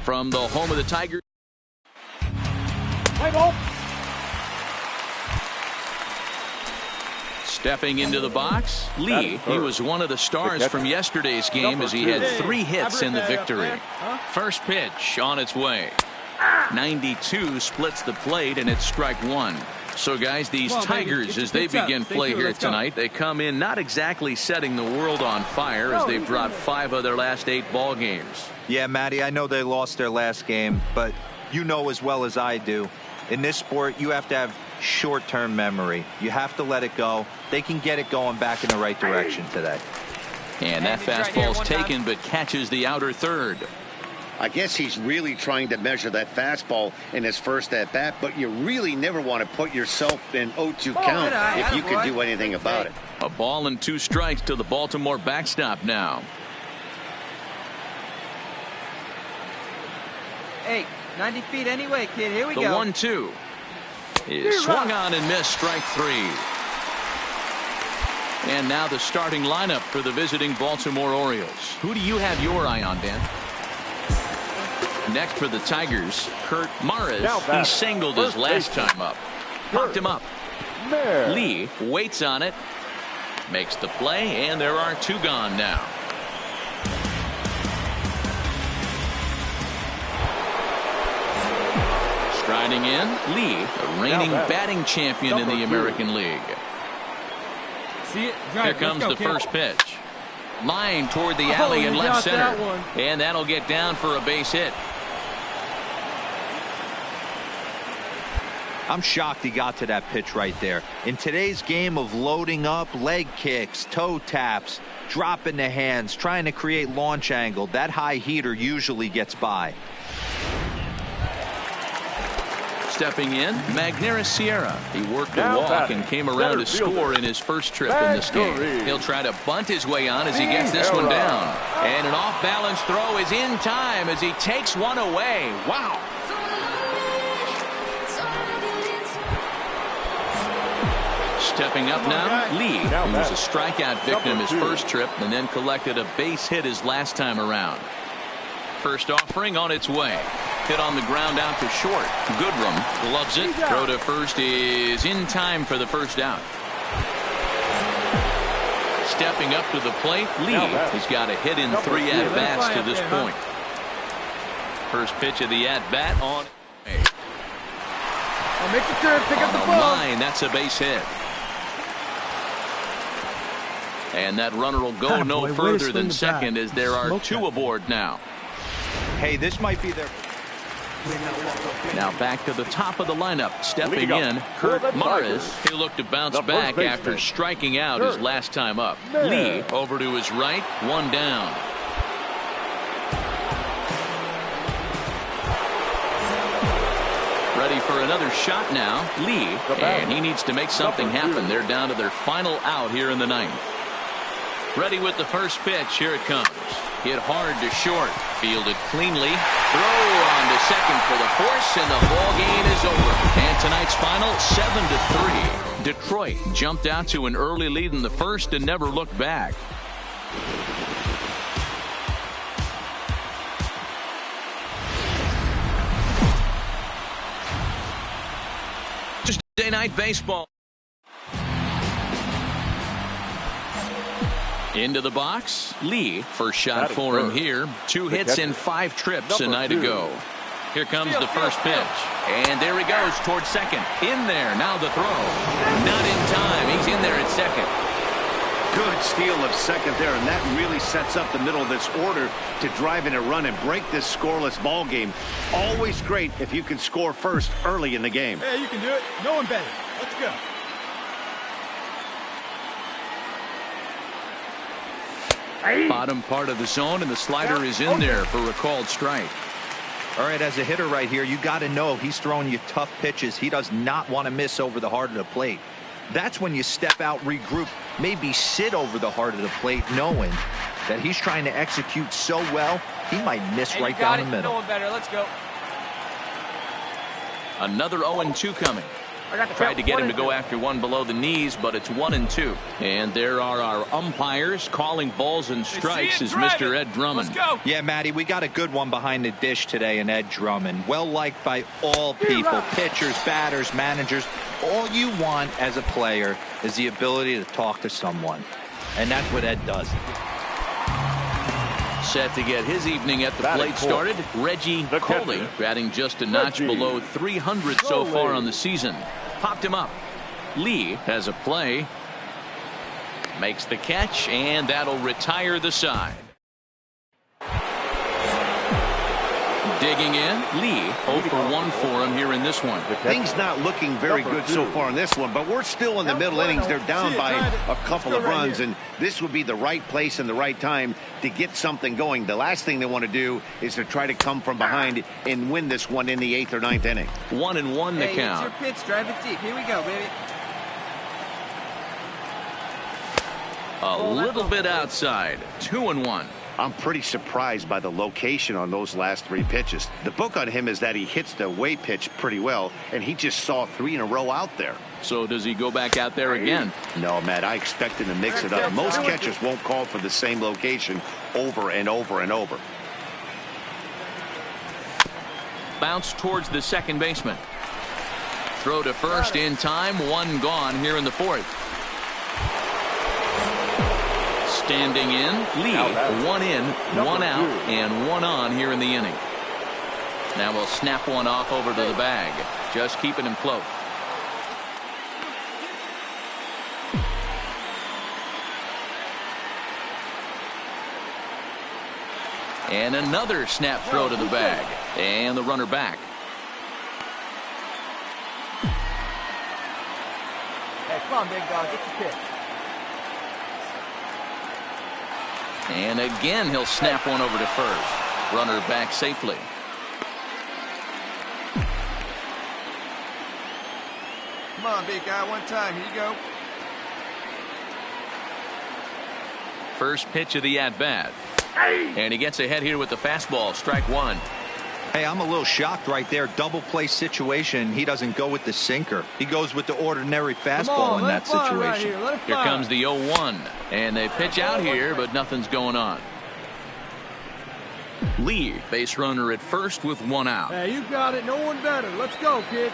From the home of the Tigers. Play ball. Stepping into the box, Lee. He was one of the stars from yesterday's game as he had 3 hits in the victory. First pitch on its way. 92 splits the plate, and it's strike 1. So, guys, these Tigers, as they begin play here tonight, they come in not exactly setting the world on fire as they've dropped 5 of their last 8 ball games. Yeah, Matty, I know they lost their last game, but you know as well as I do, in this sport, you have to have short-term memory. You have to let it go. They can get it going back in the right direction today. And that fastball's taken, but catches the outer third. I guess he's really trying to measure that fastball in his first at-bat, but you really never want to put yourself in 0-2 count if you can do anything about it. A ball and 2 strikes to the Baltimore backstop now. Hey, 90 feet anyway, kid. Here we go. The 1-2 is swung on and missed. Strike 3. And now the starting lineup for the visiting Baltimore Orioles. Who do you have your eye on, Dan? Next for the Tigers, Kurt Maris. He singled his last time up. Popped him up. Lee waits on it. Makes the play, and there are 2 gone now. Striding in, Lee, the reigning batting champion in the American League. Here comes the first pitch. Line toward the alley in left center. And that'll get down for a base hit. I'm shocked he got to that pitch right there. In today's game of loading up, leg kicks, toe taps, dropping the hands, trying to create launch angle, that high heater usually gets by. Stepping in, Magneuris Sierra. He worked a walk and came around to score in his first trip in this game. He'll try to bunt his way on as he gets this one down. And an off-balance throw is in time as he takes one away. Wow. Stepping up now, Lee, who was a strikeout victim his first trip and then collected a base hit his last time around. First offering on its way. Hit on the ground out to short. Goodrum loves it. Throw to first is in time for the first out. Stepping up to the plate, Lee. He's got a hit in 3 at-bats to this point. First pitch of the at-bat on. Make the turn, pick up the ball. Line, that's a base hit. And that runner will go no further than second as there are 2 aboard now. Hey, this might be their... Now back to the top of the lineup. Stepping in, Kurt Maris. He'll look to bounce back after striking out his last time up. Lee over to his right, 1 down. Ready for another shot now, Lee. And he needs to make something happen. They're down to their final out here in the 9th. Ready with the first pitch. Here it comes. Hit hard to short. Fielded cleanly. Throw on to second for the force, and the ball game is over. And tonight's final, 7-3. Detroit jumped out to an early lead in the first and never looked back. Tuesday night baseball. Into the box, Lee. First shot for him here. 2 hits in 5 trips a night ago. Here comes the first pitch. And there he goes towards second. In there. Now the throw. Not in time. He's in there at second. Good steal of second there, and that really sets up the middle of this order to drive in a run and break this scoreless ball game. Always great if you can score first early in the game. Hey, you can do it. No one better. Let's go. Bottom part of the zone, and the slider is in there for a called strike. All right, as a hitter right here, you got to know he's throwing you tough pitches. He does not want to miss over the heart of the plate. That's when you step out, regroup, maybe sit over the heart of the plate, knowing that he's trying to execute so well, he might miss right down the middle. No one better. Let's go. Another 0-2 coming. Tried to get him to go after one below the knees, but it's 1-2. And there are our umpires calling balls and strikes is Mr. Ed Drummond. Let's go. Yeah, Matty, we got a good one behind the dish today in Ed Drummond. Well liked by all people, pitchers, batters, managers. All you want as a player is the ability to talk to someone. And that's what Ed does. Set to get his evening at the plate started, Reggie Coley, batting just a notch below 300 so far on the season. Popped him up. Lee has a play. Makes the catch, and that'll retire the side. Digging in, Lee 0 for 1 for him here in this one. Things not looking very good so far in this one, but we're still in the middle innings. They're down by a couple of runs, and this would be the right place and the right time to get something going. The last thing they want to do is to try to come from behind and win this one in the 8th or 9th inning. 1-1 the count. It's your pitch. Drive it deep. Here we go, baby. A little bit outside. 2-1. I'm pretty surprised by the location on those last 3 pitches. The book on him is that he hits the away pitch pretty well, and he just saw 3 in a row out there. So does he go back out there again? No, Matt, I expect him to mix it up. Most catchers won't call for the same location over and over and over. Bounce towards the second baseman. Throw to first in time. 1 gone here in the 4th. Standing in, Lee, 1 in, 1 out, and 1 on here in the inning. Now we'll snap one off over to the bag. Just keeping him close. And another snap throw to the bag. And the runner back. Hey, come on, big dog. Get your pitch. And again, he'll snap one over to first. Runner back safely. Come on, big guy. One time. Here you go. First pitch of the at-bat. And he gets ahead here with the fastball. Strike 1. Hey, I'm a little shocked right there. Double play situation. He doesn't go with the sinker. He goes with the ordinary fastball in that situation. Here comes the 0-1. And they pitch out here, but nothing's going on. Lee, base runner at first with 1 out. Hey, you got it. No one better. Let's go, kid.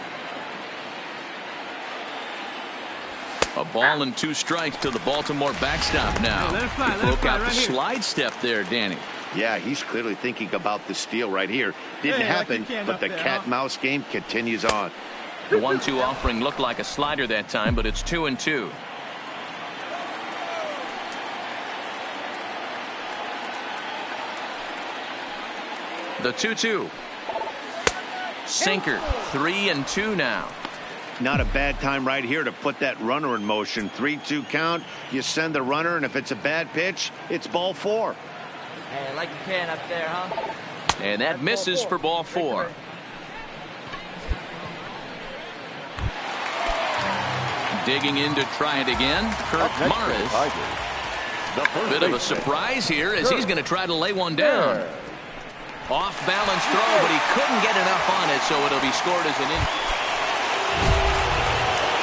A ball and 2 strikes to the Baltimore backstop now. He broke out the slide step there, Danny. Yeah, he's clearly thinking about the steal right here. Didn't happen, but the cat-mouse game continues on. The 1-2 offering looked like a slider that time, but it's 2-2. The 2-2. Sinker. 3-2 now. Not a bad time right here to put that runner in motion. 3-2 count. You send the runner, and if it's a bad pitch, it's ball 4. Hey, like you can up there, huh? And that misses for ball 4. Digging in to try it again. Kurt Morris. Bit of a surprise here as he's going to try to lay one down. Off balance throw, but he couldn't get enough on it, so it'll be scored as an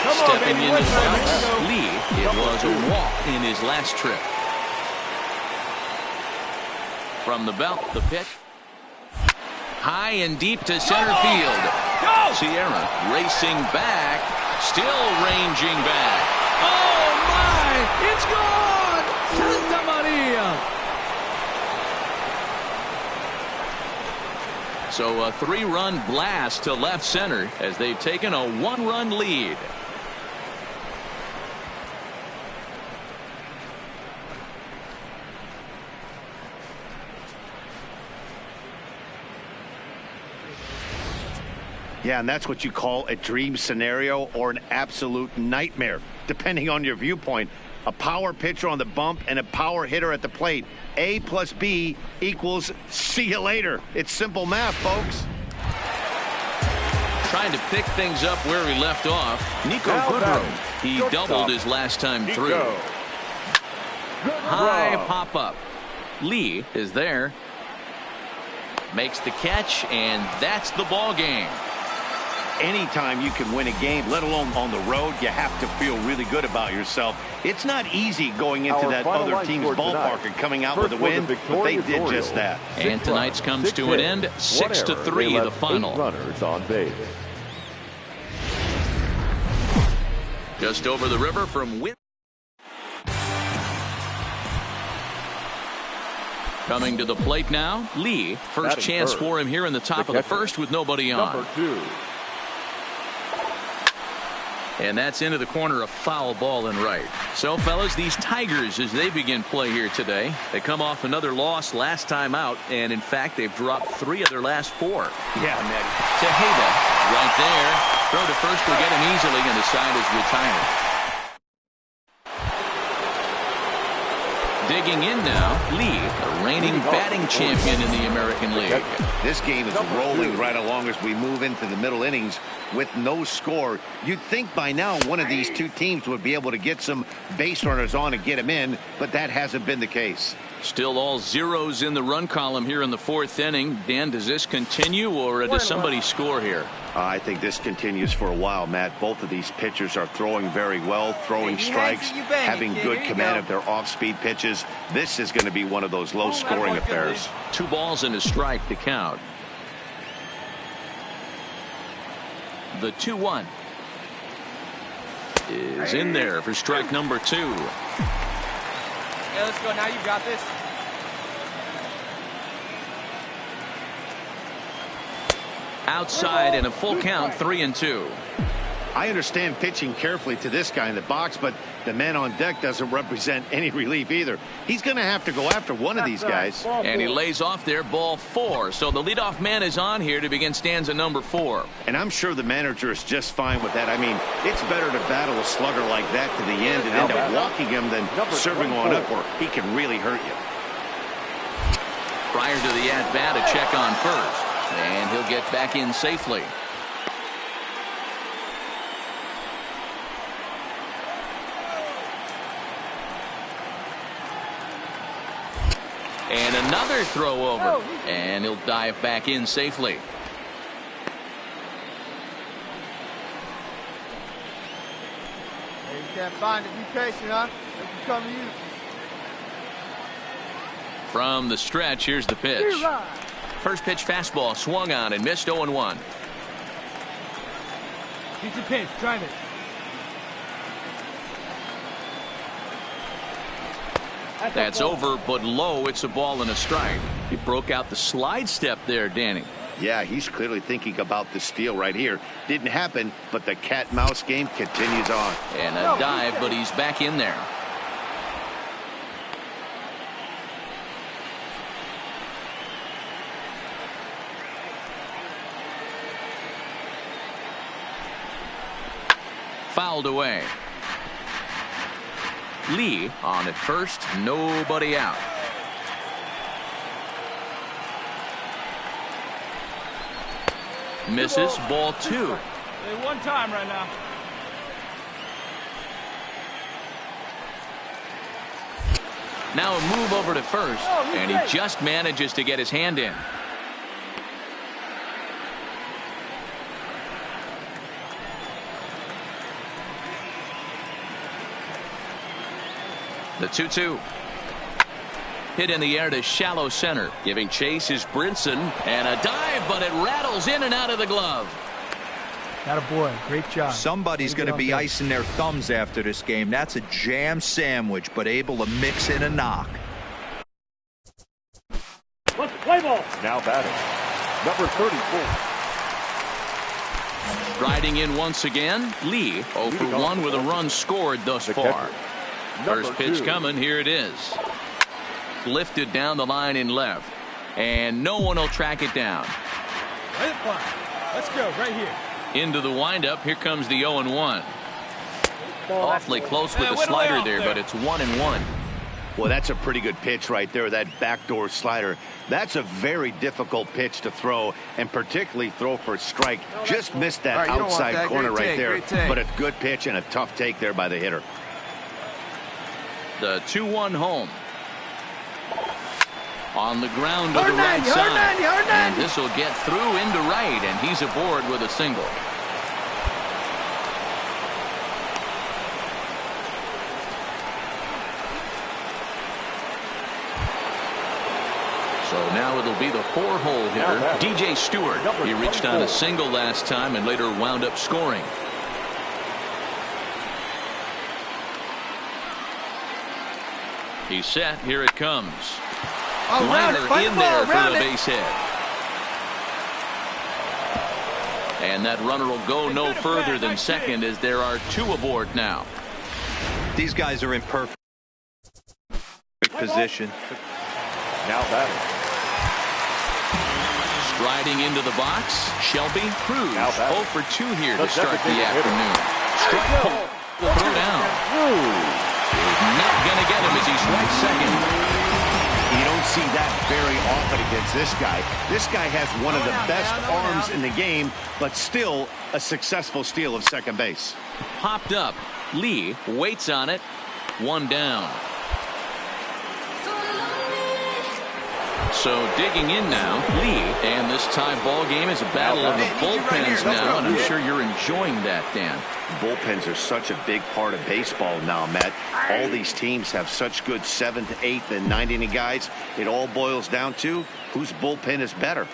Stepping into the box, Lee, it was a walk in his last trip. From the belt, the pitch. High and deep to center field. Sierra racing back, still ranging back. Oh, my! It's gone! Santa Maria! So a 3-run blast to left center as they've taken a 1-run lead. Yeah, and that's what you call a dream scenario or an absolute nightmare, depending on your viewpoint. A power pitcher on the bump and a power hitter at the plate. A plus B equals see you later. It's simple math, folks. Trying to pick things up where he left off. Nico Goodrum. He doubled his last time through. High pop up. Lee is there. Makes the catch, and that's the ball game. Anytime you can win a game, let alone on the road, you have to feel really good about yourself. It's not easy going into that other team's ballpark and coming out with a win, but they did just that. And tonight's comes to an end, 6-3 the final. Runners on base. Just over the river from Win. Coming to the plate now, Lee. First chance for him here in the top of the first with nobody on. Number 2. And that's into the corner, a foul ball and right. So, fellas, these Tigers, as they begin play here today, they come off another loss last time out, and in fact, they've dropped 3 of their last 4. Yeah, Nettie. Tejeda, right there. Throw to first will get him easily, and the side is retired. Digging in now, Lee, the reigning batting champion in the American League. This game is rolling right along as we move into the middle innings with no score. You'd think by now one of these two teams would be able to get some base runners on and get them in, but that hasn't been the case. Still all zeros in the run column here in the 4th inning. Dan, does this continue, or does somebody score here? I think this continues for a while, Matt. Both of these pitchers are throwing very well, throwing strikes, having good command of their off-speed pitches. This is going to be one of those low-scoring affairs. 2 balls and a strike to count. The 2-1 is in there for strike number 2. Yeah, let's go now. You got this. Outside and a full count, 3-2. I understand pitching carefully to this guy in the box, but the man on deck doesn't represent any relief either. He's going to have to go after one of these guys. And he lays off there, ball 4. So the leadoff man is on here to begin stanza number 4. And I'm sure the manager is just fine with that. I mean, it's better to battle a slugger like that to the end and end up walking him than serving on up where he can really hurt you. Prior to the at-bat, a check on first. And he'll get back in safely. And another throw over. And he'll dive back in safely. Hey, you can't find it. Be patient, huh? They can come to you. From the stretch, here's the pitch. First pitch fastball swung on and missed 0-1. He's a pitch. Drive it. That's over, but low. It's a ball and a strike. He broke out the slide step there, Danny. Yeah, he's clearly thinking about the steal right here. Didn't happen, but the cat-mouse game continues on. And a dive, but he's back in there. Fouled away. Lee on at first, nobody out. Misses, ball 2. Hey, one time right now. Now a move over to first, and he just manages to get his hand in. The 2-2. Hit in the air to shallow center. Giving chase is Brinson. And a dive, but it rattles in and out of the glove. Attaboy. Great job. Somebody's going to be icing their thumbs after this game. That's a jam sandwich, but able to mix in a knock. Let's play ball. Now batting. Number 34. Riding in once again, Lee 0 for 1 with a run scored thus far. First pitch coming. Here it is. Lifted down the line in left. And no one will track it down. Let it fly. Let's go right here. Into the windup. Here comes the 0-1. Awfully close with the slider there, but it's 1-1. Well, that's a pretty good pitch right there, that backdoor slider. That's a very difficult pitch to throw, and particularly throw for a strike. Just missed that outside corner right there, but a good pitch and a tough take there by the hitter. The 2-1 home. On the ground to the right side. And this will get through into right, and he's aboard with a single. So now it'll be the 4-hole hitter, DJ Stewart. He reached on a single last time and later wound up scoring. He's set. Here it comes. Liner in there for the base hit. And that runner will go no further than second as there are 2 aboard now. These guys are in perfect position. Now batting. Striding into the box, Shelby Cruz. 0 for 2 here to start the afternoon. Strike will throw down. Not going to get him as he strikes second. You don't see that very often against this guy. This guy has one of the best arms in the game, but still a successful steal of second base. Popped up. Lee waits on it. 1 down. So digging in now, Lee, and this tie ball game is a battle of the bullpens now, and I'm sure you're enjoying that, Dan. Bullpens are such a big part of baseball now, Matt. All these teams have such good 7th, 8th, and 9th inning guys. It all boils down to whose bullpen is better.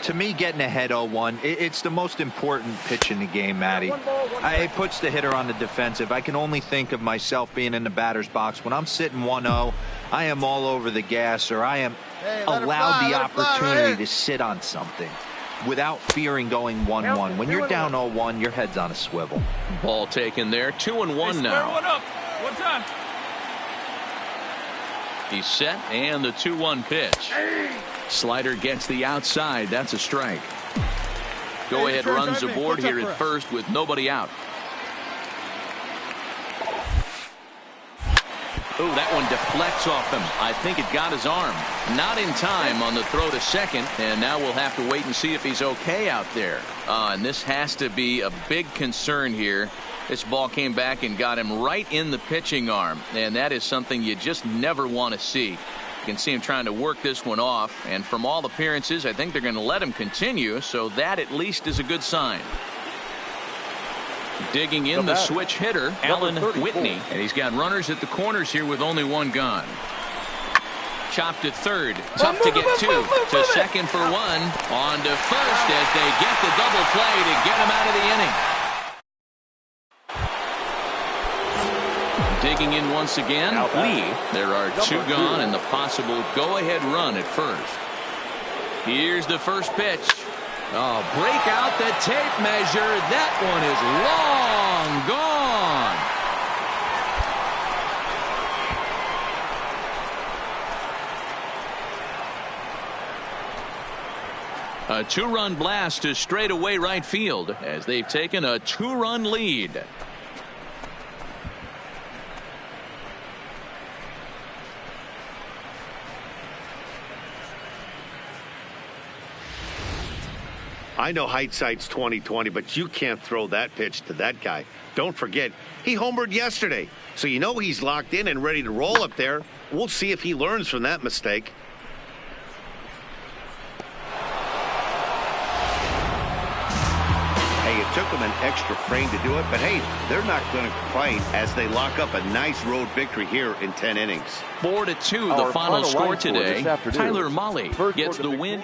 To me, getting ahead 0-1, it's the most important pitch in the game, Matty. It puts the hitter on the defensive. I can only think of myself being in the batter's box. When I'm sitting 1-0, I am all over the gas, or I am allowed the opportunity to sit on something without fearing going 1-1. When you're down 0-1, your head's on a swivel. Ball taken there. 2-1 now. One up. One time. He's set, and the 2-1 pitch. Slider gets the outside. That's a strike. Go ahead runs aboard here at first with nobody out. Oh, that one deflects off him. I think it got his arm. Not in time on the throw to second, and now we'll have to wait and see if he's okay out there. And this has to be a big concern here. This ball came back and got him right in the pitching arm, and that is something you just never want to see. You can see him trying to work this one off, and from all appearances, I think they're going to let him continue, so that at least is a good sign. Digging in the switch hitter, Alan Whitney, and he's got runners at the corners here with only 1 gone. Chopped at third, tough to get to second for 1, on to first as they get the double play to get him out of the inning. Digging in once again, Lee. There are 2 gone and the possible go-ahead run at first. Here's the first pitch. Oh, break out the tape measure. That one is long gone. A 2-run blast to straightaway right field as they've taken a 2-run lead. I know hindsight's 20/20, but you can't throw that pitch to that guy. Don't forget, he homered yesterday, so you know he's locked in and ready to roll up there. We'll see if he learns from that mistake. Hey, it took them an extra frame to do it, but hey, they're not going to complain as they lock up a nice road victory here in 10 innings. 4-2, the final score today. Tyler Molly gets the win.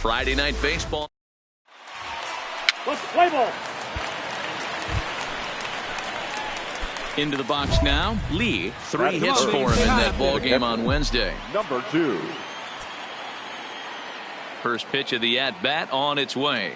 Friday Night Baseball. Let's play ball. Into the box now. Lee, 3 hits for him in that ball game on Wednesday. Number 2. First pitch of the at-bat on its way.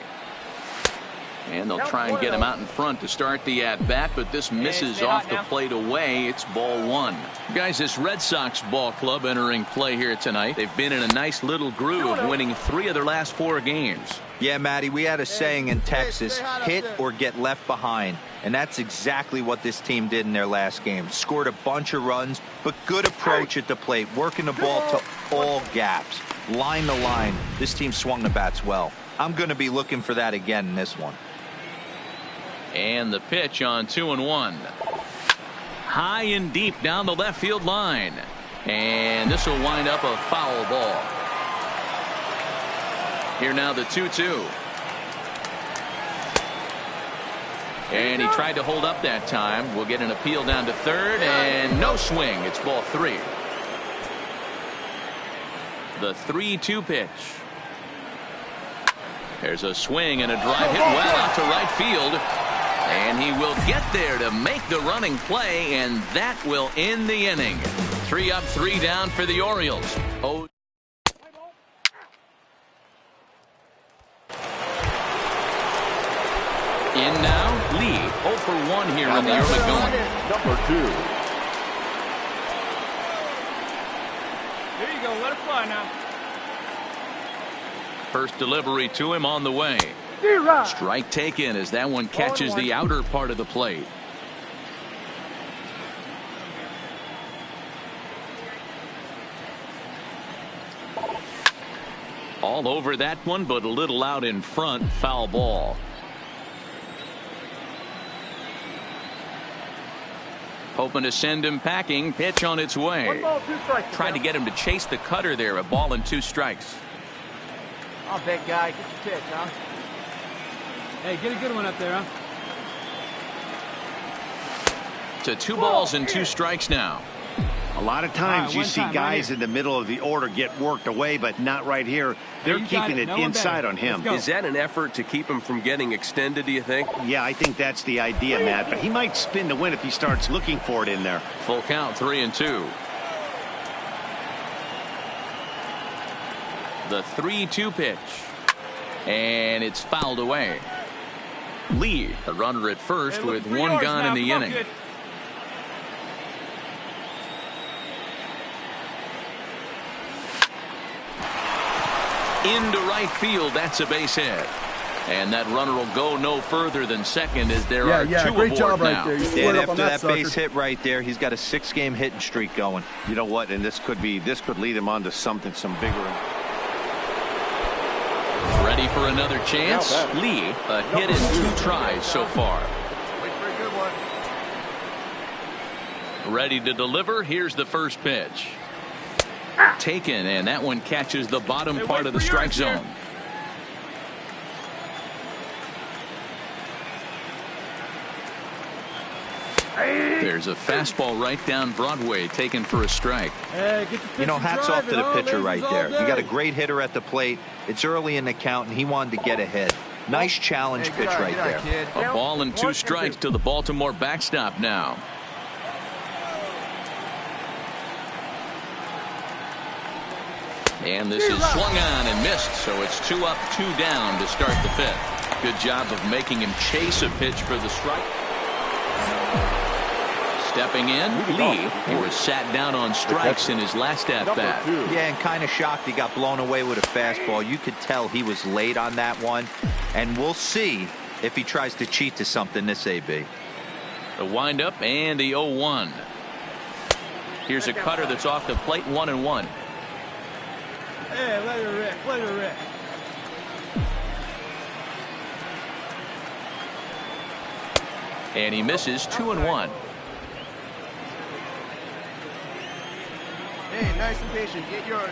And they'll try and get him out in front to start the at-bat, but this misses off the plate away. It's ball 1. Guys, this Red Sox ball club entering play here tonight. They've been in a nice little groove, winning 3 of their last 4 games. Yeah, Matty, we had a saying in Texas, hit or get left behind. And that's exactly what this team did in their last game. Scored a bunch of runs, but good approach at the plate, working the ball to all gaps. Line to line, this team swung the bats well. I'm going to be looking for that again in this one. And the pitch on 2-1. High and deep down the left field line. And this will wind up a foul ball. Here now the 2-2. And he tried to hold up that time. We'll get an appeal down to third, and no swing. It's ball 3. The 3-2 pitch. There's a swing and a drive hit well out to right field. And he will get there to make the running play, and that will end the inning. 3 up, 3 down for the Orioles. In now, Lee, 0 for 1 here in the early going. Number 2. There you go. Let it fly now. First delivery to him on the way. Strike taken as that one catches the outer part of the plate. All over that one, but a little out in front. Foul ball. Hoping to send him packing. Pitch on its way. 1 ball, 2 strikes. Tried to get him to chase the cutter there. A ball and 2 strikes. Oh, big guy. Get your pitch, huh? Hey, get a good one up there, huh? To 2 balls and 2 strikes now. A lot of times you see guys in the middle of the order get worked away, but not right here. They're keeping it inside on him. Is that an effort to keep him from getting extended, do you think? Yeah, I think that's the idea, Matt. But he might spin to win if he starts looking for it in there. Full count, 3-2. The 3-2 pitch. And it's fouled away. Lee, the runner at first, with 1 gone in the inning. Into right field, that's a base hit. And that runner will go no further than second as there are 2 great aboard job now. right there. And after that base hit right there, he's got a 6-game hitting streak going. You know what? And this could lead him on to some bigger. Ready for another chance? Lee, a hit in 2 tries so far. Wait for a good one. Ready to deliver. Here's the first pitch. Taken, and that one catches the bottom part of the strike zone. There's a fastball right down Broadway, taken for a strike. Hey, get You know, hats off to the pitcher right there. You got a great hitter at the plate. It's early in the count, and he wanted to get ahead. Nice challenge pitch right there. A ball and 2 strikes to the Baltimore backstop now. And this is swung on and missed, so it's 2 up, 2 down to start the 5th. Good job of making him chase a pitch for the strike. Stepping in, Lee. He was sat down on strikes in his last at-bat. Yeah, and kind of shocked he got blown away with a fastball. You could tell he was late on that one. And we'll see if he tries to cheat to something this AB. The windup and the 0-1. Here's a cutter that's off the plate, 1-1. Hey, let it rip. Let it rip. And he misses, 2-1. Hey, nice and patient. Get yours.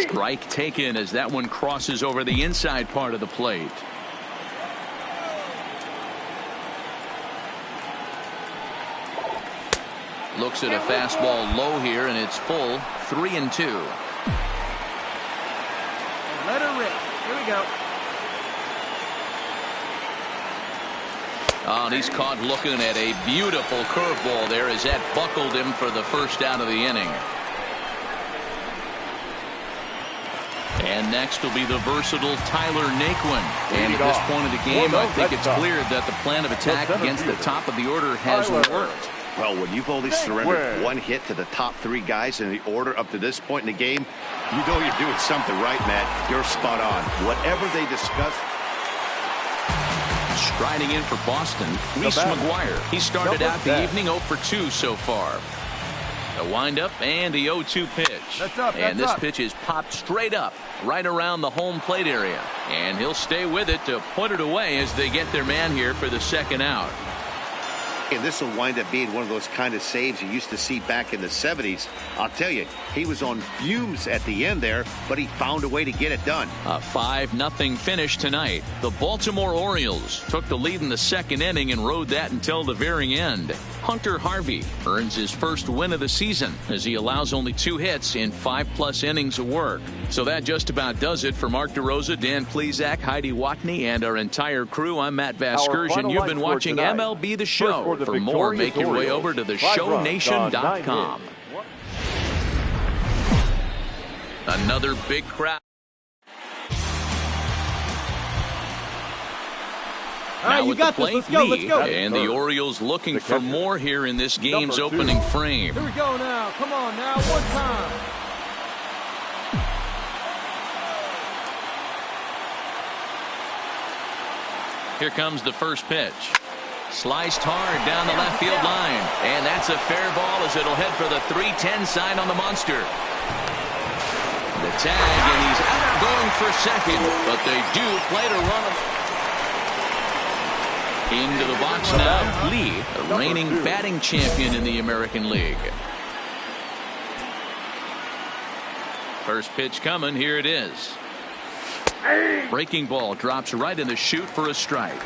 Strike taken as that one crosses over the inside part of the plate. Looks at a fastball low here, and it's full, 3-2. Let her rip. Here we go. Oh, and he's caught looking at a beautiful curveball there as that buckled him for the first out of the inning. And next will be the versatile Tyler Naquin. And at this point of the game, I think it's clear that the plan of attack against the top of the order has worked. Well, when you've only surrendered one hit to the top three guys in the order up to this point in the game, you know you're doing something right, Matt. You're spot on. Whatever they discuss. Striding in for Boston, Reese McGuire. He started out the evening 0 for 2 so far. A windup and the 0-2 pitch. And this pitch is popped straight up right around the home plate area. And he'll stay with it to put it away as they get their man here for the second out. And this will wind up being one of those kind of saves you used to see back in the 70s. I'll tell you, he was on fumes at the end there, but he found a way to get it done. A 5-0 finish tonight. The Baltimore Orioles took the lead in the second inning and rode that until the very end. Hunter Harvey earns his first win of the season as he allows only 2 hits in 5+ innings of work. So that just about does it for Mark DeRosa, Dan Plesac, Heidi Watney, and our entire crew. I'm Matt Vasgersian. You've been watching MLB The Show. For more, make your way over to theshownation.com. Another big crowd. All right, Now you with got the this. plate, Let's go. Let's Lee, go. and the Orioles looking for more here in this game's opening frame. Here we go now. Come on now. One time. Here comes the first pitch. Sliced hard down the left field line. And that's a fair ball as it'll head for the 3-10 sign on the monster. The tag, and he's out going for second, but they do play to run him. Into the box now, Lee, the reigning batting champion in the American League. First pitch coming, here it is. Breaking ball drops right in the chute for a strike.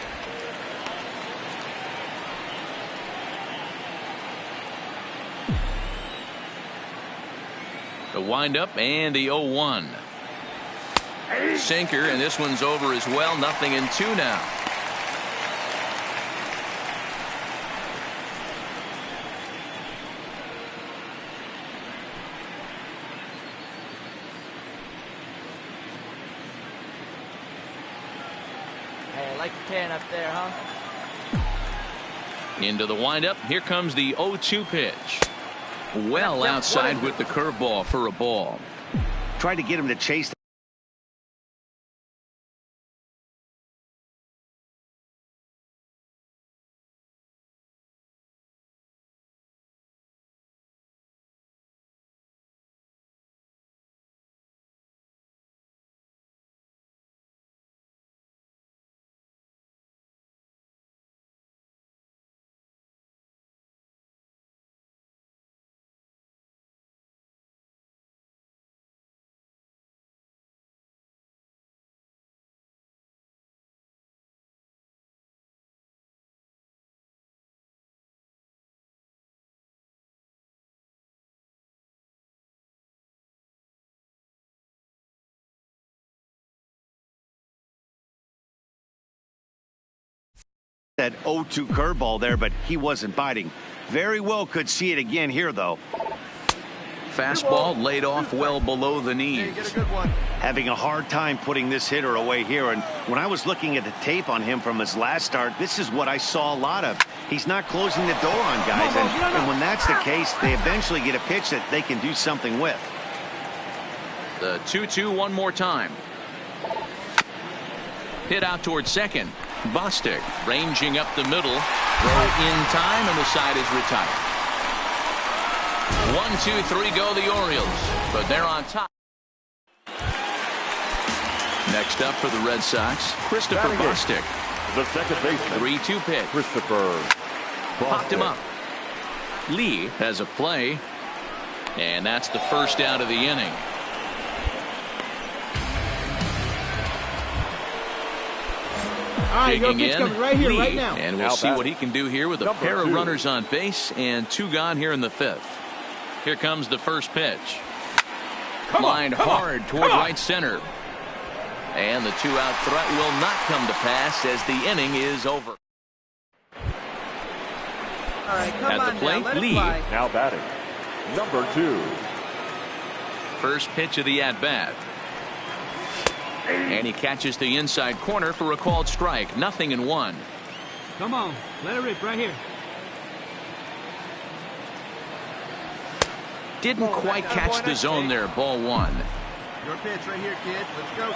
The windup and the 0-1. Sinker, and this one's over as well. 0-2 now. Hey, I like the can up there, huh? Into the windup. Here comes the 0-2 pitch. Well outside with the curveball for a ball. Tried to get him to chase. That 0-2 curveball there, but he wasn't biting. Very well could see it again here, though. Fastball laid off well below the knees. Get a good one. Having a hard time putting this hitter away here, and when I was looking at the tape on him from his last start, this is what I saw a lot of. He's not closing the door on guys, and when that's the case, they eventually get a pitch that they can do something with. The 2-2 one more time. Hit out towards second. Bostic ranging up the middle. Throw in time, and the side is retired. 1-2-3 go the Orioles, but they're on top. Next up for the Red Sox, Christopher Bostic. The second baseman. 3-2 pitch. Christopher Popped him up. Lee has a play, and that's the first out of the inning. All right, Digging your pitch in, coming right here, Lee, right now. and we'll see what he can do here with a pair of runners on base and 2 gone here in the 5th. Here comes the first pitch. Lined hard toward right center. And the two-out threat will not come to pass as the inning is over. All right, come At the plate, Lee. Now batting, number 2. First pitch of the at-bat. And he catches the inside corner for a called strike. 0-1. Come on, let it rip right here. Didn't quite catch the zone there. Ball 1. Your pitch right here, kid. Let's go.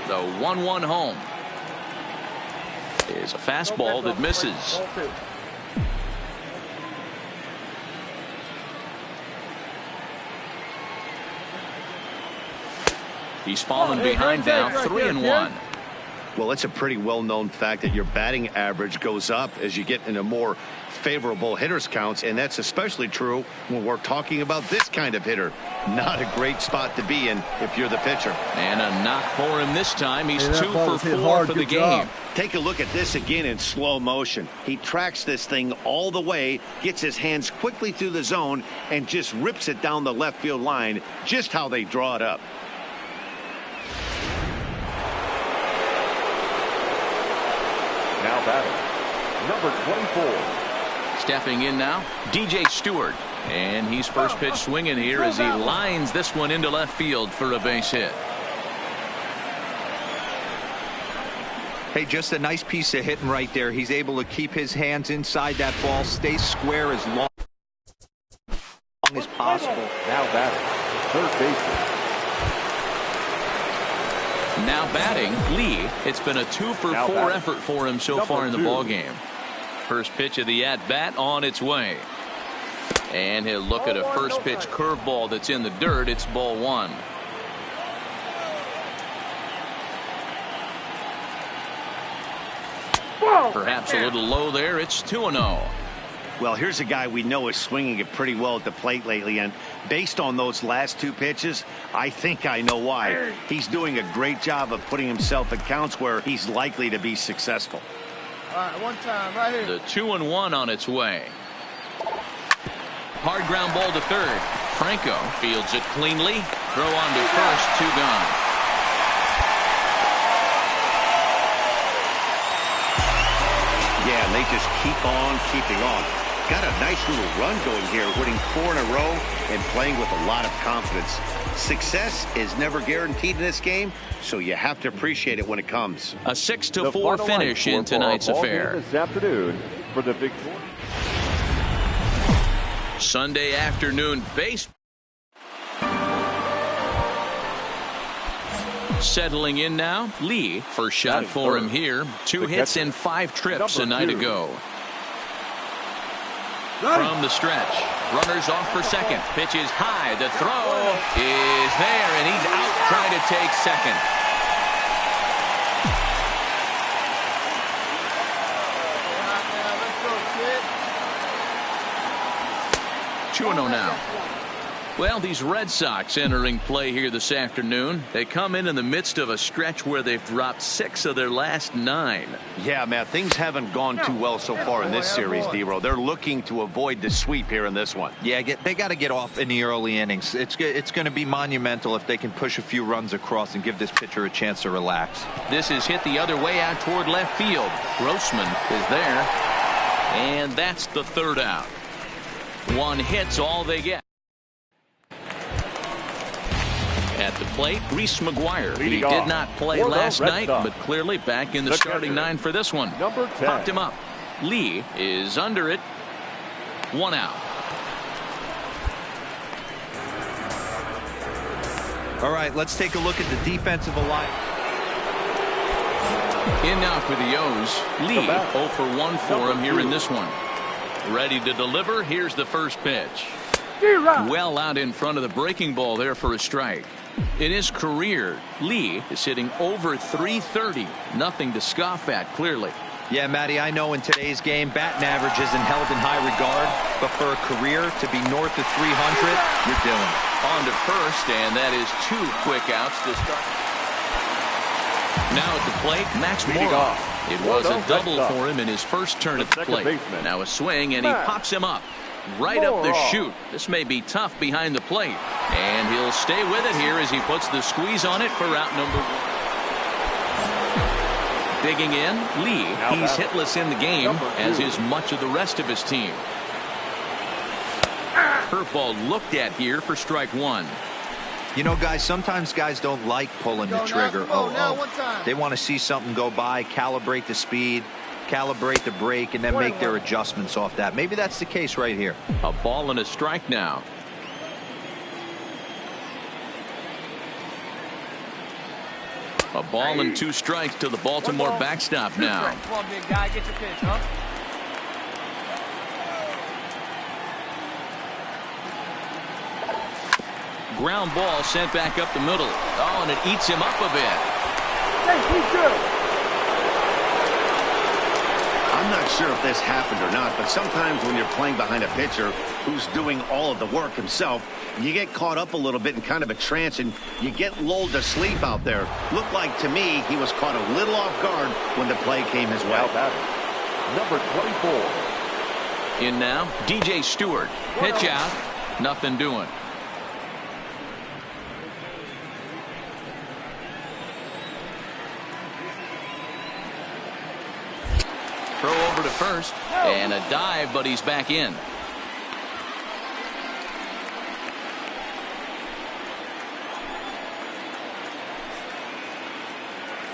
The 1-1 home is a fastball that misses. He's fallen behind now. 3-1. Well, it's a pretty well-known fact that your batting average goes up as you get into more favorable hitters counts, and that's especially true when we're talking about this kind of hitter. Not a great spot to be in if you're the pitcher. And a knock for him this time. He's 2 for 4 for the game. Take a look at this again in slow motion. He tracks this thing all the way, gets his hands quickly through the zone, and just rips it down the left field line, just how they draw it up. Now batting, number 24. Stepping in now, DJ Stewart. And he's first pitch swinging here as he lines this one into left field for a base hit. Hey, just a nice piece of hitting right there. He's able to keep his hands inside that ball, stay square as long as possible. Now batting, third baseman. Now batting, Lee. It's been a 2 for 4 effort for him so far in the ball game. First pitch of the at-bat on its way. And he'll look at a first pitch curveball that's in the dirt. It's ball 1. Perhaps a little low there. It's 2-0. Well, here's a guy we know is swinging it pretty well at the plate lately, and based on those last 2 pitches, I think I know why. He's doing a great job of putting himself at counts where he's likely to be successful. All right, one time right here. The 2-1 on its way. Hard ground ball to third. Franco fields it cleanly. Throw on to first. 2 gone. Yeah, and they just keep on keeping on. Got a nice little run going here, winning 4 in a row and playing with a lot of confidence. Success is never guaranteed in this game, so you have to appreciate it when it comes. A 6-4 finish in tonight's affair. This afternoon for the victory. Sunday afternoon baseball. Settling in now, Lee. First shot for him here. 2 hits in 5 trips a night ago. From the stretch, runners off for second. Pitch is high. The throw is there, and he's out trying to take second. Let's go, kid. 2-0 now. Well, these Red Sox entering play here this afternoon. They come in the midst of a stretch where they've dropped 6 of their last 9. Yeah, man, things haven't gone too well so far in this series, D-Row. They're looking to avoid the sweep here in this one. Yeah, they got to get off in the early innings. It's going to be monumental if they can push a few runs across and give this pitcher a chance to relax. This is hit the other way out toward left field. Grossman is there. And that's the 3rd out. 1 hit's all they get. At the plate, Reese McGuire. He did not play last night, but clearly back in the starting 9 for this one. Number 10. Popped him up. Lee is under it. 1 out. All right, let's take a look at the defensive line. In now for the O's. Lee 0 for 1 for him here in this one. Ready to deliver. Here's the first pitch. Well out in front of the breaking ball there for a strike. In his career, Lee is hitting over .330. Nothing to scoff at, clearly. Yeah, Matty, I know in today's game, batting average isn't held in high regard, but for a career to be north of 300, you're doing it. On to first, and that is 2 quick outs to start. Now at the plate, Max Moroff. It was a double for him in his first turn at the plate. Now a swing, and he pops him up. right up the chute. This may be tough behind the plate. And he'll stay with it here as he puts the squeeze on it for out number 1. Digging in, Lee. He's hitless in the game, as is much of the rest of his team. Curveball looked at here for strike 1. You know, guys, sometimes guys don't like pulling the trigger. They want to see something go by, calibrate the speed, calibrate the brake, and then make their adjustments off that. Maybe that's the case right here. A ball and a strike now. A ball and 2 strikes to the Baltimore backstop now. Come on, big guy, get your pitch, huh? Ground ball sent back up the middle. Oh, and it eats him up a bit. Hey, he's good. I'm not sure if this happened or not, but sometimes when you're playing behind a pitcher who's doing all of the work himself, you get caught up a little bit in kind of a trance and you get lulled to sleep out there. Looked like to me he was caught a little off guard when the play came his way. Number 24. In now, DJ Stewart. Pitch out. Nothing doing. Throw over to first, and a dive, but he's back in.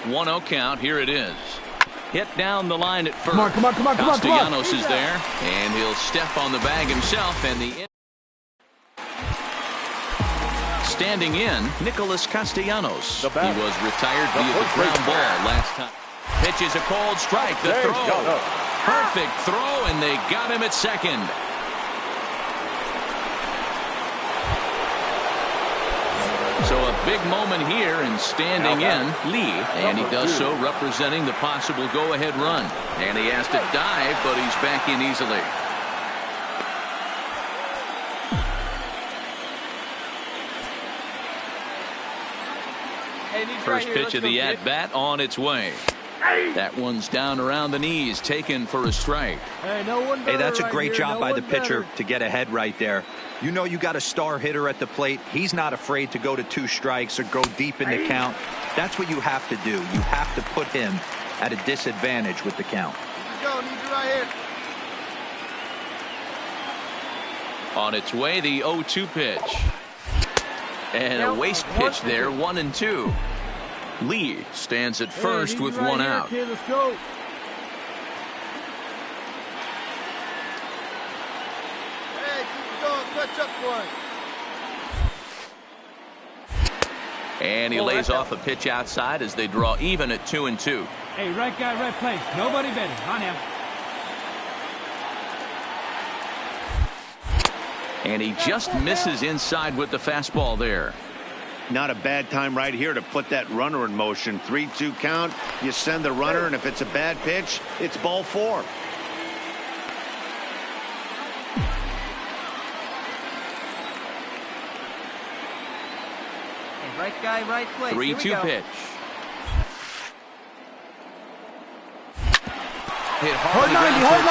1-0 count. Here it is. Hit down the line at first. Come on. Castellanos is there, and he'll step on the bag himself, and the standing in, Nicholas Castellanos. He was retired via the ground ball last time. Pitches a cold strike. The throw. Perfect throw, and they got him at second. So a big moment here, and standing in, Lee, and he does so representing the possible go-ahead run. And he has to dive, but he's back in easily. First pitch of the at-bat on its way. That one's down around the knees, taken for a strike. Hey, that's a great job by the pitcher to get ahead right there. You know you got a star hitter at the plate. He's not afraid to go to 2 strikes or go deep in the count. That's what you have to do. You have to put him at a disadvantage with the count. Go, need you right here. On its way, the 0-2 pitch. And a waste pitch there, 1-2. Lee stands at first with one out. Kid, let's go. Hey, keep going. Catch up one. And he lays off a pitch outside as they draw even at 2-2. Hey, right guy, right place. Nobody better. On him. And he just misses inside with the fastball there. Not a bad time right here to put that runner in motion. 3-2 count. You send the runner, and if it's a bad pitch, it's ball 4. Hey, right guy, right place. 3-2 pitch. Hit hard to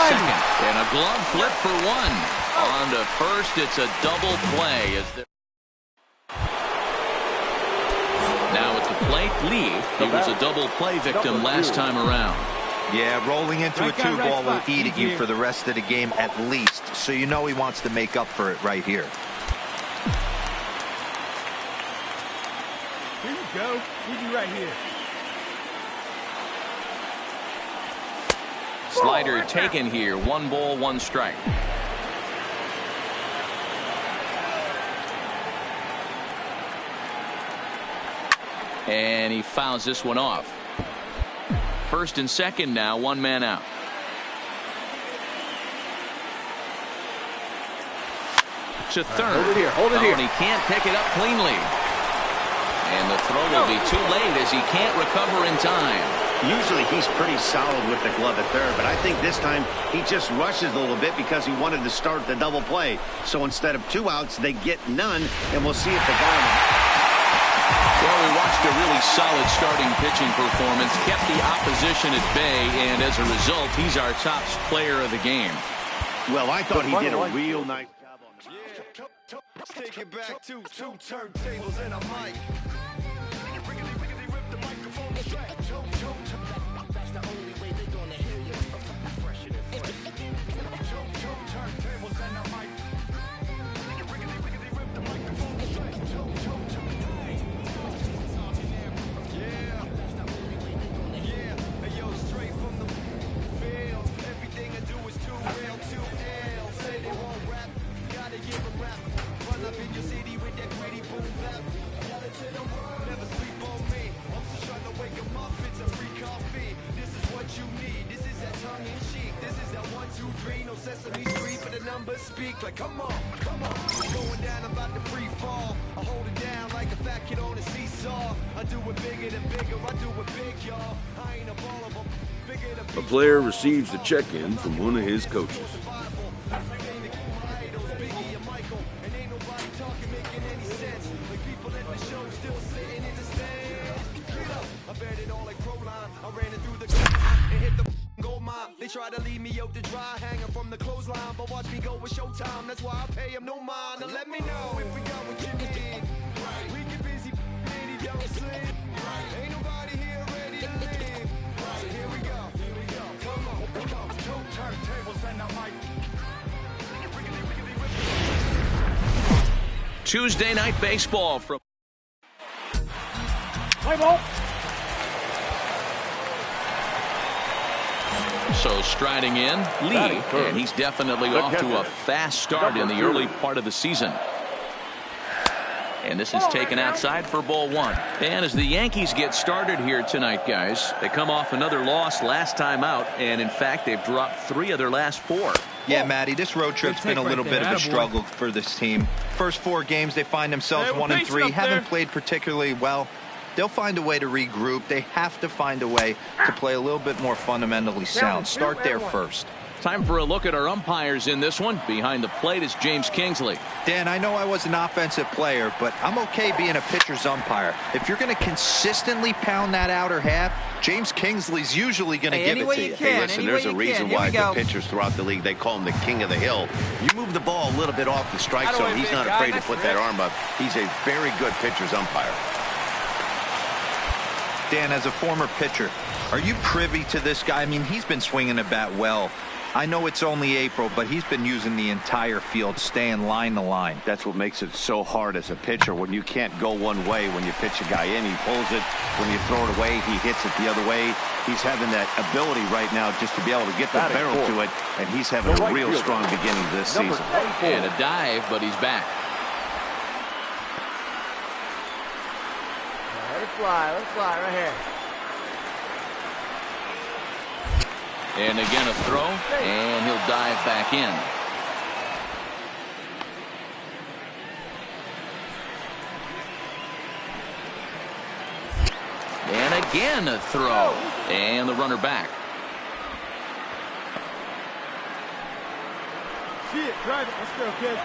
second. And a glove flip for 1. On to first, it's a double play. Now at the plate, Lee. He was a double play victim last time around. Yeah, rolling into a 2-ball will eat at you for the rest of the game at least. So you know he wants to make up for it right here. Here you go. Leave you right here. Slider taken here. 1 ball, 1 strike. And he fouls this one off. First and second now, 1 man out. To third. Hold it here. And he can't pick it up cleanly. And the throw will be too late as he can't recover in time. Usually he's pretty solid with the glove at third, but I think this time he just rushes a little bit because he wanted to start the double play. So instead of 2 outs, they get none, and we'll see if the guy... Well, we watched a really solid starting pitching performance, kept the opposition at bay, and as a result, he's our top player of the game. Well, I thought he did a real nice job on the Take it back to 2 turntables and a mic. Rip the microphone straight. That's the only way they're gonna hear you. Fresher than fresh. 2 turntables and a mic. Rip the microphone straight. Yeah. That's the only way they're gonna hear you. Hey yo, straight from the field. Everything I do is too real, too ill. Say they won't rap, gotta give a rap. Run up in your city with that gritty boom bap. Yell it to the world, never sleep on me. I'm just trying to wake 'em up, it's a free coffee. This is what you need, this is that tongue in cheek. This is that 1, 2, 3, no Sesame Street, but the numbers speak. Like come on, come on. Going down, I'm about to free fall. I hold it down like a fat kid on a seesaw. I do it bigger than bigger, I do it big, y'all. I ain't a baller, but bigger than A player receives a check-in from one of his coaches. They try to leave me out to dry, hanging from the clothesline, but watch me go with showtime. That's why I pay him no mind. Now let me know if we got what you need. We get busy, baby, don't sleep. Ain't nobody here ready to leave. So here we go. Come on, come on. 2 turntables and a mic. Tuesday night baseball from Play ball. So striding in, Lee, and he's definitely off to a fast start in the early part of the season. And this is taken outside for ball 1. And as the Yankees get started here tonight, guys, they come off another loss last time out, and in fact they've dropped 3 of their last 4. Yeah, Matty, this road trip's been a little bit of a struggle for this team. First 4 games, they find themselves 1-3, haven't played particularly well. They'll find a way to regroup. They have to find a way to play a little bit more fundamentally sound. Start there first. Time for a look at our umpires in this one. Behind the plate is James Kingsley. Dan, I know I was an offensive player, but I'm okay being a pitcher's umpire. If you're going to consistently pound that outer half, James Kingsley's usually going to give it to you. Hey, listen, there's a reason why the pitchers throughout the league, they call him the king of the hill. You move the ball a little bit off the strike zone, he's not afraid to put that arm up. He's a very good pitcher's umpire. Dan, as a former pitcher, are you privy to this guy? I mean, he's been swinging the bat well. I know it's only April, but he's been using the entire field, staying line to line. That's what makes it so hard as a pitcher when you can't go one way. When you pitch a guy in, he pulls it. When you throw it away, he hits it the other way. He's having that ability right now just to be able to get the barrel to it, and he's having a real strong beginning this season. And a dive, but he's back. Let it fly right here. And again a throw, and he'll dive back in. And again a throw, and the runner back. See it, drive it. Let's go, kid.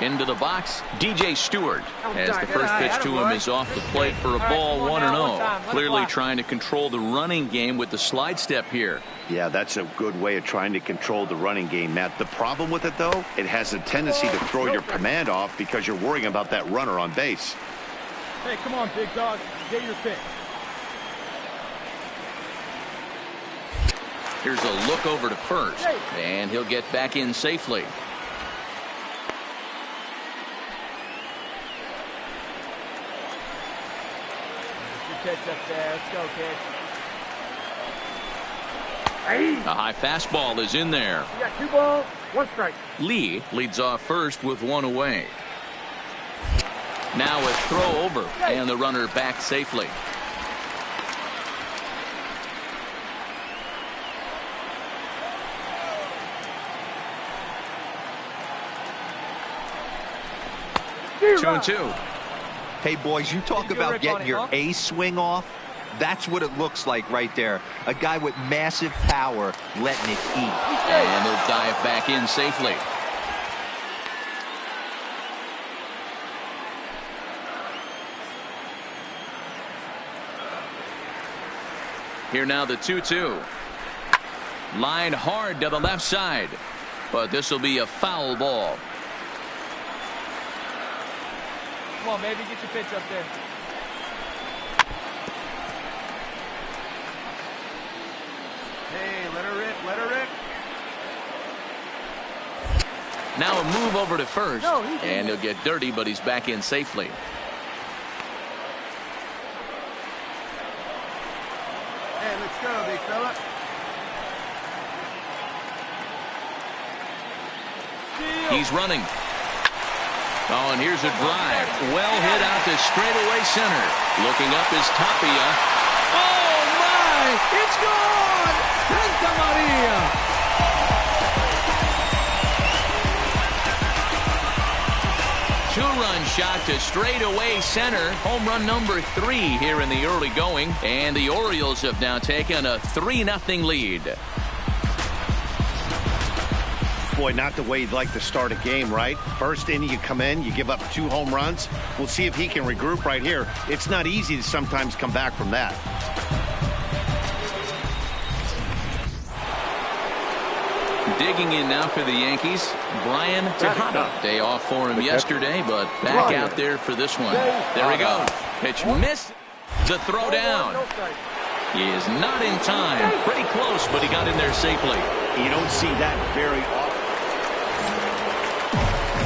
Into the box, DJ Stewart, as the first pitch to him is off the plate for a ball 1-0. Clearly trying to control the running game with the slide step here. Yeah, that's a good way of trying to control the running game, Matt. The problem with it, though, it has a tendency to throw your command off because you're worrying about that runner on base. Hey, come on, big dog. Get your pick. Here's a look over to first, and he'll get back in safely. Pitch up there. Let's go, kid. A high fastball is in there. You got 2 balls, 1 strike. Lee leads off first with 1 away. Now a throw over, and the runner back safely. Two and two. Hey, boys, you talk about getting your A swing off. That's what it looks like right there. A guy with massive power letting it eat. And they'll dive back in safely. Here now the 2-2. Lined hard to the left side. But this will be a foul ball. Come on, baby, get your pitch up there. Hey, let her rip, let her rip. Now a move over to first, and he'll get dirty, but he's back in safely. Hey, let's go, big fella. He's running. Oh, and here's a drive. Well hit out to straightaway center. Looking up is Tapia. Oh, my! It's gone! Santa Maria! Two-run shot to straightaway center. Home run number 3 here in the early going. And the Orioles have now taken a 3-0 lead. Boy, not the way you'd like to start a game, right? First inning, you come in, you give up 2 home runs. We'll see if he can regroup right here. It's not easy to sometimes come back from that. Digging in now for the Yankees, Brian Tejada. Day off for him yesterday, but back out there for this one. There we go. Pitch missed. The throw down. He is not in time. Pretty close, but he got in there safely. You don't see that very often.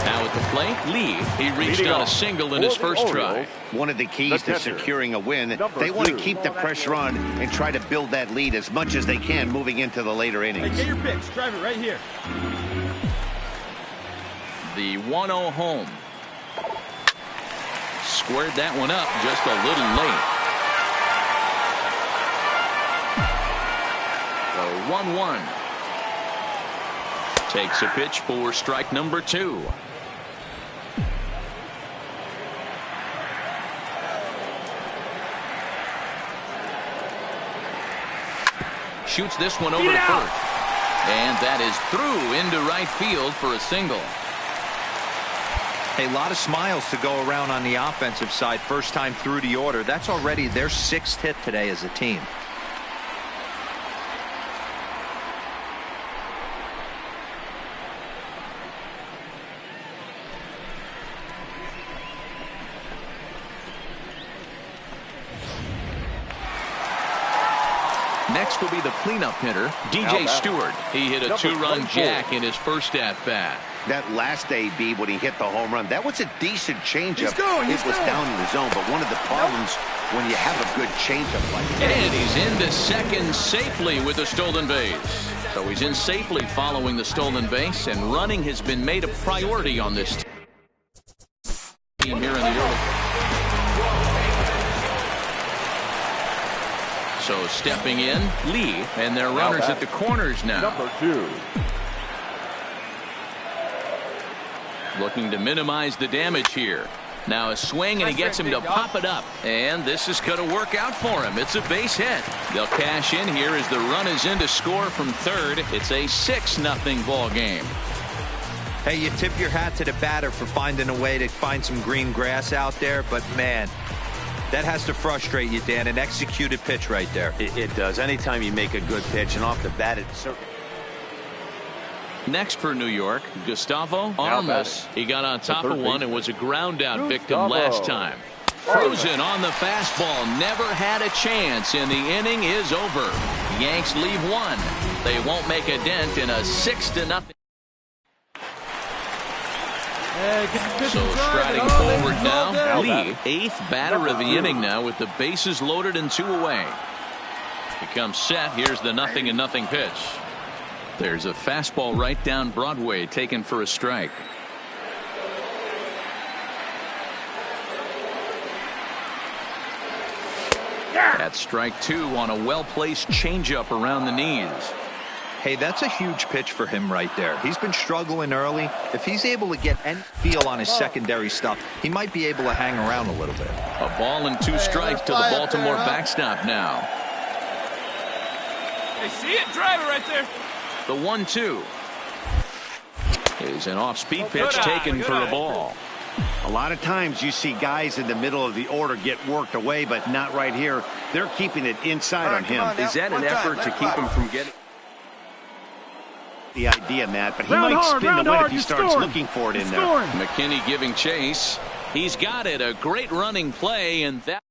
Now at the plate, Lee. He reached on a single in his first try. One of the keys to securing a win, they want to keep the pressure on and try to build that lead as much as they can moving into the later innings. Hey, get your pitch. Drive it right here. The 1-0 home. Squared that one up just a little late. The 1-1. Takes a pitch for strike number 2. Shoots this one over to first. And that is through into right field for a single. A lot of smiles to go around on the offensive side. First time through the order. That's already their 6th hit today as a team. Next will be the cleanup hitter, DJ Stewart. He hit a 2-run jack in his first at-bat. That last AB when he hit the home run, that was a decent changeup. It was down in the zone, but one of the problems when you have a good changeup like that. And he's into second safely with the stolen base. So he's in safely following the stolen base, and running has been made a priority on this team here in the early. So stepping in, Lee, and their runners at the corners now. Number 2. Looking to minimize the damage here. Now a swing, and he gets him to pop it up. And this is going to work out for him. It's a base hit. They'll cash in here as the run is in to score from third. It's a 6-0 ball game. Hey, you tip your hat to the batter for finding a way to find some green grass out there, but man, that has to frustrate you, Dan. An executed pitch right there. It does. Anytime you make a good pitch and off the bat, it's certainly. Next for New York, Gustavo Armas. He got on top of one and was a ground out victim last time. Frozen on the fastball. Never had a chance, and the inning is over. Yanks leave 1. They won't make a dent in a 6-0. So striding forward now, Lee, 8th batter of the inning now with the bases loaded and 2 away. He comes set. Here's the 0-0 pitch. There's a fastball right down Broadway taken for a strike. That's strike 2 on a well-placed changeup around the knees. Hey, that's a huge pitch for him right there. He's been struggling early. If he's able to get any feel on his secondary stuff, he might be able to hang around a little bit. A ball and 2 strikes to the Baltimore backstop now. Hey, see it? Drive it right there. The 1-2 is an off-speed pitch taken for a ball. A lot of times you see guys in the middle of the order get worked away, but not right here. They're keeping it inside on him. Is that an effort to keep him from getting? The idea, Matt, but he might spin the win if he starts looking for it in there. McKinney giving chase. He's got it. A great running play, and that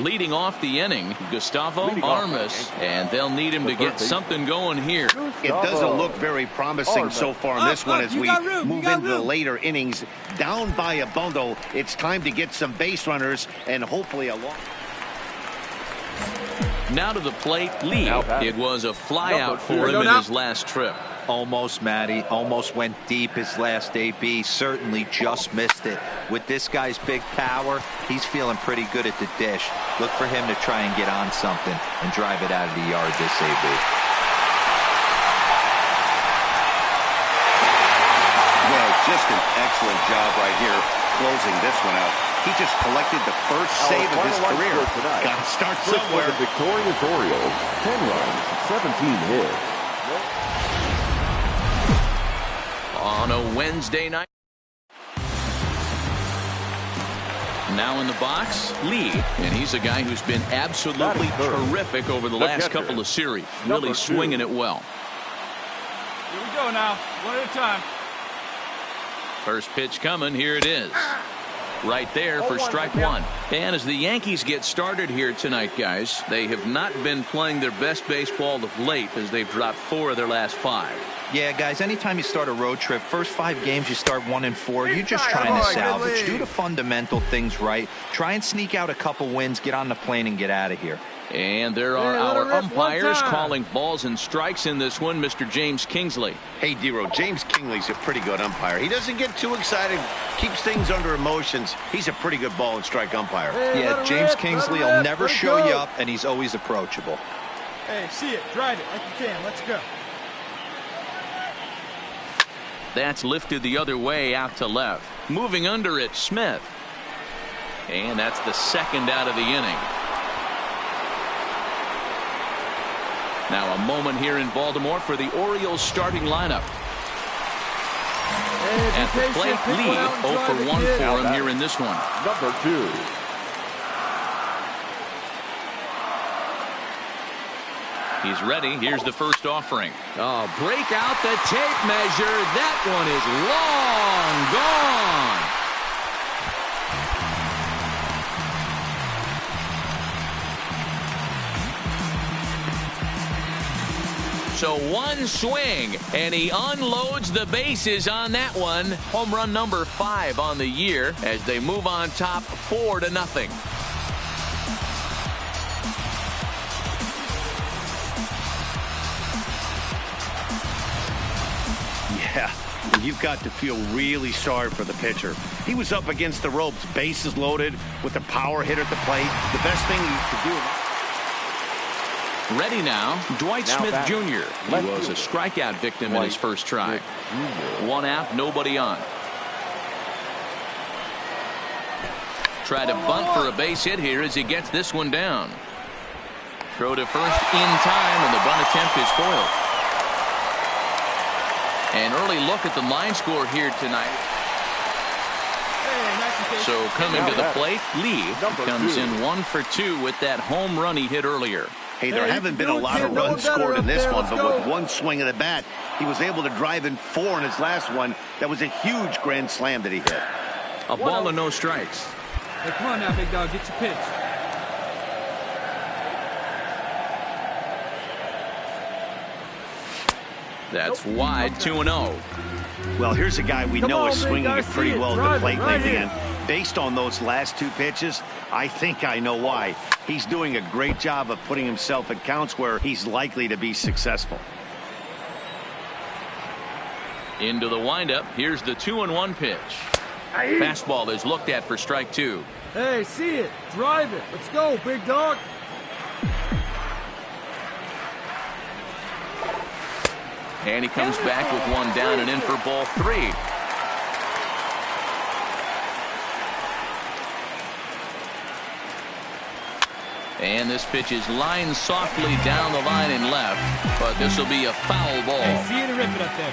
leading off the inning, Gustavo Armas, and they'll need him to get something going here. It doesn't look very promising so far in this one as we move into the later innings. Down by a bundle, it's time to get some base runners and hopefully a long. Now to the plate, Lee. It was a fly out for him in his last trip. Almost, Matty. Almost went deep his last AB. Certainly just missed it. With this guy's big power, he's feeling pretty good at the dish. Look for him to try and get on something and drive it out of the yard this AB. Well, just an excellent job right here closing this one out. He just collected the first save of his career. Got to start somewhere. The victorious Orioles, 10 runs, 17 hits. On a Wednesday night. Now in the box, Lee, and he's a guy who's been absolutely terrific over the last couple of series. Really swinging it well. Here we go now, one at a time. First pitch coming, here it is. Right there for strike one. And as the Yankees get started here tonight, guys, they have not been playing their best baseball of late as they've dropped 4 of their last 5. Yeah, guys, anytime you start a road trip, first 5 games you start 1-4. You're just trying to salvage. Do the fundamental things right. Try and sneak out a couple wins, get on the plane, and get out of here. And there are our umpires calling balls and strikes in this one, Mr. James Kingsley. Hey, D-Row, James Kingsley's a pretty good umpire. He doesn't get too excited, keeps things under emotions. He's a pretty good ball and strike umpire. Yeah, James Kingsley will never show you up, and he's always approachable. Hey, see it, drive it like you can. Let's go. That's lifted the other way out to left. Moving under it, Smith. And that's the second out of the inning. Now a moment here in Baltimore for the Orioles starting lineup. At the plate, Lee 0 for 1 for him here in this one. Number 2. He's ready. Here's the first offering. Oh, break out the tape measure. That one is long gone. So one swing, and he unloads the bases on that one. Home run number 5 on the year as they move on top 4-0. Yeah, you've got to feel really sorry for the pitcher. He was up against the ropes, bases loaded, with a power hitter at the plate. The best thing he could do. Ready now, Dwight Smith Jr. He was a strikeout victim in his first try. 1 out, nobody on. Try to bunt for a base hit here as he gets this one down. Throw to first in time, and the bunt attempt is foiled. An early look at the line score here tonight. So coming to the plate, Lee comes in 1 for 2 with that home run he hit earlier. Hey, there haven't been a lot of runs scored in this one, but with one swing of the bat, he was able to drive in 4 in his last one. That was a huge grand slam that he hit. A ball and no strikes. Hey, come on now, big dog, get your pitch. That's wide, 2-0. Well, here's a guy we know is swinging it pretty well at the plate lately, and based on those last 2 pitches, I think I know why. He's doing a great job of putting himself at counts where he's likely to be successful. Into the windup. Here's the 2-1 pitch. Fastball is looked at for strike 2. Hey, see it, drive it. Let's go, big dog. And he comes back with 1 down and in for ball 3. And this pitch is lined softly down the line and left, but this will be a foul ball. Hey, see it and rip it up there.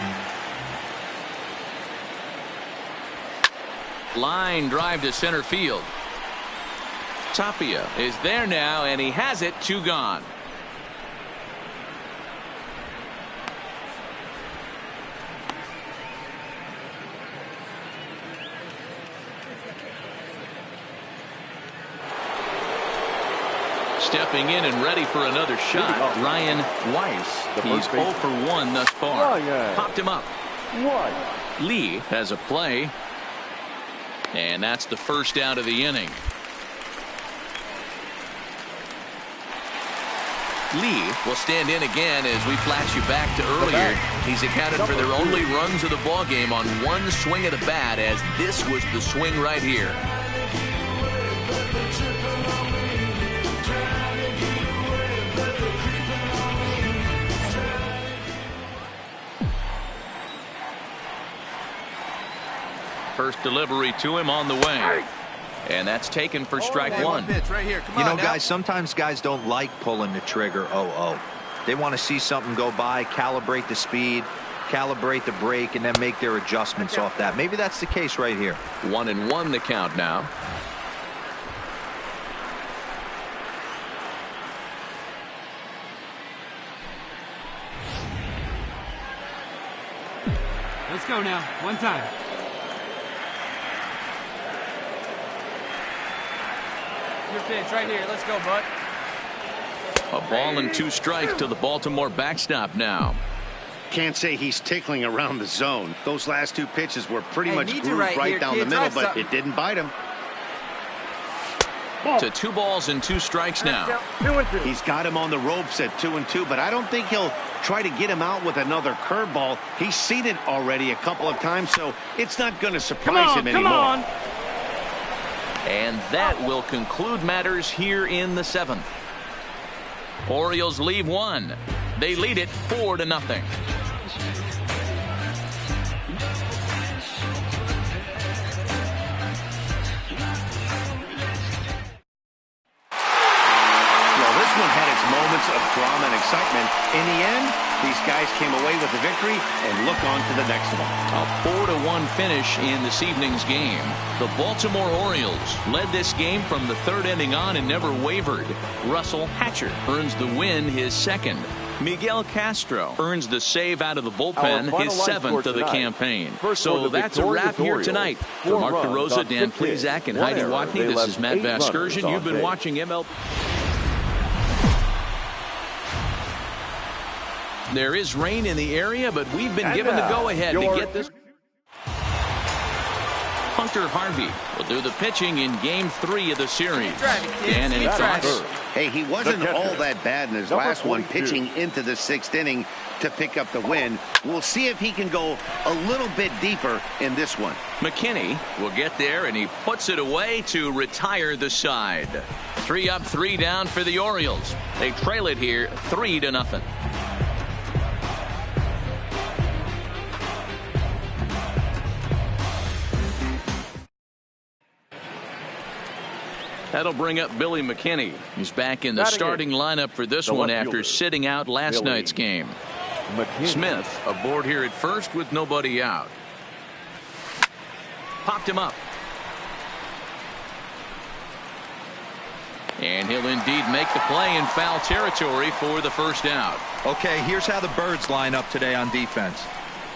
Line drive to center field. Tapia is there now, and he has it, 2 gone. stepping in and ready for another shot. Ryan Weiss. He's 0 for 1 thus far. Popped him up. Lee has a play. And that's the first out of the inning. Lee will stand in again as we flash you back to earlier. He's accounted for their only runs of the ball game on one swing of the bat, as this was the swing right here. First delivery to him on the way. And that's taken for strike one. You know, guys, sometimes guys don't like pulling the trigger 0-0. They want to see something go by, calibrate the speed, calibrate the break, and then make their adjustments off that. Maybe that's the case right here. 1-1 the count now. Let's go now. One time. Your pitch right here. Let's go, bud. A ball and 2 strikes to the Baltimore backstop now. Can't say he's tickling around the zone. Those last 2 pitches were pretty much grooved right down the middle, but it didn't bite him. To 2 balls and 2 strikes now. He's got him on the ropes at 2-2, but I don't think he'll try to get him out with another curveball. He's seen it already a couple of times, so it's not going to surprise him anymore. Come on. And that will conclude matters here in the 7th. Orioles leave 1. They lead it 4-0. Of drama and excitement. In the end, these guys came away with the victory and look on to the next one. A 4-1 finish in this evening's game. The Baltimore Orioles led this game from the 3rd inning on and never wavered. Russell Hatcher earns the win, his 2nd. Miguel Castro earns the save out of the bullpen, his 7th of the campaign. So that's a wrap here tonight. For Mark DeRosa, Dan Plezak, and Heidi Watney, this is Matt Vasgersian. You've been watching MLB. There is rain in the area, but we've been given the go-ahead to get this. Hunter Harvey will do the pitching in Game 3 of the series. Dan, any thoughts? Hey, he wasn't all that bad in his last one, pitching into the 6th inning to pick up the win. We'll see if he can go a little bit deeper in this one. McKinney will get there, and he puts it away to retire the side. 3 up, 3 down for the Orioles. They trail it here 3-0. That'll bring up Billy McKinney. He's back in the starting lineup for this one after sitting out last night's game. Smith aboard here at first with nobody out. Popped him up. And he'll indeed make the play in foul territory for the first out. Okay, here's how the Birds line up today on defense.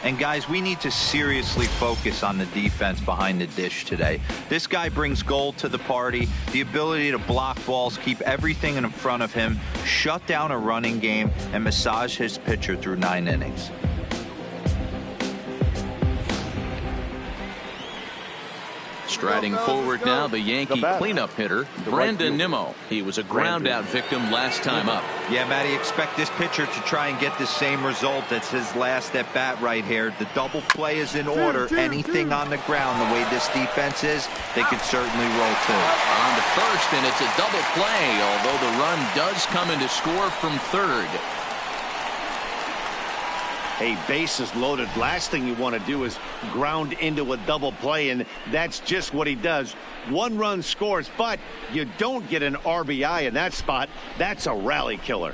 And guys, we need to seriously focus on the defense behind the dish today. This guy brings gold to the party, the ability to block balls, keep everything in front of him, shut down a running game, and massage his pitcher through 9 innings. Striding forward now, the Yankee cleanup hitter, Brandon Nimmo. He was a ground-out victim last time up. Yeah, Matty, expect this pitcher to try and get the same result as his last at-bat right here. The double play is in order. Anything on the ground, the way this defense is, they could certainly roll too. On to first, and it's a double play, although the run does come in to score from 3rd. Hey, bases loaded. Last thing you want to do is ground into a double play, and that's just what he does. 1 run scores, but you don't get an RBI in that spot. That's a rally killer.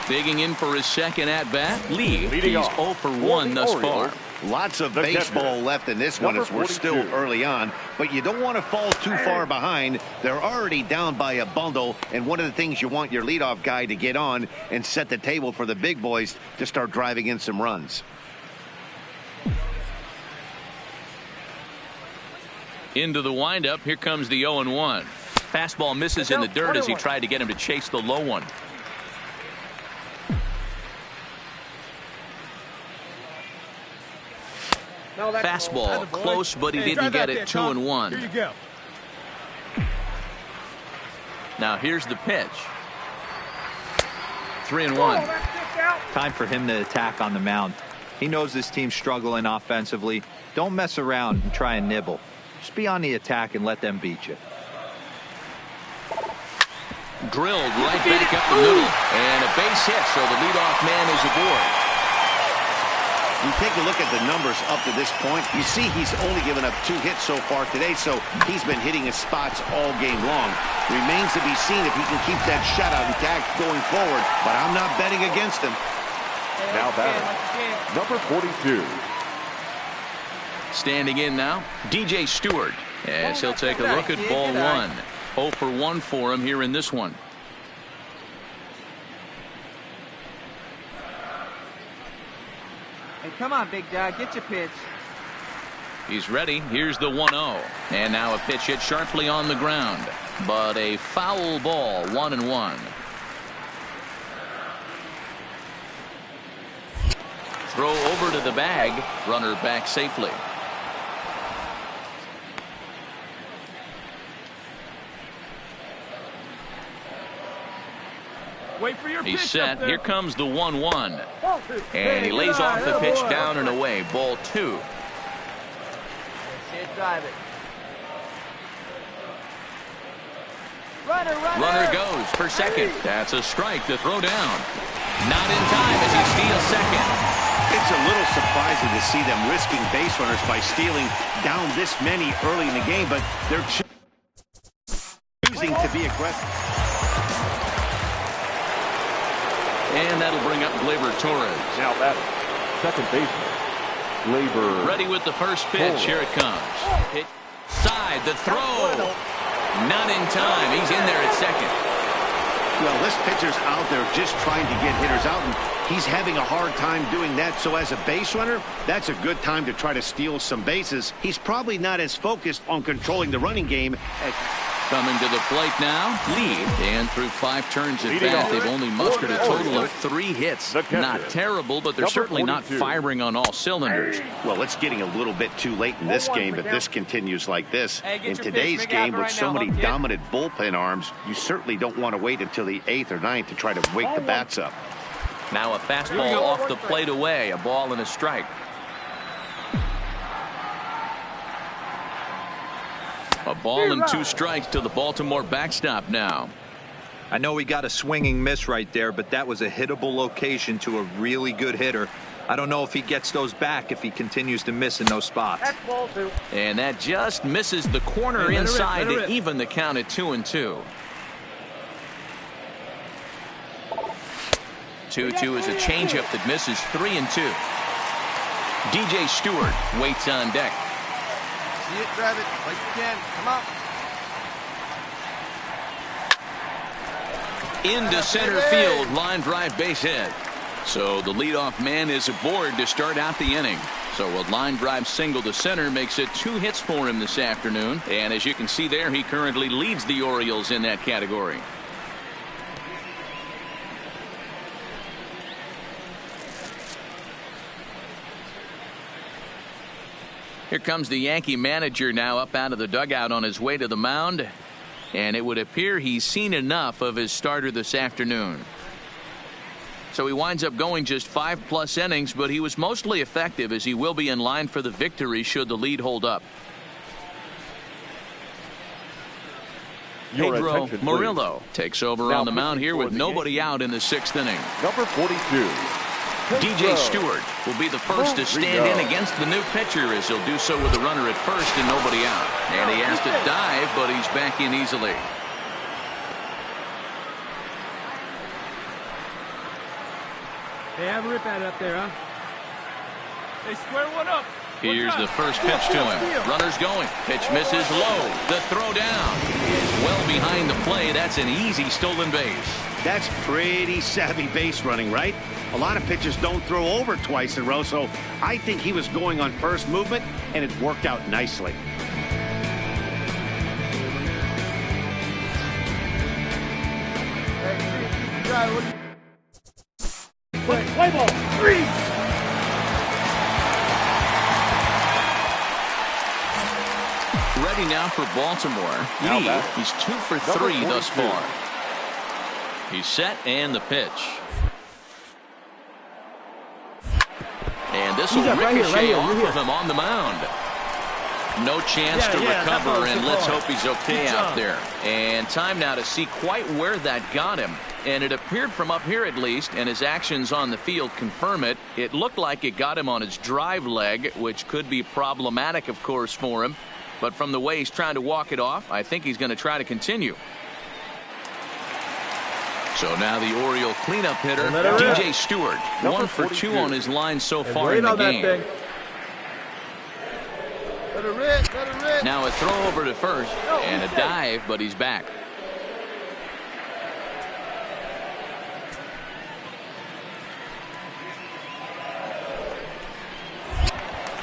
Digging in for his 2nd at-bat, Lee. He's 0 for 1 thus far. Lots of baseball left in this one as we're still early on, but you don't want to fall too far behind. They're already down by a bundle, and one of the things you want your leadoff guy to get on and set the table for the big boys to start driving in some runs. Into the windup. Here comes the 0-1. Fastball misses in the dirt as he tried to get him to chase the low one. Fastball close, but he didn't get it. 2-1. Here you go. Now here's the pitch. 3-1. Time for him to attack on the mound. He knows this team's struggling offensively. Don't mess around and try and nibble. Just be on the attack and let them beat you. Drilled right back up the middle. And a base hit, so the leadoff man is aboard. You take a look at the numbers up to this point. You see he's only given up 2 hits so far today, so he's been hitting his spots all game long. Remains to be seen if he can keep that shutout intact going forward, but I'm not betting against him. Now batting, number 42. Standing in now, DJ Stewart, as he'll take a look at ball 1. 0 for 1 for him here in this one. Hey, come on, big guy, get your pitch. He's ready. Here's the 1-0. And now a pitch hit sharply on the ground. But a foul ball, 1-1. Throw over to the bag. Runner back safely. Wait for your He's pitch set. up there. Here comes the 1-1. And he lays off the pitch down and away. Ball 2. Drive it. Runner goes for second. That's a strike to throw down. Not in time as he steals second. It's a little surprising to see them risking base runners by stealing down this many early in the game, but they're choosing to be aggressive. And that'll bring up Gleyber Torres. Now batting, second baseman, Gleyber. Ready with the first pitch. Here it comes. Hit side. The throw. Not in time. He's in there at second. Well, this pitcher's out there just trying to get hitters out, and he's having a hard time doing that. So as a base runner, that's a good time to try to steal some bases. He's probably not as focused on controlling the running game as... Coming to the plate now, Lee. And through 5 turns at bat, they've only mustered a total of 3 hits. Not terrible, but they're certainly not firing on all cylinders. Well, it's getting a little bit too late in this game, but this continues like this. In today's game, with so many dominant bullpen arms, you certainly don't want to wait until the 8th or 9th to try to wake the bats up. Now a fastball off the plate away, a ball and a strike. A ball and 2 strikes to the Baltimore backstop now. I know he got a swinging miss right there, but that was a hittable location to a really good hitter. I don't know if he gets those back if he continues to miss in those spots. And that just misses the corner inside to even the count at 2-2. 2-2 is a changeup that misses 3-2. DJ Stewart waits on deck. See it, grab it like you can. Come on. Into center field, line drive base hit. So the leadoff man is aboard to start out the inning. So a line drive single to center makes it 2 hits for him this afternoon. And as you can see there, he currently leads the Orioles in that category. Here comes the Yankee manager now up out of the dugout on his way to the mound. And it would appear he's seen enough of his starter this afternoon. So he winds up going just 5+ innings, but he was mostly effective as he will be in line for the victory should the lead hold up. Pedro Murillo takes over on the mound here with nobody out in the 6th inning. Number 42. DJ Stewart will be the first to stand in against the new pitcher as he'll do so with the runner at first and nobody out. And he has to dive, but he's back in easily. Hey, have a rip at it up there, huh? Hey, square one up. Here's the first pitch to him. Runner's going. Pitch misses low. The throw down is well behind the play. That's an easy stolen base. That's pretty savvy base running, right? A lot of pitchers don't throw over twice in a row, so I think he was going on first movement, and it worked out nicely. right. Play ball. 3. Ready now for Baltimore. Lee, he's 2 for 3 thus far. He's set and the pitch. And this will ricochet off of him on the mound. No chance to recover, and let's hope he's okay out there. And time now to see quite where that got him. And it appeared from up here at least, and his actions on the field confirm it. It looked like it got him on his drive leg, which could be problematic, of course, for him. But from the way he's trying to walk it off, I think he's going to try to continue. So now the Oriole cleanup hitter, DJ Stewart, 1 for 2 on his line so far in the game. Now a throw over to first and a dive, but he's back.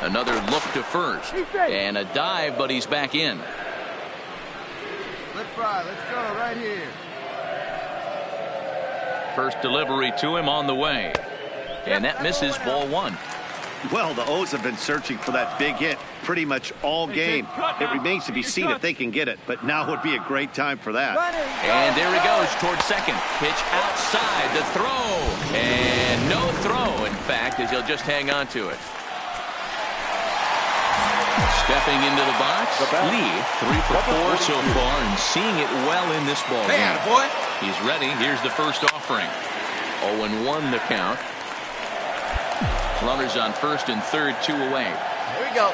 Another look to first and a dive, but he's back in. Let's fry. Let's go right here. First delivery to him on the way, and that misses, ball 1. Well, the O's have been searching for that big hit pretty much all game. It remains to be seen if they can get it, but now would be a great time for that. And there he goes towards second. Pitch outside, the throw, and no throw, in fact, as he'll just hang on to it. Stepping into the box, Lee, 3 for 4 so far, and seeing it well in this ball game. He's ready. Here's the first offering. 0-1 the count. Runners on first and third, 2 away. Here we go.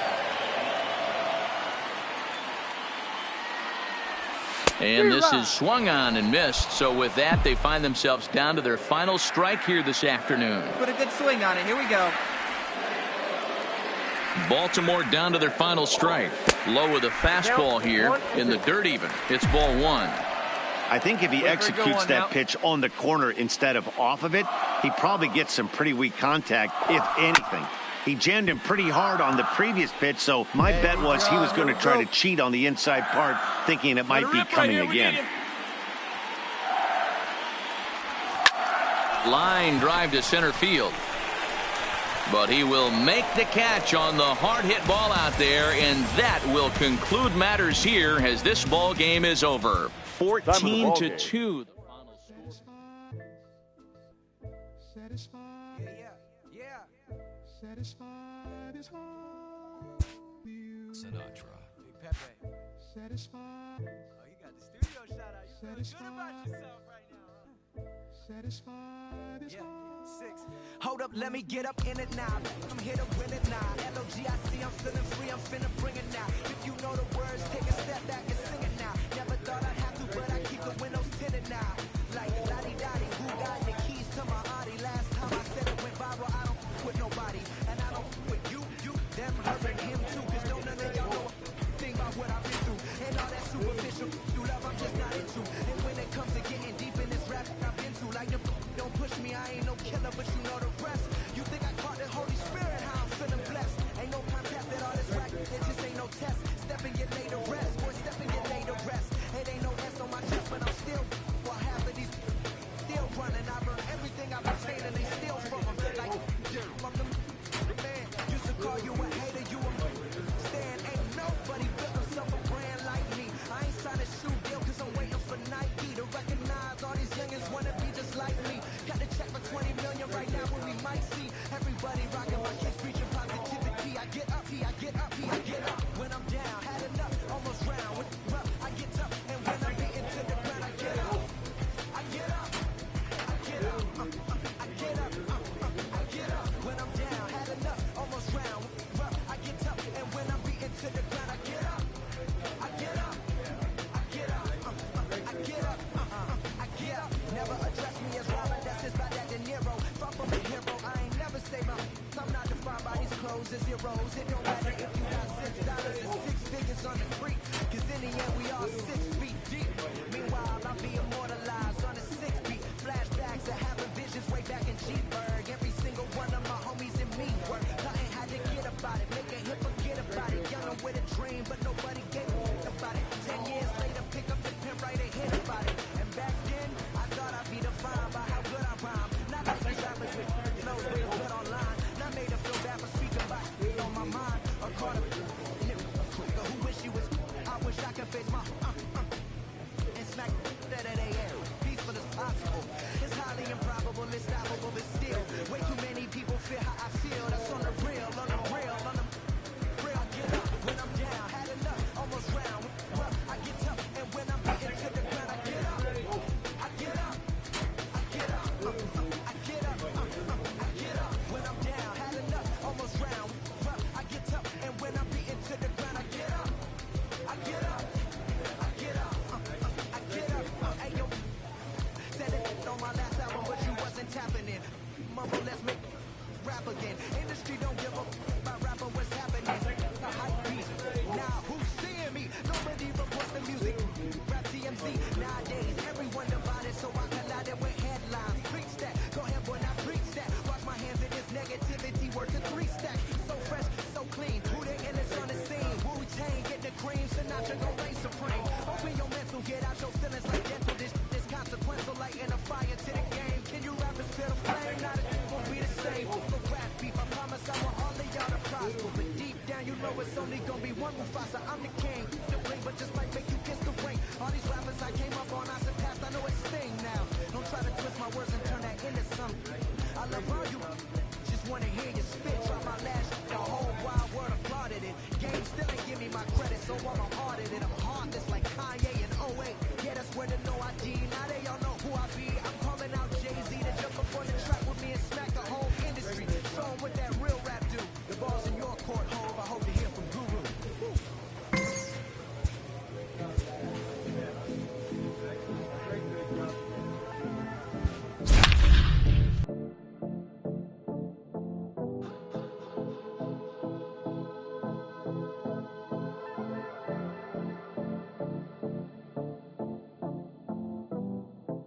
And this is swung on and missed. So with that, they find themselves down to their final strike here this afternoon. Put a good swing on it. Here we go. Baltimore down to their final strike. Low with a fastball here in the dirt even. It's ball 1. I think if he executes that pitch on the corner instead of off of it, he probably gets some pretty weak contact, if anything. He jammed him pretty hard on the previous pitch, so my bet was he was going to try to cheat on the inside part, thinking it might be coming again. Line drive to center field. But he will make the catch on the hard hit ball out there, and that will conclude matters here as this ball game is over. 14-2. Sinatra. Big Pepe. Satisfied. Oh, you got the studio shout out. You feeling good about yourself right now, huh? Satisfied is six. Hold up, let me get up in it now. I'm here to win it now. L-O-G-I-C, I'm feeling free, I'm finna bring it now. If you know the words, take a step back and sing it now. Never thought I'd have to, but I keep the windows tinted now. Like, lottie-dottie, who got the keys to my Audi? Last time I said it went viral, I don't with nobody. And I don't with you, them, her, and him too. Cause don't none of y'all know a thing about what I've been through. And all that superficial you love, I'm just not into. And when it comes to getting deep in this rap I've been to, like the don't push me, I ain't no killer, but you know the rest. You think I caught the Holy Spirit, how I'm feeling blessed. Ain't no contest at all this rack, it just ain't no test. Step and get laid to rest, boy, step and get laid to rest. It ain't no S on my chest, but I'm still, well, half of these still running. I learned everything I've been saying, and they still from them. Like, I'm the man, used to call you a hater, you a stand. Ain't nobody built himself a brand like me. I ain't trying to shoot deal, cause I'm waiting for Nike to recognize all these youngins wanna be just like me. Got the check for 20 million right now when we might see everybody rocking my kids preaching positivity. I get up, I get up, I get up. When I'm down, had enough, almost round. With rough, I get up, and when I'm beaten to the ground, I get up. I get up, I get up, I get up, I get up. When I'm down, had enough, almost round. With rough, I get up, and when I'm beaten to the ground, I get up. I get up, I get up, I get up, I get up. Never address me as Robert, that's just by that De Niro. Fuck from a hero, I ain't never say my. I'm not defined by these clothes as heroes. It don't matter if you got $6 and 6 figures on the creek. Cause in the end, we all 6 feet deep. Meanwhile, I'll be immortalized on a 6 beat. Flashbacks of having visions way back in G-Berg. Every single one of my homies and me work. Nothing had to get about it, make a hit, forget about it. Young and with a dream, but nobody gave a about it. 10 years later, pick up the pen, write a hit about it. And back then, I thought I'd be defined by how one Mufasa, I'm the king. The ring, but just might make you kiss the ring. All these rappers I came up on, I surpassed, I know it's sting now. Don't try to twist my words and turn that into something. I love all you, just wanna hear you spit. Drop my last, the whole wild world applauded it. Game still ain't give me my credit, so I'm hard at it. I'm heartless like Kanye in 08. Yeah, that's where the no ID. Now they all know who I be. I'm calling out Jay-Z to jump up on the track with me and smack the whole industry. Show 'em what that real rap do. The ball's in your court, Hov. I hope to hear from Guru.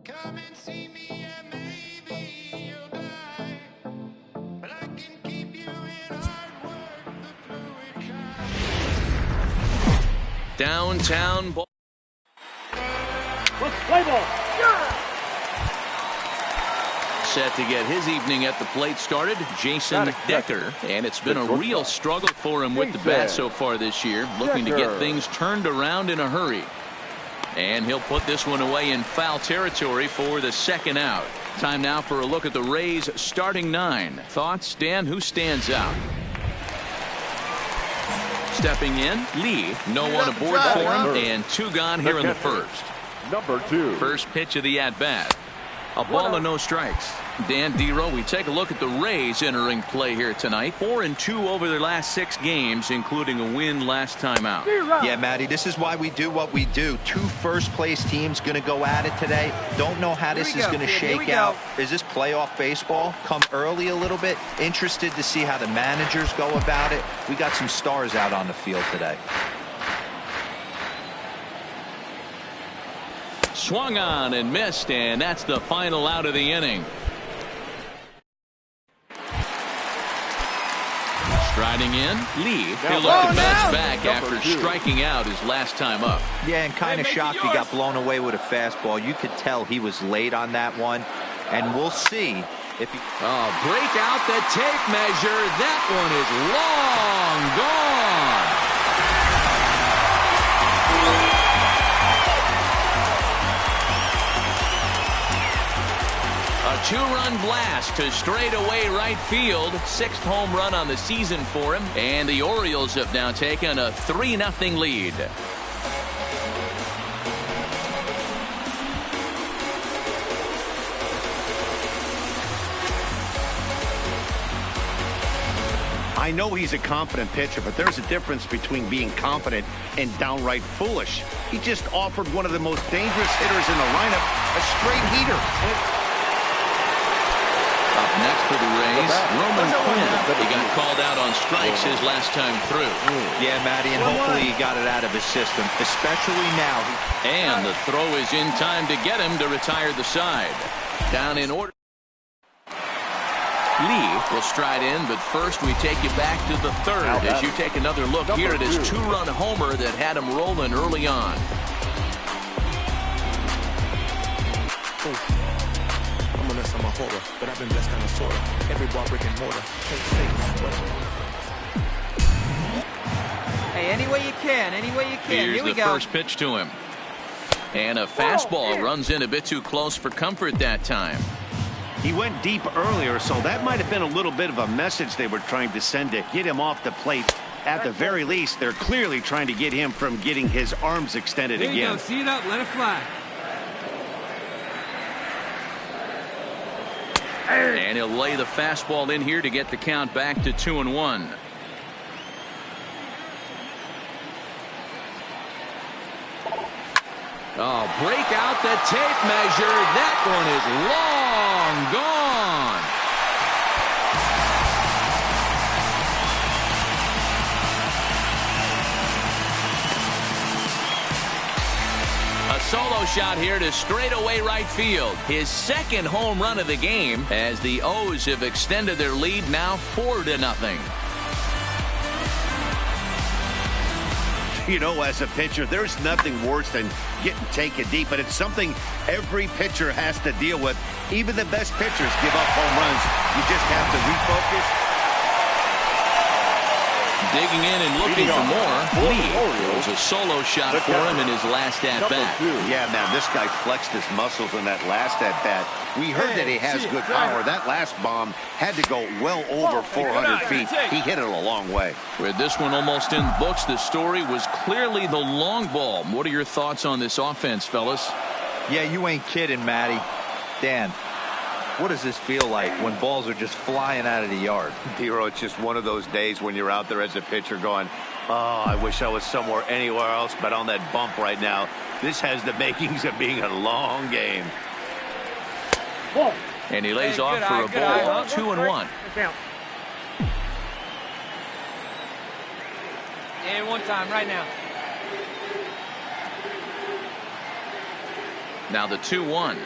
Come and see me and maybe you'll die. But I can keep you in hard work, the fluid kind. Downtown ball. Let's play ball. Set to get his evening at the plate started, Jason Decker. And it's been a real struggle for him with the bat so far this year, looking to get things turned around in a hurry. And he'll put this one away in foul territory for the second out. Time now for a look at the Rays starting nine. Thoughts, Dan? Who stands out? Stepping in, Lee. No one aboard for him, and two gone here in the first. Number 2. First pitch of the at-bat. A ball and no strikes. Dan Dero, we take a look at the Rays entering play here tonight. 4-2 over their last 6 games, including a win last time out. Yeah, Matty, this is why we do what we do. 2 first-place teams going to go at it today. Don't know how this is going to shake out. Is this playoff baseball? Come early a little bit. Interested to see how the managers go about it. We got some stars out on the field today. Swung on and missed, and that's the final out of the inning. Striding in, Lee. He'll look to bounce back after striking out his last time up. Yeah, and kind of shocked he got blown away with a fastball. You could tell he was late on that one, and we'll see if he... Oh, break out the tape measure. That one is long gone. A 2-run blast to straightaway right field. 6th home run on the season for him. And the Orioles have now taken a 3-0 lead. I know he's a confident pitcher, but there's a difference between being confident and downright foolish. He just offered one of the most dangerous hitters in the lineup a straight heater. Up next for the Rays, Roman Quinn. He got called out on strikes his last time through. Yeah, Matty, and hopefully he got it out of his system, especially now. And the throw is in time to get him to retire the side. Down in order. Lee will stride in, but first we take you back to the third as you take another look here at his 2-run homer that had him rolling early on. I'm a mess on my horror, but I've been blessed kind of sorta. Every ball brick and mortar. Hey, any way you can, any way you can. Here's Here we the go. First pitch to him. And a fastball runs in a bit too close for comfort that time. He went deep earlier, so that might have been a little bit of a message they were trying to send to get him off the plate. At the very least, they're clearly trying to get him from getting his arms extended There you again. go. See it up. Let it fly. And he'll lay the fastball in here to get the count back to 2-1. Oh, break out the tape measure. That one is long gone. A solo shot here to straightaway right field. His second home run of the game as the O's have extended their lead now 4-0. You know, as a pitcher, there's nothing worse than getting taken deep, but it's something every pitcher has to deal with. Even the best pitchers give up home runs. You just have to refocus. digging in and looking for more. Lee was a solo shot for him in his last at-bat. Yeah, man, this guy flexed his muscles in that last at-bat. We heard that he has good power. That last bomb had to go well over 400 feet. He hit it a long way. With this one almost in the books, the story was clearly the long ball. What are your thoughts on this offense, fellas? Yeah, you ain't kidding, Matty. Dan, what does this feel like when balls are just flying out of the yard? Hero, it's just one of those days when you're out there as a pitcher going, oh, I wish I was somewhere anywhere else but on that bump right now. This has the makings of being a long game. And he lays off for a ball. 2-1. And one time right now. Now the 2-1.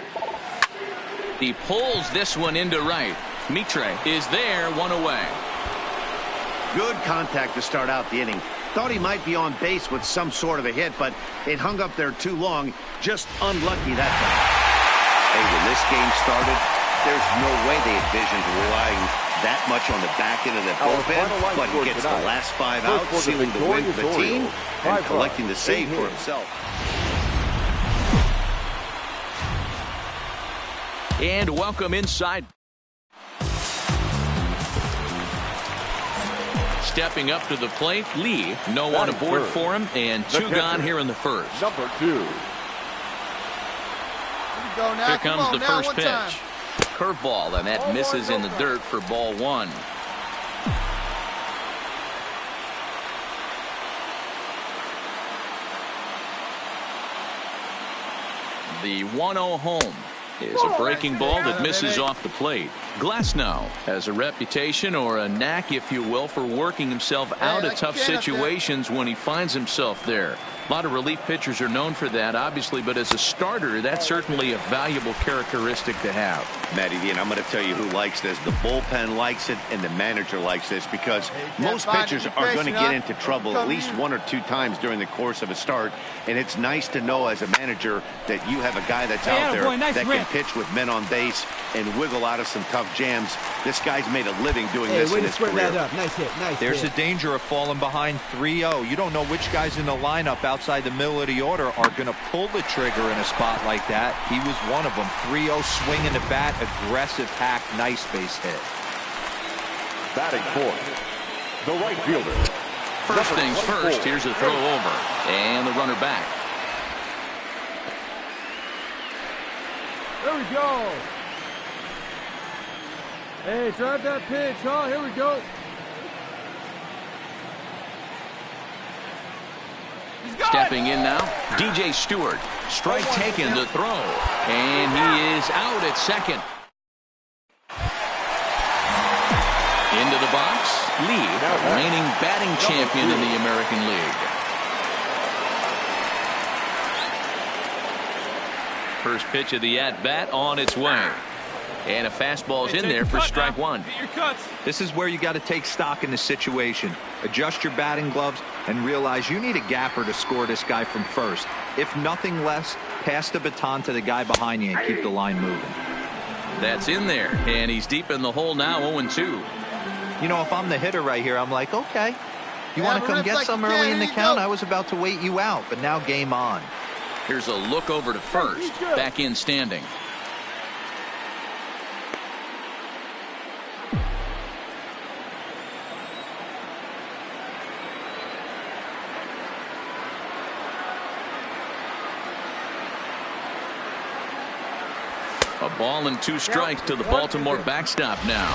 He pulls this one into right. Mitre is there, one away. Good contact to start out the inning. Thought he might be on base with some sort of a hit, but it hung up there too long. Just unlucky that time. Hey, when this game started, there's no way they envisioned relying that much on the back end of the bullpen, but he gets the last 5 outs, sealing the win for the team and collecting the save for himself. And welcome inside. Stepping up to the plate, Lee. No one aboard for him, and 2 gone here in the first. Number 2. Here comes the first pitch. Curveball, and that misses in the dirt for ball 1. The 1-0 home is a breaking ball that misses off the plate. Glasnow has a reputation, or a knack if you will, for working himself out of tough situations when he finds himself there. A lot of relief pitchers are known for that, obviously, but as a starter, that's certainly a valuable characteristic to have. Matty V, and I'm going to tell you who likes this. The bullpen likes it, and the manager likes this, because most pitchers are going to get into trouble at least 1 or 2 times during the course of a start, and it's nice to know as a manager that you have a guy that's out there that can pitch with men on base and wiggle out of some tough jams. This guy's made a living doing this in his career. Nice hit. There's a danger of falling behind 3-0. You don't know which guys in the lineup outside the middle of the order are going to pull the trigger in a spot like that. He was one of them. 3-0, swinging the bat, aggressive hack, nice base hit. Batting fourth, the right fielder. First things first, here's a throw over, and the runner back. There we go. Hey, drive that pitch, huh? Here we go. Stepping in now, DJ Stewart. Strike taken to throw, and he is out at second. Into the box, Lee, reigning batting champion in the American League. First pitch of the at-bat on its way. And a fastball's in there for strike 1. This is where you got to take stock in the situation. Adjust your batting gloves and realize you need a gapper to score this guy from first. If nothing less, pass the baton to the guy behind you and keep the line moving. That's in there, and he's deep in the hole now, 0-2. You know, if I'm the hitter right here, I'm like, okay, you want to come get some early in the count? I was about to wait you out, but now game on. Here's a look over to first, back in standing. A ball and 2 strikes to the Baltimore backstop now.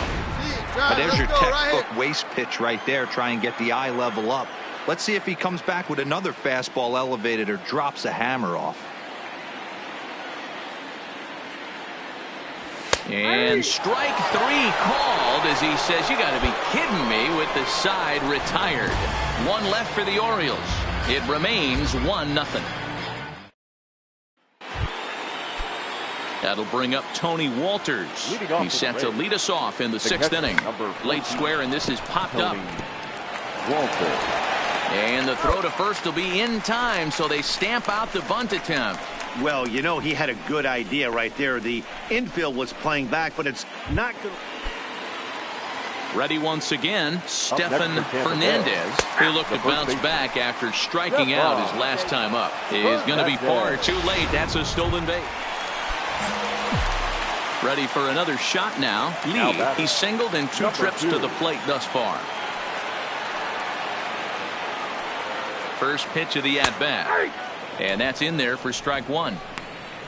But there's your textbook waste pitch right there. Try and get the eye level up. Let's see if he comes back with another fastball elevated or drops a hammer off. And strike 3 called as he says, you got to be kidding me, with the side retired. 1 left for the Orioles. It remains 1-0. That'll bring up Tony Walters. He's set to lead us off in the 6th inning. Late square, and this is popped up. And the throw to first will be in time, so they stamp out the bunt attempt. Well, you know, he had a good idea right there. The infield was playing back, but it's not good. Ready once again, Stefan Fernandez. He looked to bounce back after striking out his last time up. Is going to be far too late. That's a stolen base. Ready for another shot now. Lee, he's singled in 2 trips to the plate thus far. First pitch of the at-bat. And that's in there for strike 1.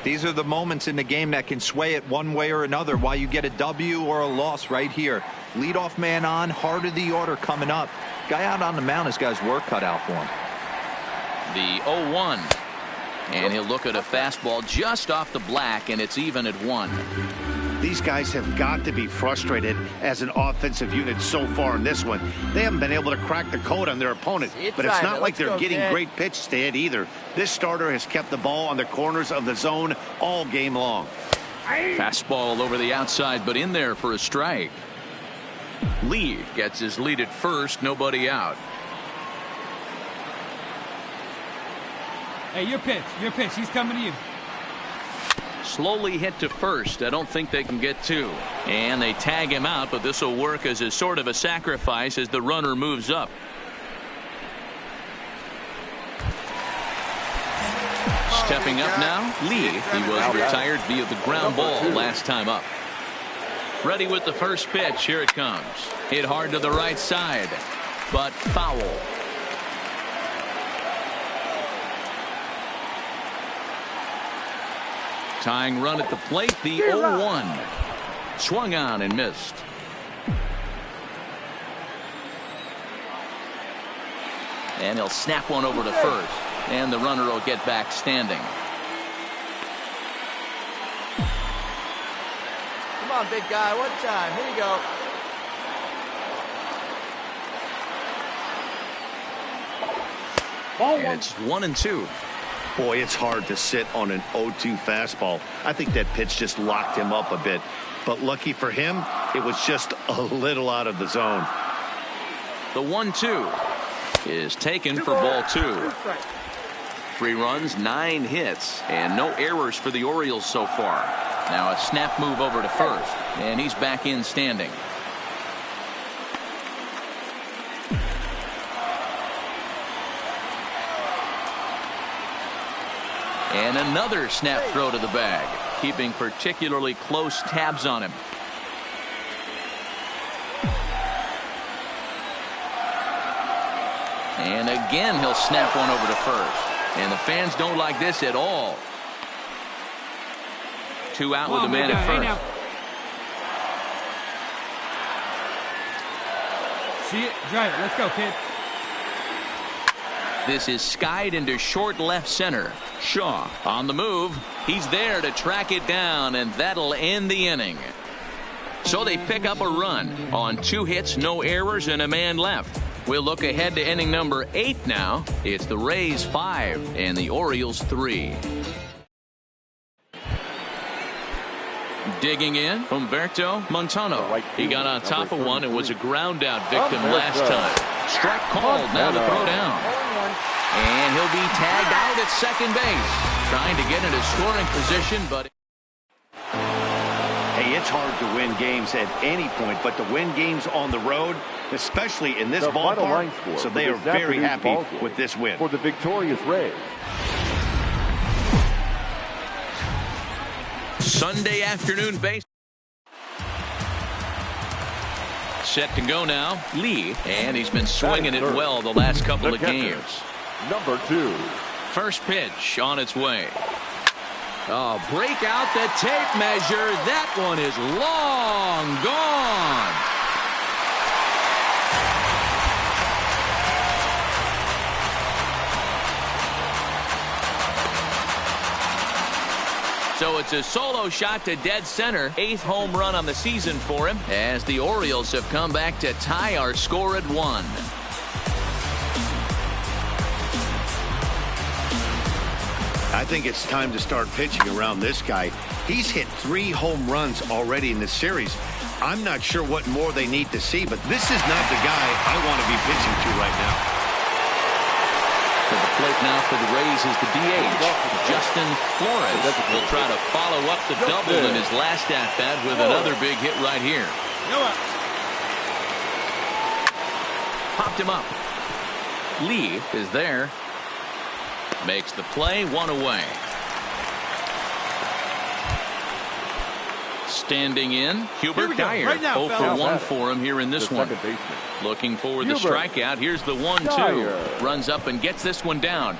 These are the moments in the game that can sway it one way or another, why you get a W or a loss right here. Leadoff man on, heart of the order coming up. Guy out on the mound has got his work cut out for him. The 0-1. And he'll look at a fastball just off the black, and it's even at 1. These guys have got to be frustrated as an offensive unit so far in this one. They haven't been able to crack the code on their opponent, but it's not like they're getting great pitches to hit either. This starter has kept the ball on the corners of the zone all game long. Fastball over the outside, but in there for a strike. Lee gets his lead at first, nobody out. Hey, your pitch. He's coming to you. Slowly hit to first. I don't think they can get 2. And they tag him out, but this will work as a sort of a sacrifice as the runner moves up. Stepping up now, Lee. He was retired via the ground ball last time up. Ready with the first pitch. Here it comes. Hit hard to the right side, but foul. Tying run at the plate, the 0-1. Swung on and missed. And he'll snap one over to first. And the runner will get back standing. Come on, big guy. One time. Here you go. And it's 1-2. Boy, it's hard to sit on an 0-2 fastball. I think that pitch just locked him up a bit. But lucky for him, it was just a little out of the zone. The 1-2 is taken for ball 2. 3 runs, 9 hits, and no errors for the Orioles so far. Now a snap move over to first, and he's back in standing. And another snap throw to the bag, keeping particularly close tabs on him. And again, he'll snap one over to first. And the fans don't like this at all. 2 out with a man at first. See it? Drive it. Let's go, kid. This is skied into short left center. Shaw on the move. He's there to track it down, and that'll end the inning. So they pick up a run on 2 hits, no errors, and a man left. We'll look ahead to inning number 8 now. It's the Rays 5 and the Orioles 3. Digging in, Humberto Montano. He got on top of one and was a ground out victim last time. Strike called now to throw down. And he'll be tagged out at second base. Trying to get into scoring position, but... Hey, it's hard to win games at any point, but to win games on the road, especially in this ballpark, so they are very happy with this win. For the victorious Rays. Sunday afternoon base. Set to go now, Lee, and he's been swinging it well the last couple of games. Number 2. First pitch on its way. Oh, break out the tape measure. That one is long gone. So it's a solo shot to dead center. 8th home run on the season for him as the Orioles have come back to tie our score at 1. I think it's time to start pitching around this guy. He's hit 3 home runs already in this series. I'm not sure what more they need to see, but this is not the guy I want to be pitching to right now. To the plate now for the Rays is the DH, Justin Flores. Will try to follow up the double in his last at-bat with another big hit right here. Popped him up. Lee is there. Makes the play, 1 away. Standing in, Hubert Dyer. Right now, 0 for 1 for him here in this one. Looking for the strikeout. Here's the 1-2. Runs up and gets this one down.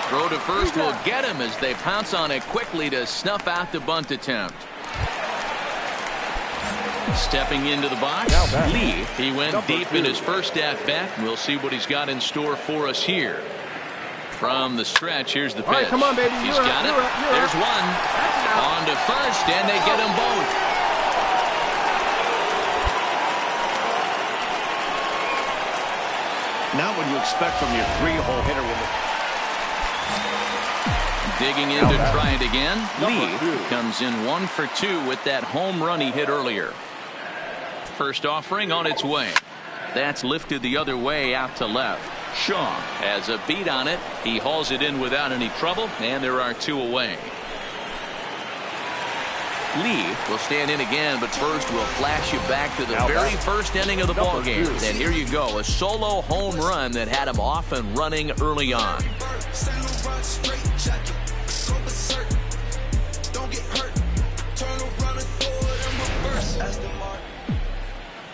Throw to first will get him as they pounce on it quickly to snuff out the bunt attempt. Stepping into the box, Lee. He went deep in his first at-bat. We'll see what he's got in store for us here. From the stretch, here's the pitch. All right, come on, baby. He's got it. There's one. On to first, and they get them both. Not what you expect from your 3-hole hitter. Digging in to try it again. Lee comes in 1 for 2 with that home run he hit earlier. First offering on its way. That's lifted the other way out to left. Shaw has a beat on it. He hauls it in without any trouble, and there are 2 away. Lee will stand in again, but first we'll flash you back to the very first inning of the ball game. And here you go, a solo home run that had him off and running early on.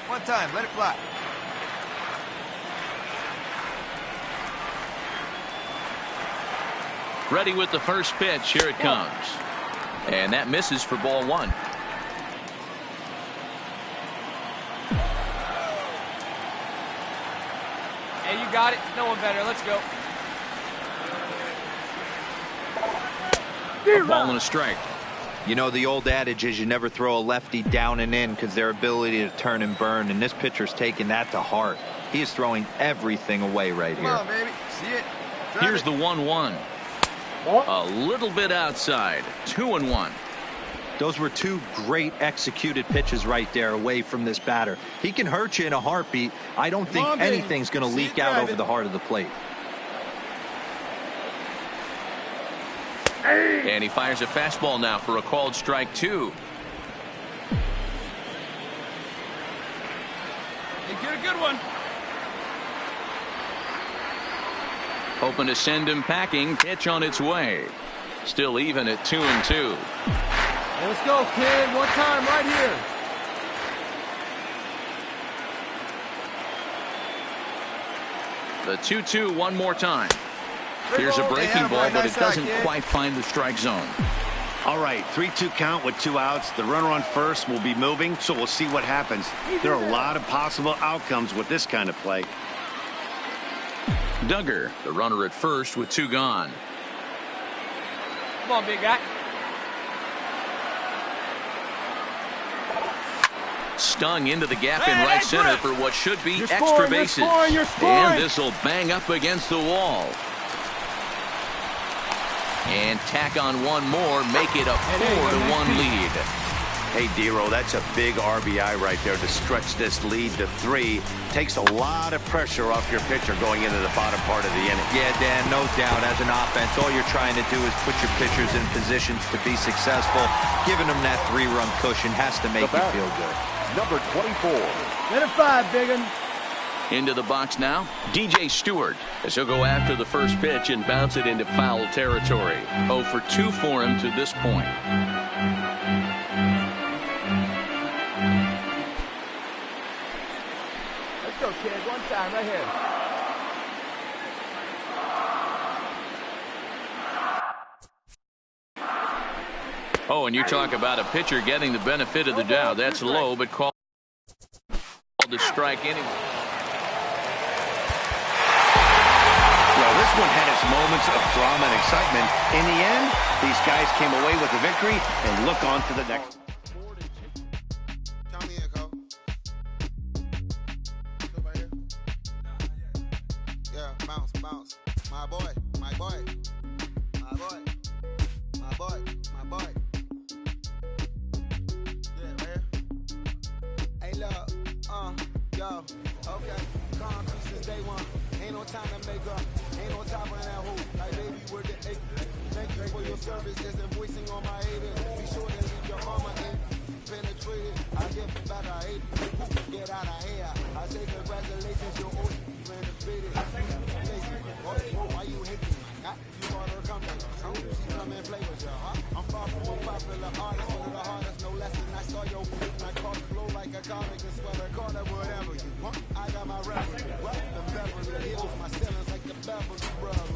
One time, let it fly. Ready with the first pitch. Here it comes. And that misses for ball 1. Hey, you got it. No one better. Let's go. A ball and a strike. You know, the old adage is you never throw a lefty down and in because their ability to turn and burn, and this pitcher's taking that to heart. He is throwing everything away right here. Come on, baby. See it? Here's the 1-1. A little bit outside. 2-1. Those were 2 great executed pitches right there away from this batter. He can hurt you in a heartbeat. I don't think anything's going to leak out over the heart of the plate. And he fires a fastball now for a called strike 2. Hey, get a good one. Hoping to send him packing. Pitch on its way. Still even at 2-2. Let's go, kid. One time right here. The 2-2 one more time. Here's a breaking ball, but it doesn't quite find the strike zone. All right, 3-2 count with 2 outs. The runner on first will be moving, so we'll see what happens. There are a lot of possible outcomes with this kind of play. Duggar, the runner at first with 2 gone. Come on, big guy. Stung into the gap in right center for what should be extra bases. And this will bang up against the wall. And tack on one more, make it a 4-1 lead. Hey, D-Row, that's a big RBI right there to stretch this lead to 3. Takes a lot of pressure off your pitcher going into the bottom part of the inning. Yeah, Dan, no doubt. As an offense, all you're trying to do is put your pitchers in positions to be successful. Giving them that 3-run cushion has to make you feel good. Number 24. Let it fly, biggin. Into the box now, DJ Stewart, as he'll go after the first pitch and bounce it into foul territory. 0 for 2 for him to this point. Let's go, kid. One time right here. Oh, and you talk about a pitcher getting the benefit of the doubt. That's low, but called to strike anyway. Well, this one had its moments of drama and excitement. In the end, these guys came away with the victory and look on to the next. Yeah, bounce, bounce. My boy, my boy, my boy, my boy, my boy. Yeah, man. Hey, look, yo, okay. Concrete since day one. Ain't no time to make up. Ain't no time on that hoop. Like, baby, we're the eight. Thank you for your service. There's a voicing on my haters. Be sure to leave your mama in. Penetrated. I get back, I hate it. Get out of here. I say congratulations. I'm in flavors, yeah. I'm far from a popular artist, one of the hardest, no less than I saw your feet and I caught the flow like a comic and sweater, call it whatever you want. I got my reference, the Beverly Hills, my ceilings like the Beverly Brothers.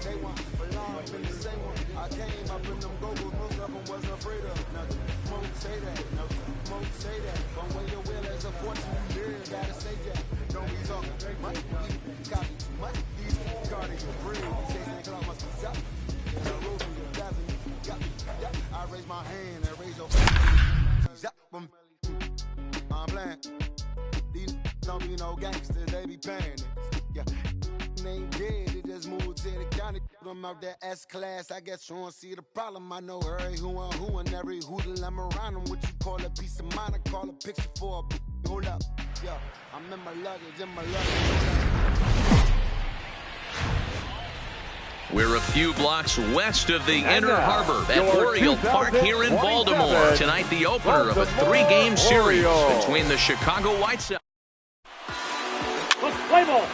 They want belong in the same one. I came up in them goggles, most of them wasn't afraid of nothing. Won't say that, no, won't say that. One way your will is a fortune, you gotta say that. Don't be talking much, copy too much. These cardio free, chasing cloud must be up. And I roll through the dozen, I raise my hand and raise your zap. I'm playing. These don't be no gangsters, they be paying it. Yeah. Ain't dead, they just moved to the county. I'm out that S-class, I guess you don't see the problem. I know every who and every hoodle I'm around them. What you call a piece of mind, I call a picture for a hold up. Yeah, I'm in my luggage, We're a few blocks west of the Inner Harbor at Oriole Park here in Baltimore. Tonight, the opener of a 3-game series between the Chicago White Sox. Let's play ball.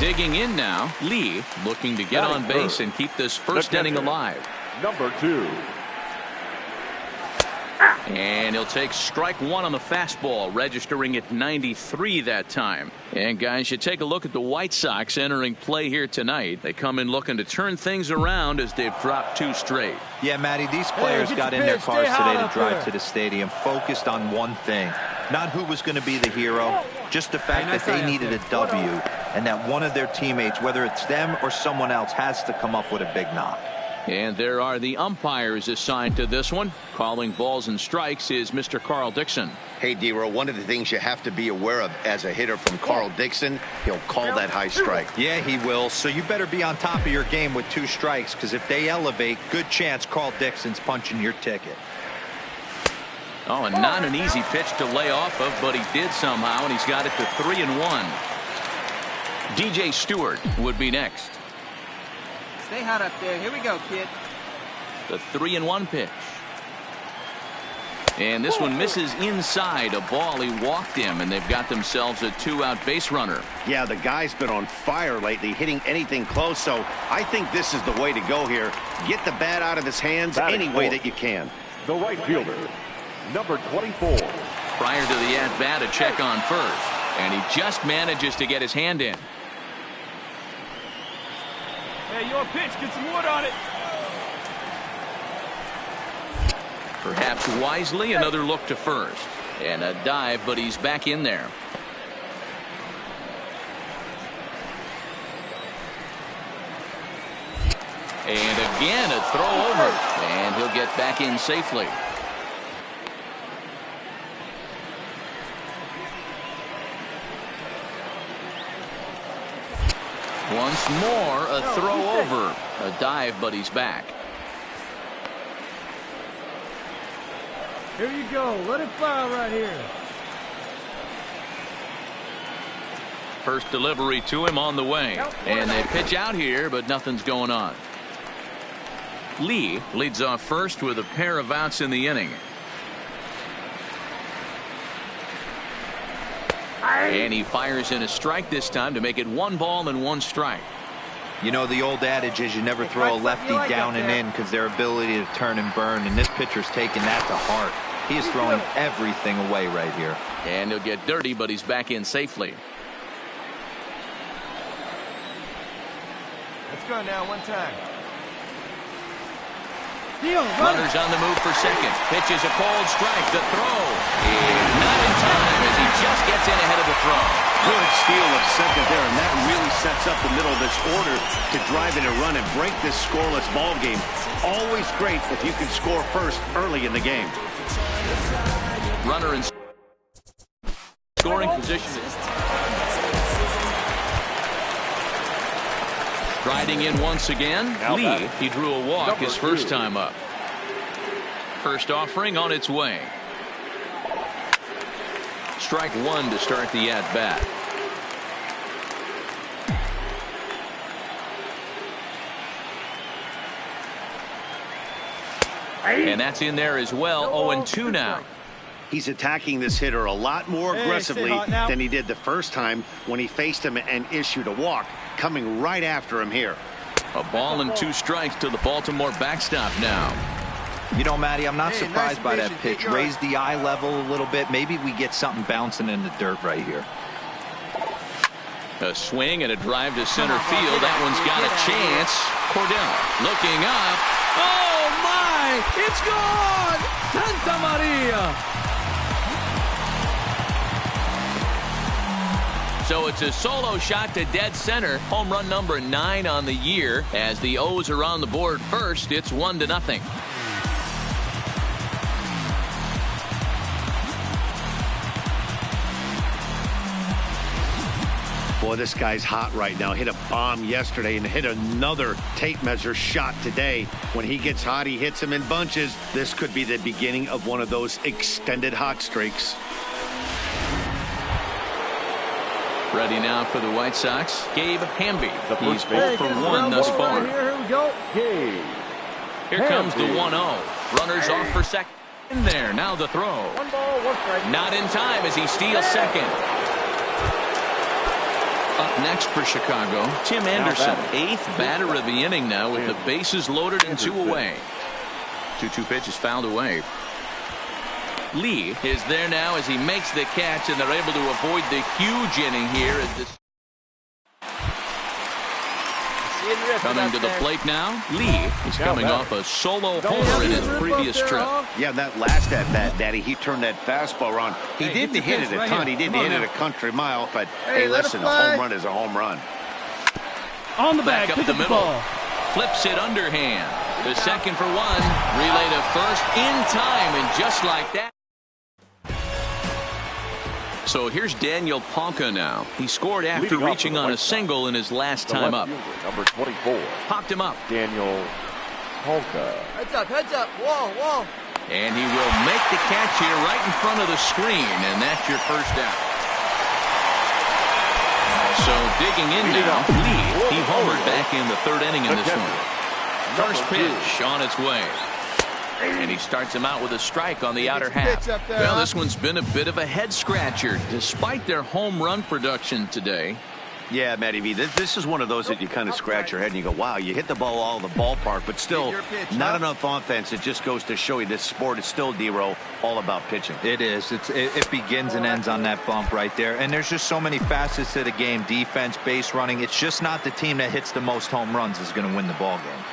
Digging in now, Lee looking to get on base and keep this first inning alive. Number 2. And he'll take strike one on the fastball, registering at 93 that time. And guys, you take a look at the White Sox entering play here tonight. They come in looking to turn things around as they've dropped 2 straight. Yeah, Matty, these players got in their cars today to drive to the stadium focused on one thing. Not who was going to be the hero, just the fact that they needed a W and that one of their teammates, whether it's them or someone else, has to come up with a big knock. And there are the umpires assigned to this one. Calling balls and strikes is Mr. Carl Dixon. Hey, D-Row, one of the things you have to be aware of as a hitter from Carl Dixon, he'll call that high strike. Yeah, he will. So you better be on top of your game with 2 strikes, because if they elevate, good chance Carl Dixon's punching your ticket. Oh, and not an easy pitch to lay off of, but he did somehow, and he's got it to 3-1. DJ Stewart would be next. Stay hot up there. Here we go, kid. The 3-1 pitch. And this one misses inside. A ball, he walked him, and they've got themselves a 2-out base runner. Yeah, the guy's been on fire lately, hitting anything close, so I think this is the way to go here. Get the bat out of his hands any way that you can. The right fielder, number 24. Prior to the at-bat, a check on first, and he just manages to get his hand in. Hey, your pitch, get some wood on it. Perhaps wisely, another look to first. And a dive, but he's back in there. And again, a throw over. And he'll get back in safely. Once more, a throw over. A dive, but he's back. Here you go. Let it fly right here. First delivery to him on the way. And they pitch out here, but nothing's going on. Lee leads off first with a pair of outs in the inning. And he fires in a strike this time to make it 1 ball and 1 strike. You know, the old adage is you never throw a lefty down and in because their ability to turn and burn, and this pitcher's taking that to heart. He is throwing everything away right here. And he'll get dirty, but he's back in safely. Let's go now, one time. Runners on the move for second. Pitches a cold strike. The throw is not in time as he just gets in ahead of the throw. Good steal of second there, and that really sets up the middle of this order to drive in a run and break this scoreless ball game. Always great if you can score first early in the game. Runner in scoring position. Striding in once again, Lee. He drew a walk his first time up. First offering on its way. Strike 1 to start the at-bat. And that's in there as well. 0-2 now. He's attacking this hitter a lot more aggressively than he did the first time when he faced him and issued a walk, coming right after him here. A ball and 2 strikes to the Baltimore backstop now. You know, Matty, I'm not surprised by that pitch. Raise the eye level a little bit. Maybe we get something bouncing in the dirt right here. A swing and a drive to center field. That one's got a chance. Cordell looking up. Oh, my! It's gone! Santa Maria! So it's a solo shot to dead center. Home run number 9 on the year. As the O's are on the board first, it's 1-0. Boy, this guy's hot right now. Hit a bomb yesterday and hit another tape measure shot today. When he gets hot, he hits them in bunches. This could be the beginning of one of those extended hot streaks. Ready now for the White Sox, Gabe Hamby. He's 4 for 1 thus far. Here we go. Here comes the 1-0. Runners off for second. In there, now the throw. 1 ball, 1 strike. Not in time as he steals second. Up next for Chicago, Tim Anderson, 8th batter of the inning now with the bases loaded and 2 away. 2-2 pitch is fouled away. Lee is there now as he makes the catch, and they're able to avoid the huge inning here. As this coming to the plate now, Lee is coming off a solo homer in his previous trip. Yeah, that last at bat, Daddy, he turned that fastball around. He didn't hit it a ton. He didn't hit it a country mile, but hey, listen, a home run is a home run. On the back up the middle. Flips it underhand. The second for 1. Relay to first in time, and just like that. So here's Daniel Palka now. He scored after reaching on a single in his last time up. Number 24. Popped him up. Daniel Palka. Heads up. Whoa. And he will make the catch here right in front of the screen, and that's your first out. So digging in now, Lee, he homered back in the 3rd inning in this one. First pitch on its way. And he starts him out with a strike on the outer half. Well, this one's been a bit of a head scratcher despite their home run production today. Yeah, Matty V, this is one of those that you kind of scratch your head and you go, wow, you hit the ball all the ballpark, but still not enough offense. It just goes to show you this sport is still, D-Row, all about pitching. It is. It begins and ends on that bump right there. And there's just so many facets to the game. Defense, base running. It's just not the team that hits the most home runs is going to win the ball game.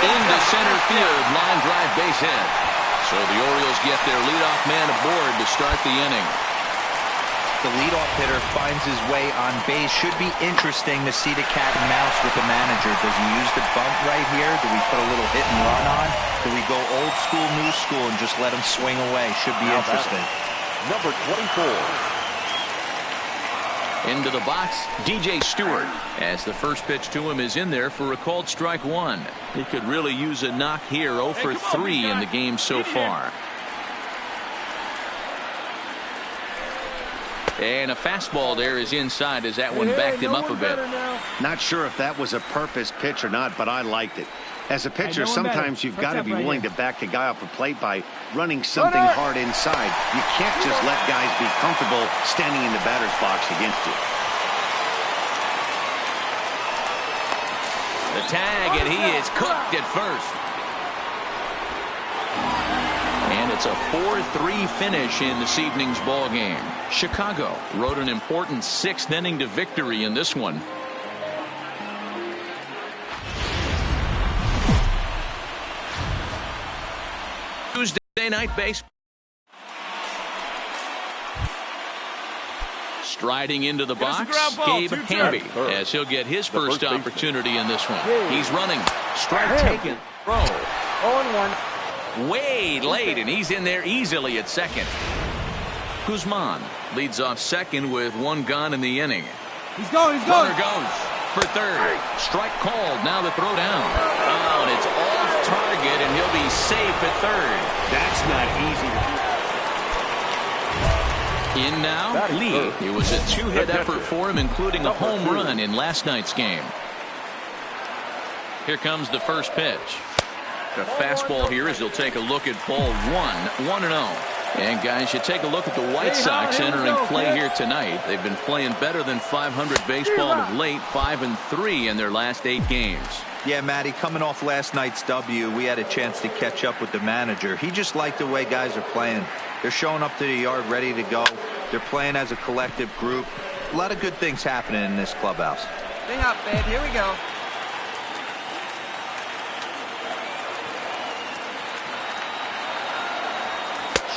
Into center field, line drive, base hit. So the Orioles get their leadoff man aboard to start the inning. The leadoff hitter finds his way on base. Should be interesting to see the cat and mouse with the manager. Does he use the bunt right here? Do we put a little hit and run on? Do we go old school, new school, and just let him swing away? Should be interesting. Number 24. Into the box, DJ Stewart, as the first pitch to him is in there for a called strike 1. He could really use a knock here. 0 for 3 in the game so far. And a fastball there is inside as that one backed him up a bit. Not sure if that was a purpose pitch or not, but I liked it. As a pitcher, sometimes you've got to be willing to back the guy off the plate by running something hard inside. You can't just let guys be comfortable standing in the batter's box against you. The tag, and he is cooked at first. And it's a 4-3 finish in this evening's ball game. Chicago rode an important 6th inning to victory in this one. Tuesday night baseball. Striding into the box, Gabe Hamby, as he'll get his first opportunity in this one. He's running. Strike taken. Throw. 0-1. Way late, and he's in there easily at second. Guzman leads off second with 1 gone in the inning. He's going. Runner goes for third. Strike called. Now the throw down. Oh, and it's off target, and he'll be safe at third. That's not easy. In now, Lee. It was a 2-hit effort for him, including a home run in last night's game. Here comes the first pitch. The fastball here as he'll take a look at ball 1-0. And guys, you take a look at the White Sox entering play here tonight. They've been playing better than 500 baseball of late, 5-3 in their last 8 games. Yeah, Matty, coming off last night's W, we had a chance to catch up with the manager. He just liked the way guys are playing. They're showing up to the yard ready to go. They're playing as a collective group. A lot of good things happening in this clubhouse. Stay hot, babe. Here we go.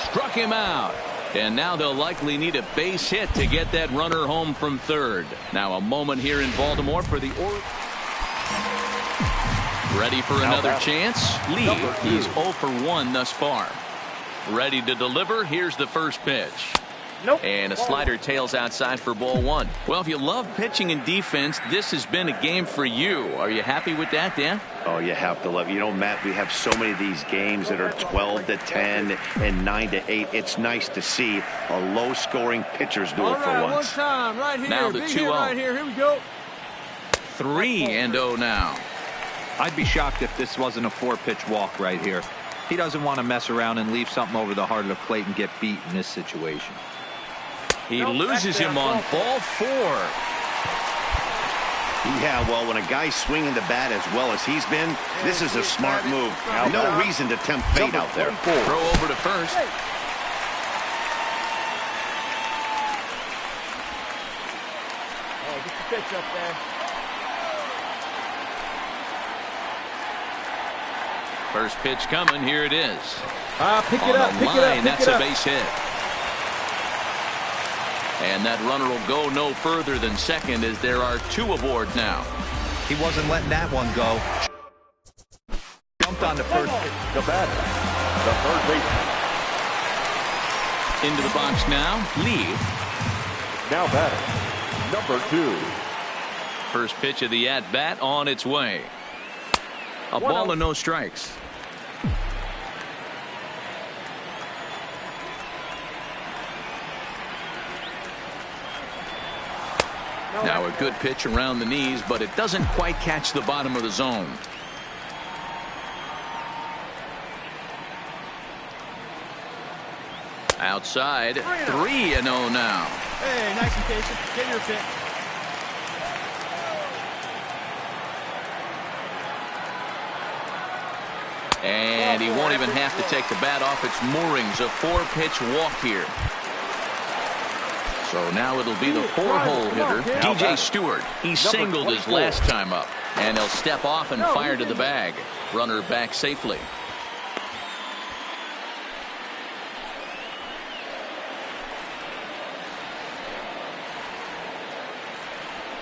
Struck him out. And now they'll likely need a base hit to get that runner home from third. Now a moment here in Baltimore for the ready for another chance. Lee, he's 0 for 1 thus far. Ready to deliver. Here's the first pitch. Nope. And a slider tails outside for ball 1. Well, if you love pitching and defense, this has been a game for you. Are you happy with that, Dan? Oh, you have to love it. You know, Matt, we have so many of these games that are 12-10 and 9-8. It's nice to see a low-scoring pitcher's duel for once. One time, right here. Now the 2-0. Right here. Here we go. 3-0 now. I'd be shocked if this wasn't a 4-pitch walk right here. He doesn't want to mess around and leave something over the heart of the plate and get beat in this situation. He loses him on ball 4. Yeah, well, when a guy's swinging the bat as well as he's been, this is a smart move. No reason to tempt fate out there. Throw over to first. Oh, get the pitch up there. First pitch coming. Here it is. Pick it up. Pick it up. That's a base hit. And that runner will go no further than second as there are 2 aboard now. He wasn't letting that one go. Jumped on the first. The batter, the third baseman. Into the box now, Lee. Now batting, number 2. First pitch of the at-bat on its way. A ball and no strikes. Now a good pitch around the knees, but it doesn't quite catch the bottom of the zone. Outside, 3-0 now. Hey, nice and patient. Get your pitch. And he won't even have to take the bat off its moorings. A 4-pitch walk here. So now it'll be the 4-hole hitter, DJ Stewart. He singled his last time up. And he'll step off and fire to the bag. Runner back safely.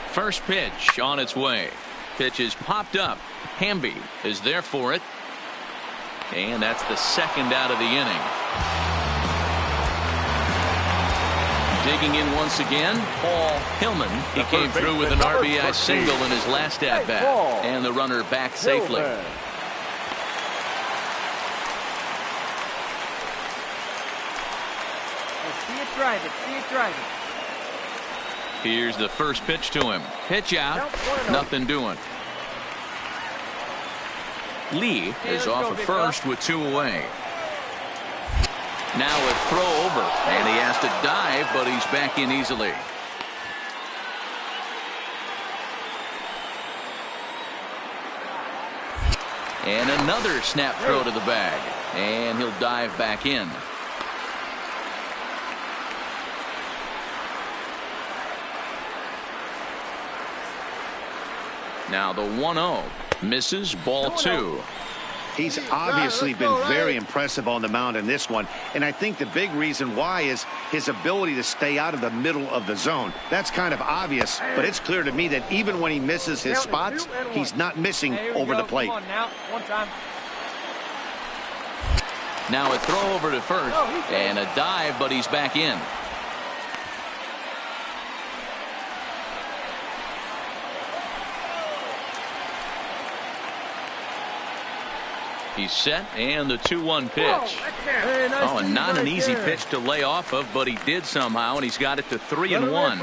First pitch on its way. Pitch is popped up. Hamby is there for it. And that's the second out of the inning. Digging in once again, Paul Hillman. He came through with an RBI single in his last at-bat. And the runner back safely. See it drive it. See it drive it. Here's the first pitch to him. Pitch out. Nothing doing. Lee is off at first with 2 away. Now a throw over, and he has to dive, but he's back in easily. And another snap throw to the bag, and he'll dive back in. Now the 1-0 misses, ball 2. He's obviously been very impressive on the mound in this one, and I think the big reason why is his ability to stay out of the middle of the zone. That's kind of obvious, but it's clear to me that even when he misses his spots, he's not missing over the plate. Now a throw over to first, and a dive, but he's back in. He's set, and the 2-1 pitch. Oh, and not an easy pitch to lay off of, but he did somehow, and he's got it to 3-1.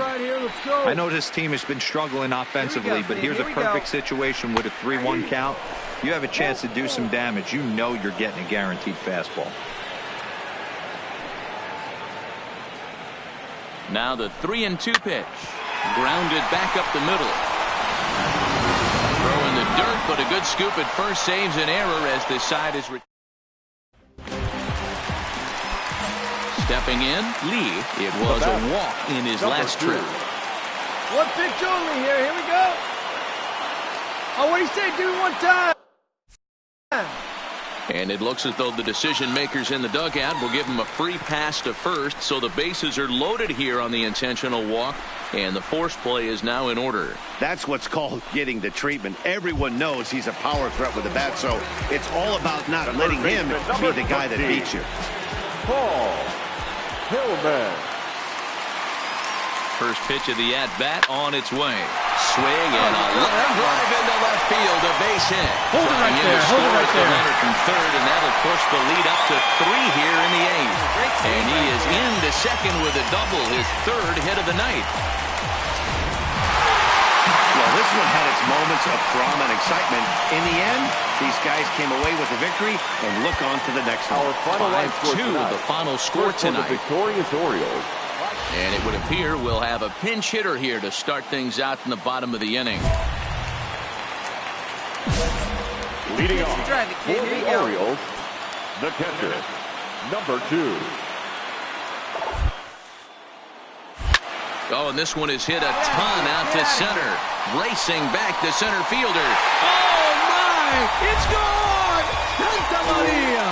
I know this team has been struggling offensively, but here's a perfect situation with a 3-1 count. You have a chance to do some damage. You know you're getting a guaranteed fastball. Now the 3-2 pitch. Grounded back up the middle. Throw in the dirt, but a good scoop at first saves an error as this side is. Stepping in, Lee. It was a walk in his last trip. One pitch only here. Here we go. Oh, what do you say? Do it one time. And it looks as though the decision makers in the dugout will give him a free pass to first, so the bases are loaded here on the intentional walk, and the force play is now in order. That's what's called getting the treatment. Everyone knows he's a power threat with the bat, so it's all about not letting him be the guy that beats you. Hillman. First pitch of the at-bat on its way. Swing and a line drive into left field, a base hit. Hold it right there, hold it right there. Runner from third, and that'll push the lead up to 3 here in the 8th. And he is into second with a double, his 3rd hit of the night. Well, this one had its moments of drama and excitement. In the end, these guys came away with the victory and look on to the next one. Our final 5-2, the final score tonight. The victorious Orioles. And it would appear we'll have a pinch hitter here to start things out in the bottom of the inning. Leading off for the Orioles, the catcher, number 2. Oh, and this one is hit a ton out to center. Racing back to center fielder. Oh, my! It's gone! Santa Maria!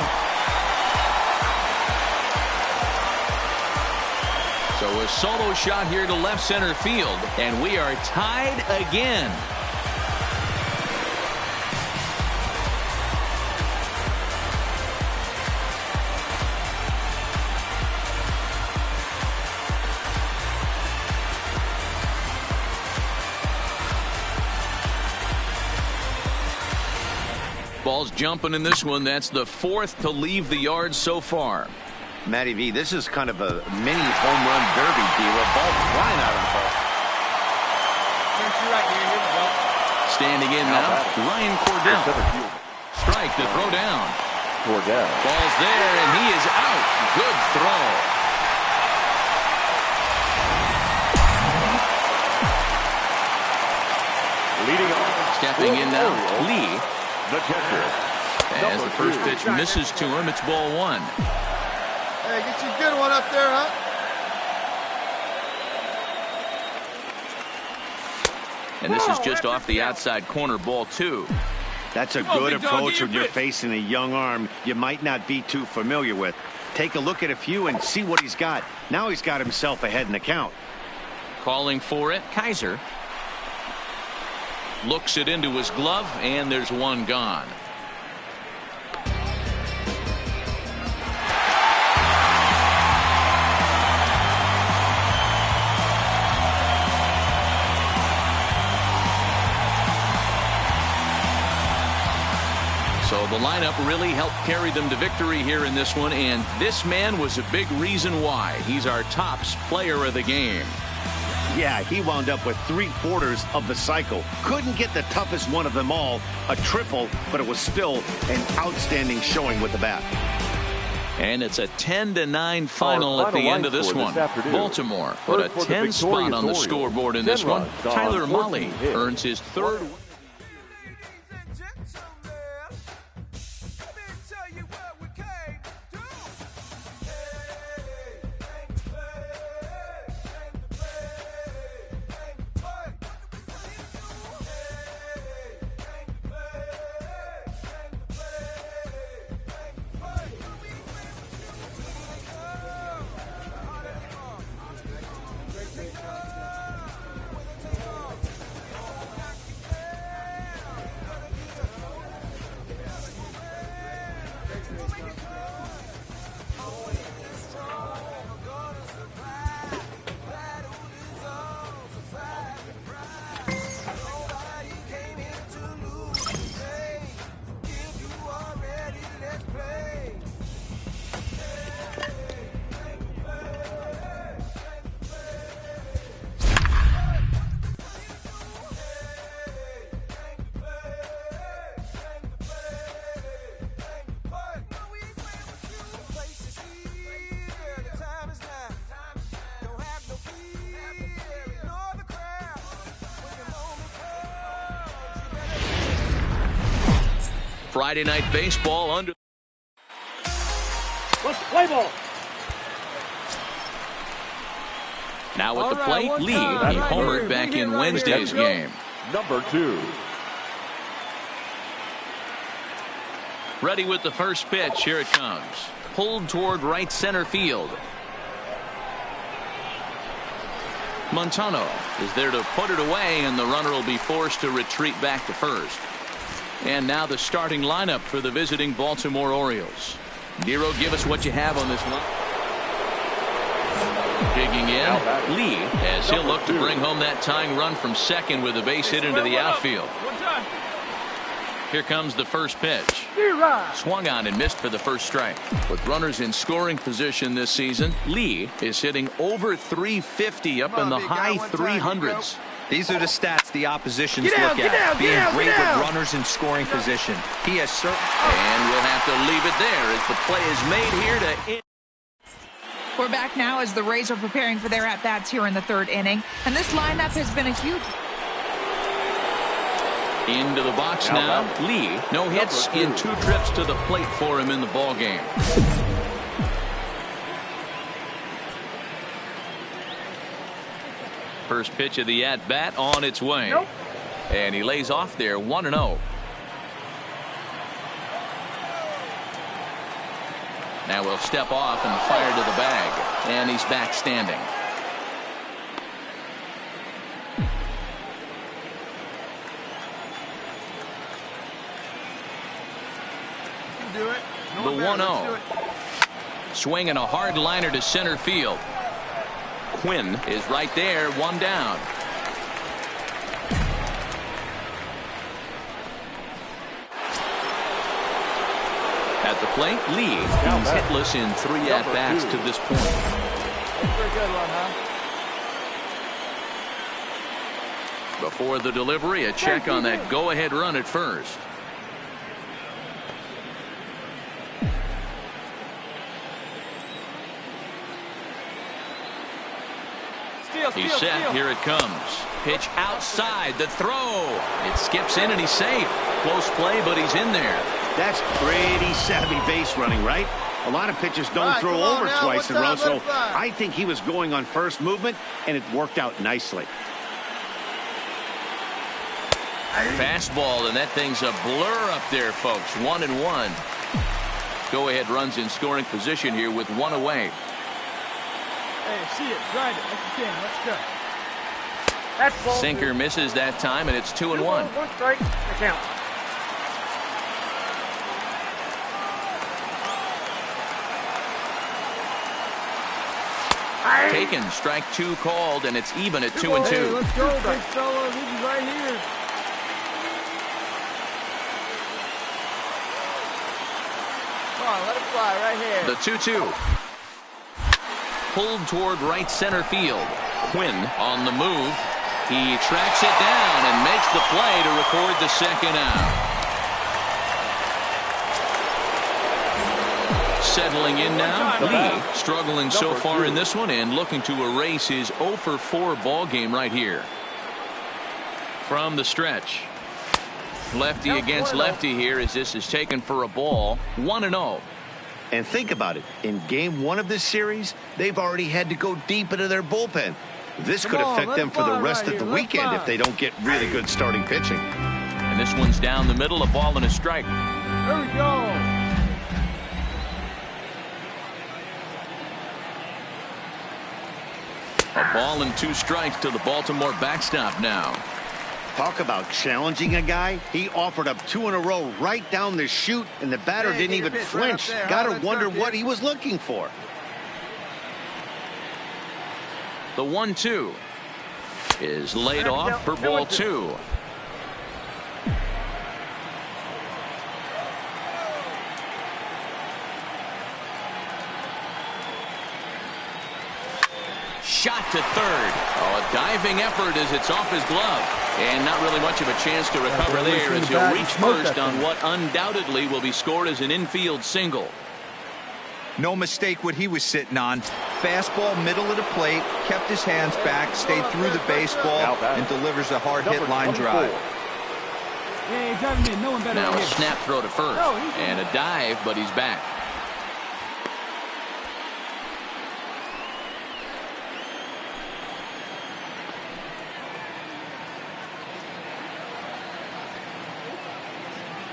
So a solo shot here to left center field, and we are tied again. Ball's jumping in this one. That's the 4th to leave the yard so far. Matty V, this is kind of a mini home run derby deal. A ball flying out of the ball. Right here. Here we go. Standing in now, Ryan Cordell. Strike to throw down. Cordell. Ball's there, and he is out. Good throw. Leading off. Stepping in now, Lee. The catcher. As the first pitch misses to him, it's ball 1. Hey, get you a good one up there, huh? And this is just off the outside corner, ball 2. That's a good approach when you're facing a young arm you might not be too familiar with. Take a look at a few and see what he's got. Now he's got himself ahead in the count. Calling for it, Kaiser. Looks it into his glove, and there's one gone. So the lineup really helped carry them to victory here in this one, and this man was a big reason why. He's our tops player of the game. Yeah, he wound up with 3/4 of the cycle. Couldn't get the toughest one of them all, a triple, but it was still an outstanding showing with the bat. And it's a 10-9 final at the end of this one. Baltimore put a 10 spot on the scoreboard in this one. Tyler Mahle earns his 3rd win. Friday Night Baseball under. Let's play ball. Now at the plate, Lee. He homered back in Wednesday's game. Number 2. Ready with the first pitch. Here it comes. Pulled toward right center field. Montano is there to put it away, and the runner will be forced to retreat back to first. And now the starting lineup for the visiting Baltimore Orioles. Nero, give us what you have on this one. Digging in, Lee, as he'll look to bring home that tying run from second with a base hit into the outfield. Here comes the first pitch. Swung on and missed for the first strike. With runners in scoring position this season, Lee is hitting over 350 up in the high 300s. These are the stats the oppositions look at. Being great with runners in scoring position. He has certain. And we'll have to leave it there as the play is made here to end. We're back now as the Rays are preparing for their at-bats here in the third inning. And this lineup has been a huge. Into the box now. Lee, no hits in 2 trips to the plate for him in the ball game. First pitch of the at-bat on its way. And he lays off there 1-0. Now we'll step off and fire to the bag. And he's back standing. The 1-0. Swinging a hard liner to center field. Quinn is right there, 1 down. At the plate, Lee. He's hitless in 3 at-bats to this point. Pretty good one, huh? Before the delivery, a check on that go-ahead run at first. He's set. Here it comes. Pitch outside. The throw. It skips in and he's safe. Close play, but he's in there. That's pretty savvy base running, right? A lot of pitchers don't throw over twice in a row, so I think he was going on first movement, and it worked out nicely. Fastball, and that thing's a blur up there, folks. 1-1. Go-ahead runs in scoring position here with 1 away. Hey, see it, drive it like you can. Let's go. That's ball. Sinker misses that time, and it's 2-1. 1 strike. The count. Taken, strike 2 called, and it's even at 2-2. Hey, let's go, big fella. This is right here. Come on, let it fly right here. The 2-2. Pulled toward right center field. Quinn on the move. He tracks it down and makes the play to record the second out. Settling in now, Lee struggling so far in this one and looking to erase his 0-for-4 ball game right here. From the stretch. Lefty against lefty here as this is taken for a ball. 1-0. And think about it. In game 1 of this series, they've already had to go deep into their bullpen. This could affect them for the rest of the weekend if they don't get really good starting pitching. And this one's down the middle, a ball and a strike. There we go. A ball and 2 strikes to the Baltimore backstop now. Talk about challenging a guy. He offered up 2 in a row right down the chute, and the batter didn't even flinch. Gotta wonder what he was looking for. The 1-2 is laid off for ball 2. Shot to third. Oh, a diving effort as it's off his glove. And not really much of a chance to recover there as he'll reach first on what undoubtedly will be scored as an infield single. No mistake what he was sitting on. Fastball, middle of the plate, kept his hands back, stayed through the baseball, and delivers a hard hit line drive. Yeah, he's driving in. No one better Now than a him. snap throw to first. And a dive, but he's back.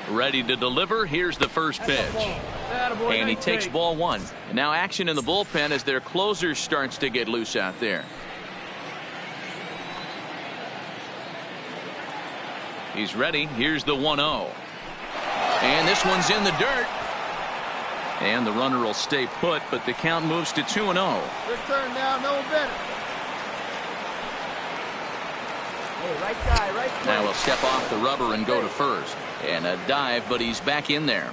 Ready to deliver. Here's the first pitch. And he takes ball one. And now action in the bullpen as their closer starts to get loose out there. He's ready. Here's the 1-0. And this one's in the dirt. And the runner will stay put, but the count moves to 2-0. Good turn now, no one better. Hey, right guy, right place. Now he'll step off the rubber and go to first. And a dive, but he's back in there.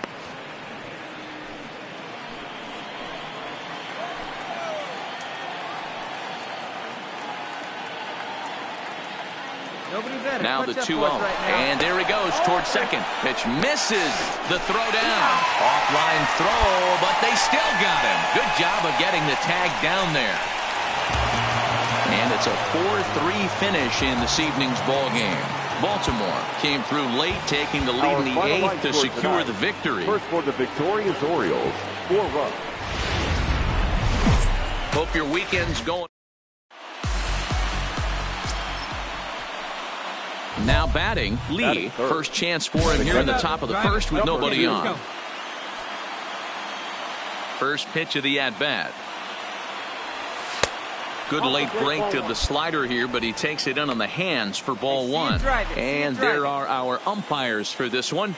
Now the 2-0. And there he goes towards second. Pitch misses. The throw down. Offline throw, but they still got him. Good job of getting the tag down there. And it's a 4-3 finish in this evening's ball game. Baltimore came through late, taking the lead in the 8th to secure the victory. First for the victorious Orioles, 4 runs. Hope your weekend's going. Now batting, Lee. First chance for him here in the top of the first with nobody on. First pitch of the at-bat. Good late break to the slider here, but he takes it in on the hands for ball one. And there are our umpires for this one.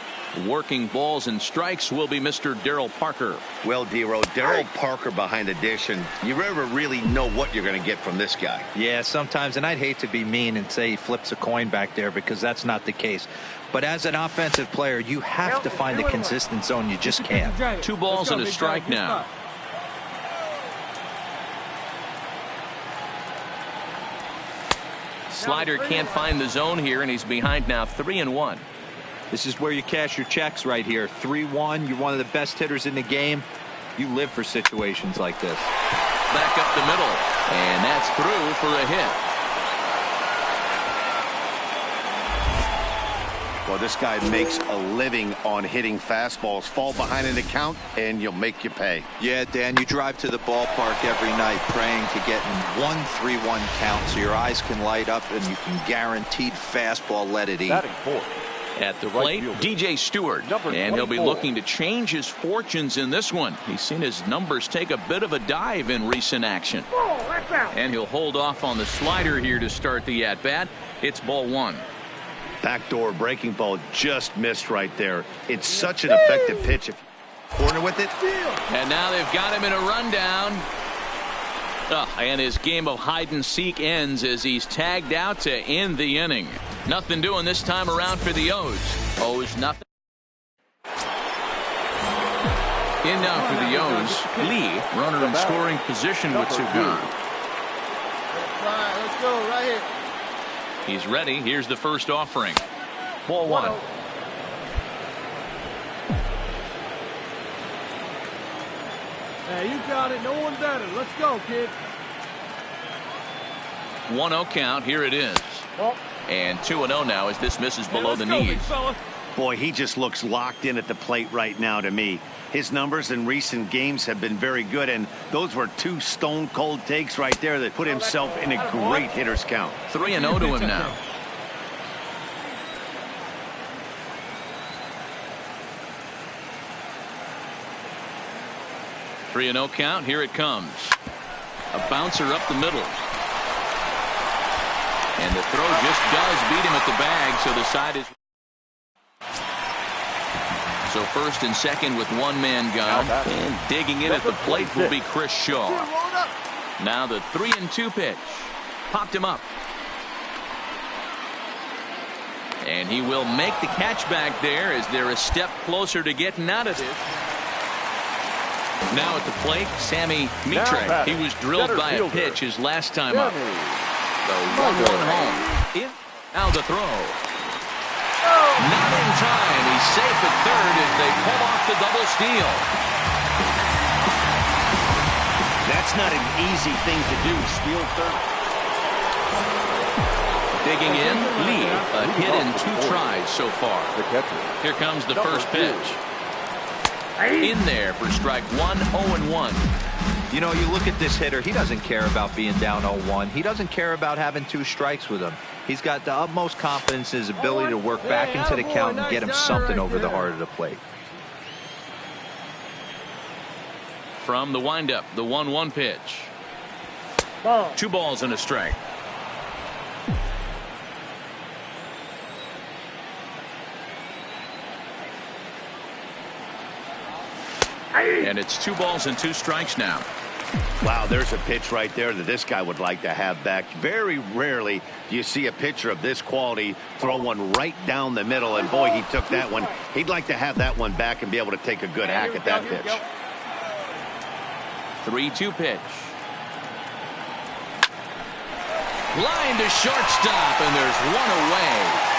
Working balls and strikes will be Mr. Darryl Parker. Well, D-Row, Darryl Parker behind the dish, and you never really know what you're going to get from this guy. Yeah, sometimes, and I'd hate to be mean and say he flips a coin back there because that's not the case. But as an offensive player, you have to find a consistent zone. You just can't. 2 balls and a strike now. Slider can't find the zone here, and he's behind now 3-1. This is where you cash your checks right here. 3-1. You're one of the best hitters in the game. You live for situations like this. Back up the middle, and that's through for a hit. Well, this guy makes a living on hitting fastballs. Fall behind in the count, and you'll make you pay. Yeah, Dan, you drive to the ballpark every night praying to get in 1-3-1 count so your eyes can light up and you can guaranteed fastball let it eat. At the plate, DJ Stewart, and he'll be looking to change his fortunes in this one. He's seen his numbers take a bit of a dive in recent action. And he'll hold off on the slider here to start the at-bat. It's ball one. Backdoor breaking ball just missed right there. It's such an effective pitch if you corner with it. And now they've got him in a rundown. And his game of hide and seek ends as he's tagged out to end the inning. Nothing doing this time around for the O's. O's nothing. In now for the O's, Lee, runner in scoring position with 2 gone. Let's go right here. He's ready. Here's the first offering. Ball one. Hey, you got it. No one better. Let's go, kid. 1-0 count. Here it is. And 2-0 now as this misses below the knees. Boy, he just looks locked in at the plate right now to me. His numbers in recent games have been very good, and those were 2 stone-cold takes right there that put himself in a great hitter's count. 3-0 to him now. .3-0 count. Here it comes. A bouncer up the middle. And the throw just does beat him at the bag, so the side is. So first and second with 1 man gone. And digging in at the plate will be Chris Shaw. Now the 3-2 pitch. Popped him up. And he will make the catch back there as they're a step closer to getting out of this. Now at the plate, Sammy Mitre. He was drilled by a pitch his last time up. The 1-1 home. Now the throw. Not in time. He's safe at third as they pull off the double steal. That's not an easy thing to do. Steal third. Digging in, Lee, a hit in 2 tries so far. Here comes the first pitch. In there for strike 1, 0-1. You know, you look at this hitter, he doesn't care about being down 0-1. He doesn't care about having 2 strikes with him. He's got the utmost confidence in his ability to work back into the count and get him something over the heart of the plate. From the windup, the 1-1 pitch. 2 balls and a strike. And it's 2 balls and 2 strikes now. Wow, there's a pitch right there that this guy would like to have back. Very rarely do you see a pitcher of this quality throw one right down the middle, and boy, he took that one. He'd like to have that one back and be able to take a good hack at that pitch. 3-2 pitch. Line to shortstop, and there's 1 away.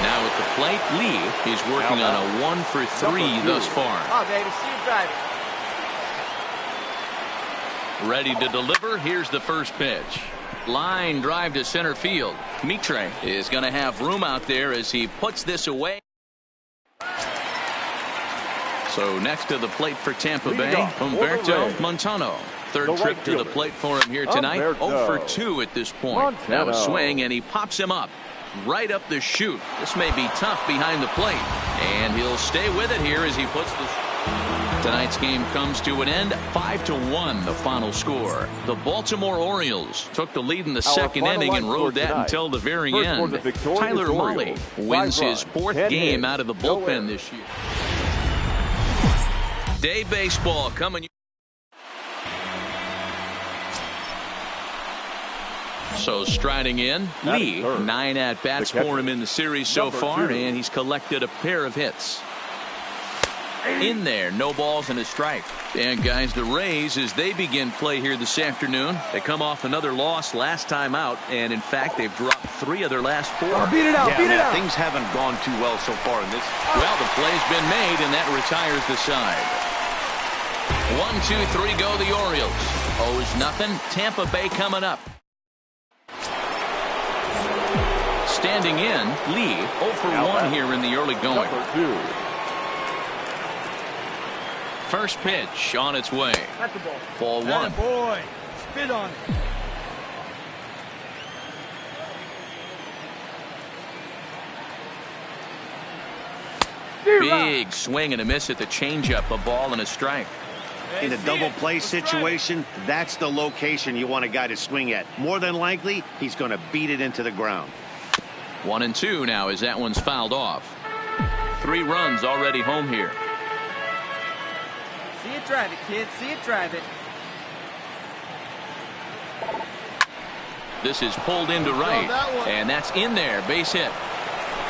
Now at the plate, Lee is working on a 1 for 3 thus far. Oh, baby, see you drive it. Ready to deliver. Here's the first pitch. Line drive to center field. Mitre is going to have room out there as he puts this away. So next to the plate for Tampa Bay, Humberto Montano. Third trip to the plate for him here tonight. 0 for 2 at this point. Now a swing, and he pops him up right up the chute. This may be tough behind the plate, and he'll stay with it here as he puts the... Tonight's game comes to an end. 5-1 the final score. The Baltimore Orioles took the lead in the second inning and rode that until the very end. Tyler Mahle wins his 4th game out of the bullpen this year. Day baseball coming. So striding in, Lee, 9 at-bats for him in the series so far, and he's collected a pair of hits. In there, no balls and a strike. And guys, the Rays, as they begin play here this afternoon, they come off another loss last time out, and in fact, they've dropped 3 of their last 4. Beat it out, beat it out. Things haven't gone too well so far in this. Well, the play's been made, and that retires the side. 1, 2, 3 go the Orioles. 0-0. Tampa Bay coming up. Standing in, Lee 0 for 1 here in the early going. First pitch on its way. That's the ball. Ball 1. Boy, spit on it. Big swing and a miss at the changeup. A ball and a strike. In a double play situation, that's the location you want a guy to swing at. More than likely, he's going to beat it into the ground. 1-2 now as that one's fouled off. 3 runs already home here. See it drive it, kid. See it drive it. This is pulled into right, and that's in there. Base hit.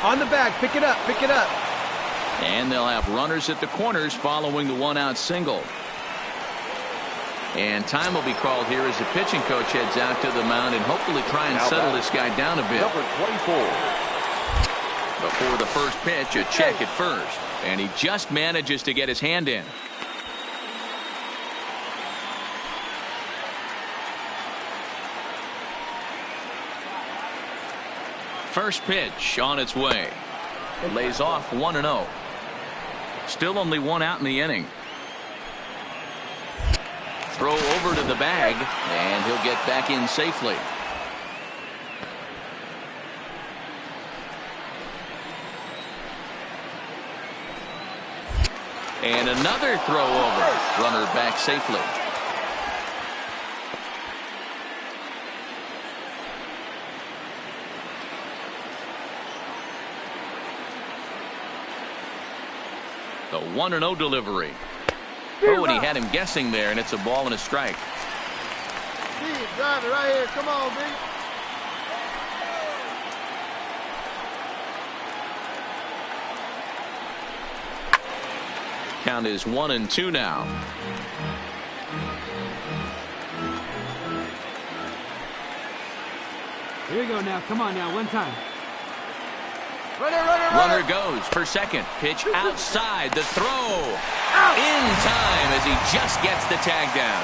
On the back. Pick it up. Pick it up. And they'll have runners at the corners following the 1-out single. And time will be called here as the pitching coach heads out to the mound and hopefully try and settle this guy down a bit. Number 24. Before the first pitch, a check at first. And he just manages to get his hand in. First pitch on its way. It lays off 1-0. Still only 1 out in the inning. Throw over to the bag, and he'll get back in safely. And another throw over. Runner back safely. The 1-0 delivery. Oh, and he had him guessing there, and it's a ball and a strike. See it, drive it right here. Come on, baby. Count is 1-2 now. Here we go now. Come on now. One time. Runner goes for second. Pitch outside. The throw. In time as he just gets the tag down.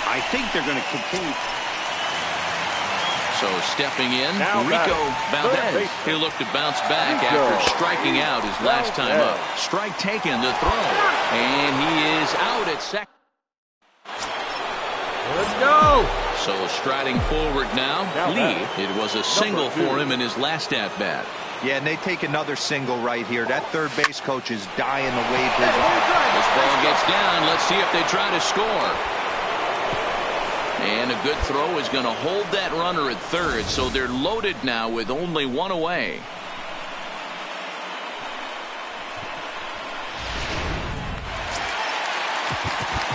I think they're going to continue. So stepping in, Now Rico batting, Valdez. He'll look to bounce back after striking out his last time up. Strike taken, the throw. And he is out at second. Let's go. So striding forward now, Lee. It was a single for him in his last at-bat. Yeah, and they take another single right here. That third base coach is dying to wave his arm. This ball gets down. Let's see if they try to score. And a good throw is going to hold that runner at third, so they're loaded now with only one away.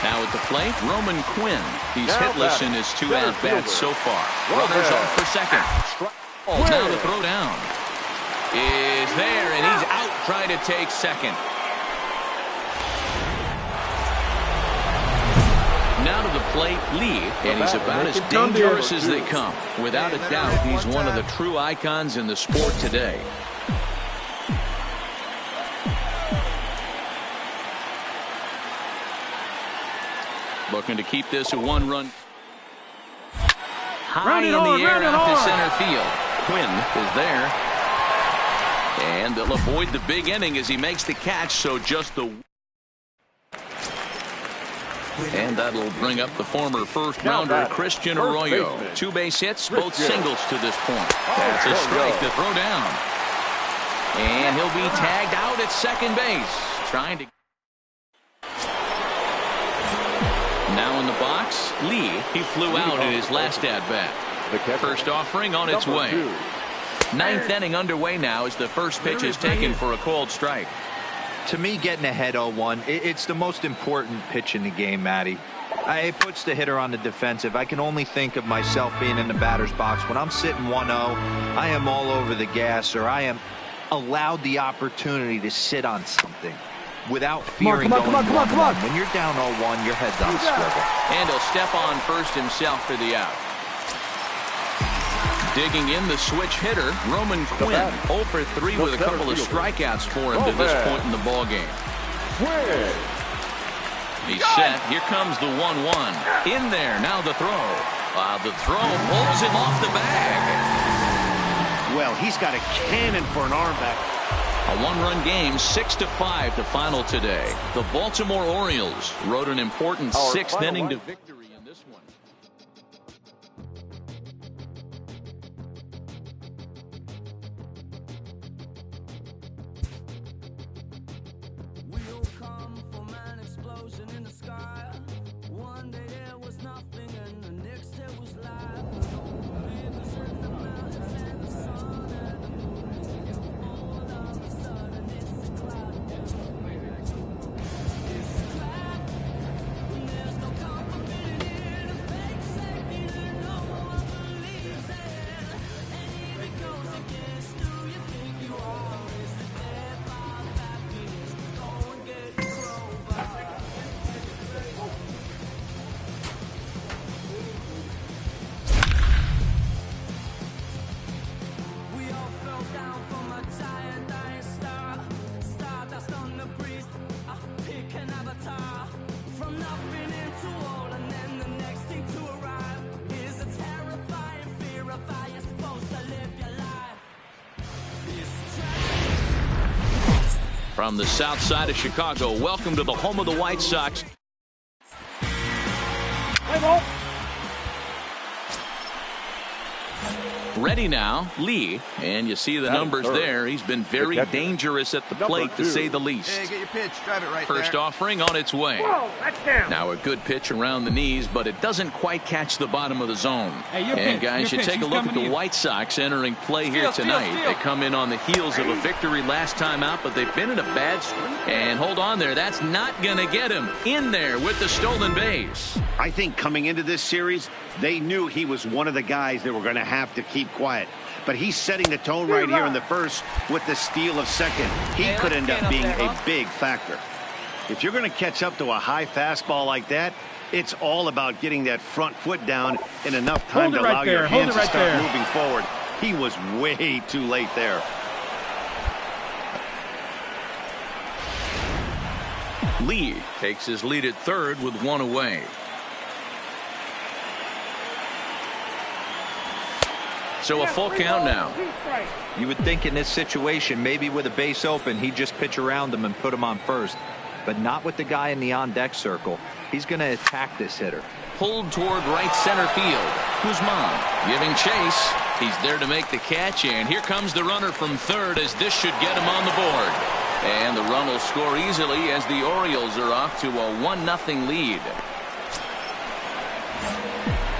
Now at the plate, Roman Quinn. He's hitless in his 2 at-bats so far. Runners off for second. Now the throw down is there, and he's out trying to take second. Now to the plate, Lee, and he's about as dangerous as they come. Without a doubt, he's one of the true icons in the sport today. Looking to keep this a 1-run. High in the air out to center field. Quinn is there. And they'll avoid the big inning as he makes the catch, so just the... And that'll bring up the former first-rounder Christian Arroyo. 2 base hits, both singles to this point. That's a strike to throw down. And he'll be tagged out at second base. Trying to... Now in the box, Lee. He flew out in his last at-bat. First offering on its way. 9th inning underway now as the first pitch is taken for a called strike. To me, getting ahead 0-1, it's the most important pitch in the game, Matty. It puts the hitter on the defensive. I can only think of myself being in the batter's box. When I'm sitting 1-0, I am all over the gas, or I am allowed the opportunity to sit on something without fearing going 1-1. When you're down 0-1, your head's on a swivel. And he'll step on first himself for the out. Digging in the switch hitter, Roman Quinn. 0 for 3 with a couple of strikeouts for him to this point in the ballgame. He's set. Here comes the 1-1. In there. Now the throw. The throw pulls him off the bag. Well, he's got a cannon for an arm back. A 1-run game, 6-5 to final today. The Baltimore Orioles rode an important 6th inning to victory in this one. We'll come from an explosion in the sky. One day there was nothing, and the next there was life. Rivers in the mountains and the sun and the moon. All of a sudden it's a cloud. It's a trap. There's no comfort in a fake safety that no one believes in. And if it goes against who you think you are, it's the death of happiness. Go and get your crowbar. We all fell down from a giant dying star. Stardust on the breeze. Pick an avatar. From nothing into all, and then the next thing to arrive is a terrifying fear of how you're supposed to live your life. This trap. From the south side of Chicago, welcome to the home of the White Sox. Ready now, Lee, and you see the numbers there. He's been very dangerous at the plate, to say the least. Hey, get your pitch. Drive it right First there. offering on its way. Whoa, that's down. Now a good pitch around the knees, but it doesn't quite catch the bottom of the zone. Hey, your And pitch, guys, you your pitch. take a He's look at coming to the you. White Sox entering play here tonight. They come in on the heels of a victory last time out, but they've been in a bad streak. And hold on there, that's not going to get him in there with the stolen base. I think coming into this series, they knew he was one of the guys they were going to have to keep quiet. But he's setting the tone right here in the first with the steal of second. He could end up being a big factor. If you're going to catch up to a high fastball like that, it's all about getting that front foot down in enough time to allow your hands to start moving forward. He was way too late there. Lee takes his lead at third with 1 away. So a full count now. You would think in this situation, maybe with a base open, he'd just pitch around him and put him on first. But not with the guy in the on-deck circle. He's going to attack this hitter. Pulled toward right center field. Guzman giving chase. He's there to make the catch, and here comes the runner from third as this should get him on the board. And the run will score easily as the Orioles are off to a 1-0 lead.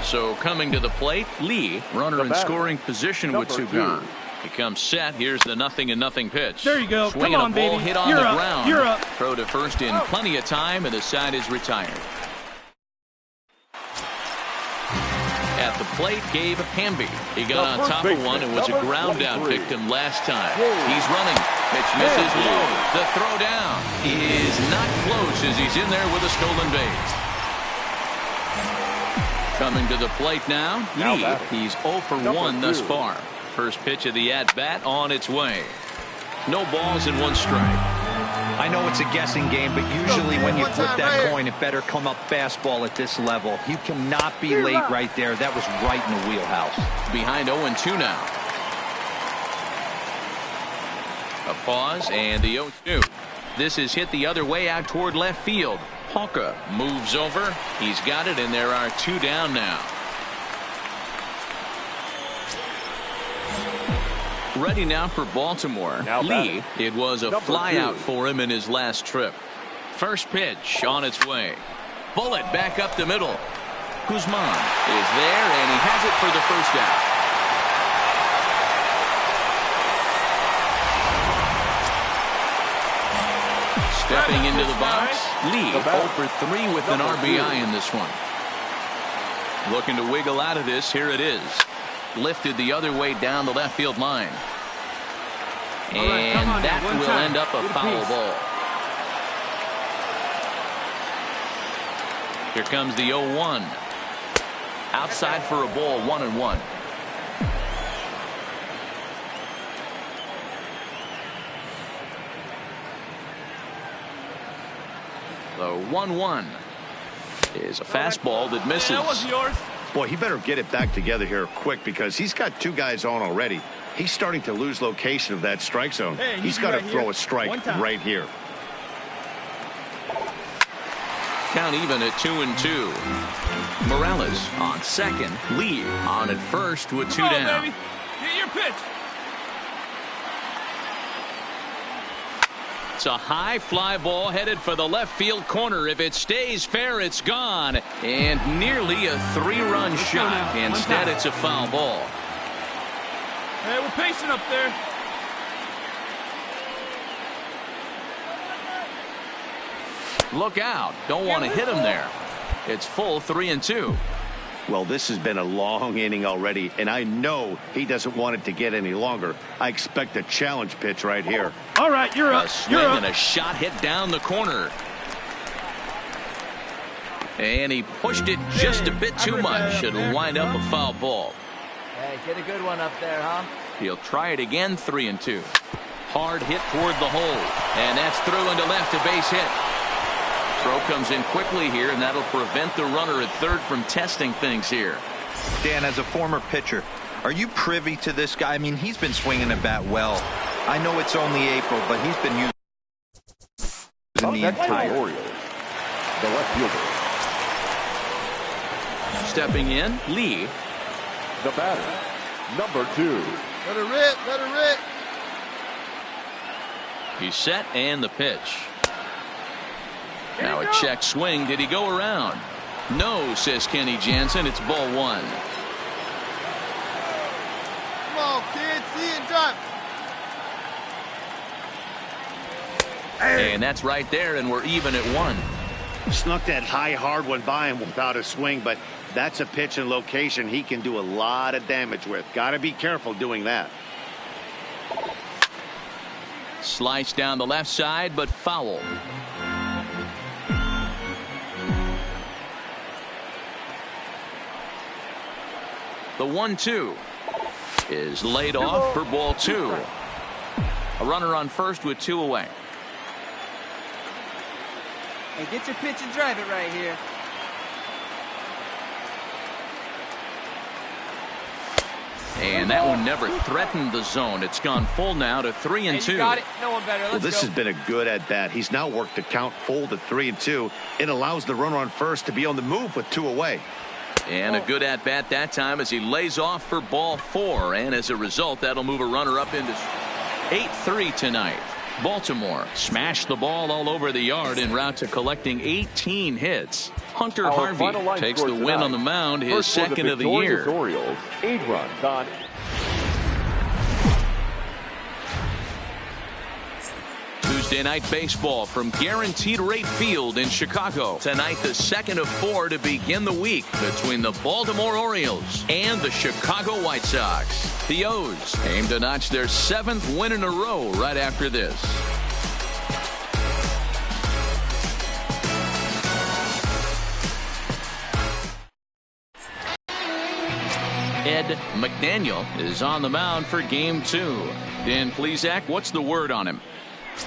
So coming to the plate, Lee, runner in scoring position with two gone. He comes set. Here's the 0-0 pitch. There you go. Swinging Come on, a ball baby. hit on You're the up. ground. You're up. Throw to first in plenty of time, and the side is retired. At the plate, Gabe Hamby. He got on top of one and was a ground down victim last time. He's running. Pitch misses low. The throw down is not close as he's in there with a stolen base. Coming to the plate now, Lee. He's 0 for 1 thus far. First pitch of the at-bat on its way. No balls and one strike. I know it's a guessing game, but usually when you flip that coin, it better come up fastball at this level. You cannot be late right there. That was right in the wheelhouse. Behind 0-2 now. A pause and the 0-2. This is hit the other way out toward left field. Hawka moves over. He's got it, and there are 2 down now. Ready now for Baltimore. Lee, it was a flyout for him in his last trip. First pitch on its way. Bullet back up the middle. Guzman is there, and he has it for the first out. Stepping into the box, Lee 0 for 3 with an RBI in this one. Looking to wiggle out of this. Here it is. Lifted the other way down the left field line. And that will end up a foul ball. Here comes the 0-1. Outside for a ball, 1-1. The 1-1 is a fastball that misses. That was yours. Boy, he better get it back together here quick because he's got 2 guys on already. He's starting to lose location of that strike zone. Hey, he's got to throw a strike right here. Count even at 2-2. Morales on second. Lee on at first with 2 down. Baby. Get your pitch. It's a high fly ball headed for the left field corner. If it stays fair, it's gone. And nearly a 3-run shot. Instead, it's a foul ball. Hey, we're pacing up there. Look out. Don't want to hit him there. It's full 3-2. Well, this has been a long inning already, and I know he doesn't want it to get any longer. I expect a challenge pitch right here. All right, you're up. A swing and a shot hit down the corner. And he pushed it just a bit too much. It'll wind up a foul ball. Hey, get a good one up there, huh? He'll try it again, 3-2. Hard hit toward the hole. And that's through into left, a base hit. Throw comes in quickly here, and that'll prevent the runner at third from testing things here. Dan, as a former pitcher, are you privy to this guy? I mean, he's been swinging the bat well. I know it's only April, but he's been using the entire Orioles. The left fielder. Stepping in, Lee. The batter, number 2. Let her rip, let her rip. He's set, and the pitch. Now a check swing. Did he go around? No, says Kenny Jansen. It's ball 1. Come on, kids, see it, drive. And that's right there, and we're even at 1. Snuck that high, hard one by him without a swing, but that's a pitch and location he can do a lot of damage with. Got to be careful doing that. Sliced down the left side, but foul. The 1-2 is laid off for ball 2. A runner on first with 2 away. Hey, get your pitch and drive it right here. And that one never threatened the zone. It's gone full now to 3-2. Got it. No one better. Well, this has been a good at bat. He's now worked the count full to 3-2. It allows the runner on first to be on the move with 2 away. And a good at bat that time as he lays off for ball 4. And as a result, that'll move a runner up into 8-3 tonight. Baltimore smashed the ball all over the yard en route to collecting 18 hits. Hunter Harvey takes the win on the mound, his second of the year. Orioles, 8 runs on. Tuesday night baseball from Guaranteed Rate Field in Chicago. Tonight, the second of 4 to begin the week between the Baltimore Orioles and the Chicago White Sox. The O's aim to notch their 7th win in a row right after this. Ed McDaniel is on the mound for game 2. Dan Plesac, what's the word on him?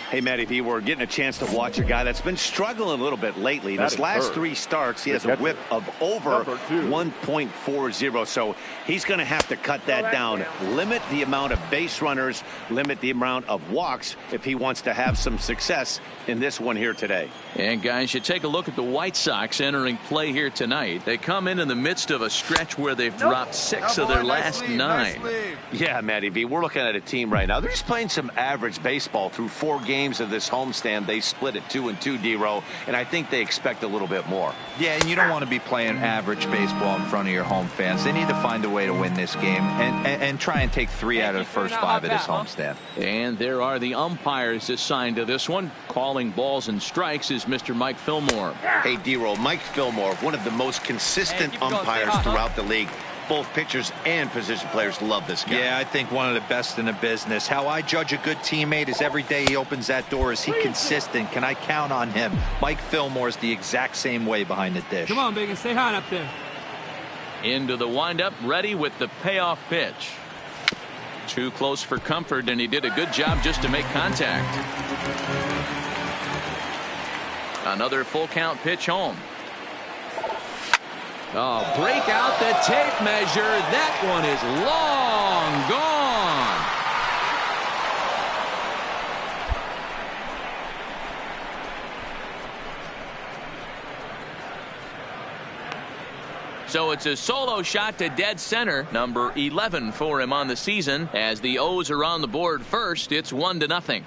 Hey, Matty V, we're getting a chance to watch a guy that's been struggling a little bit lately. In his last 3 starts, he has a whip of over 1.40. So he's going to have to cut that down, limit the amount of base runners, limit the amount of walks if he wants to have some success in this one here today. And guys, you take a look at the White Sox entering play here tonight. They come in the midst of a stretch where they've dropped 6 of their last 9. Yeah, Matty V, we're looking at a team right now. They're just playing some average baseball through 4 games of this homestand. They split it 2-2, D-Row, and I think they expect a little bit more. Yeah, and you don't want to be playing average baseball in front of your home fans. They need to find a way to win this game and try and take 3 out of the first 5 of this homestand. And there are the umpires assigned to this one. Calling balls and strikes is Mr. Mike Fillmore. Hey, D-Row, Mike Fillmore, one of the most consistent umpires throughout the league. Both pitchers and position players love this guy. Yeah, I think one of the best in the business. How I judge a good teammate is every day he opens that door. Is he consistent? Can I count on him? Mike Fillmore is the exact same way behind the dish. Come on, Bacon, stay hot up there. Into the windup, ready with the payoff pitch. Too close for comfort, and he did a good job just to make contact. Another full count pitch home. Oh, break out the tape measure. That one is long gone. So it's a solo shot to dead center, number 11 for him on the season. As the O's are on the board first, it's 1-0.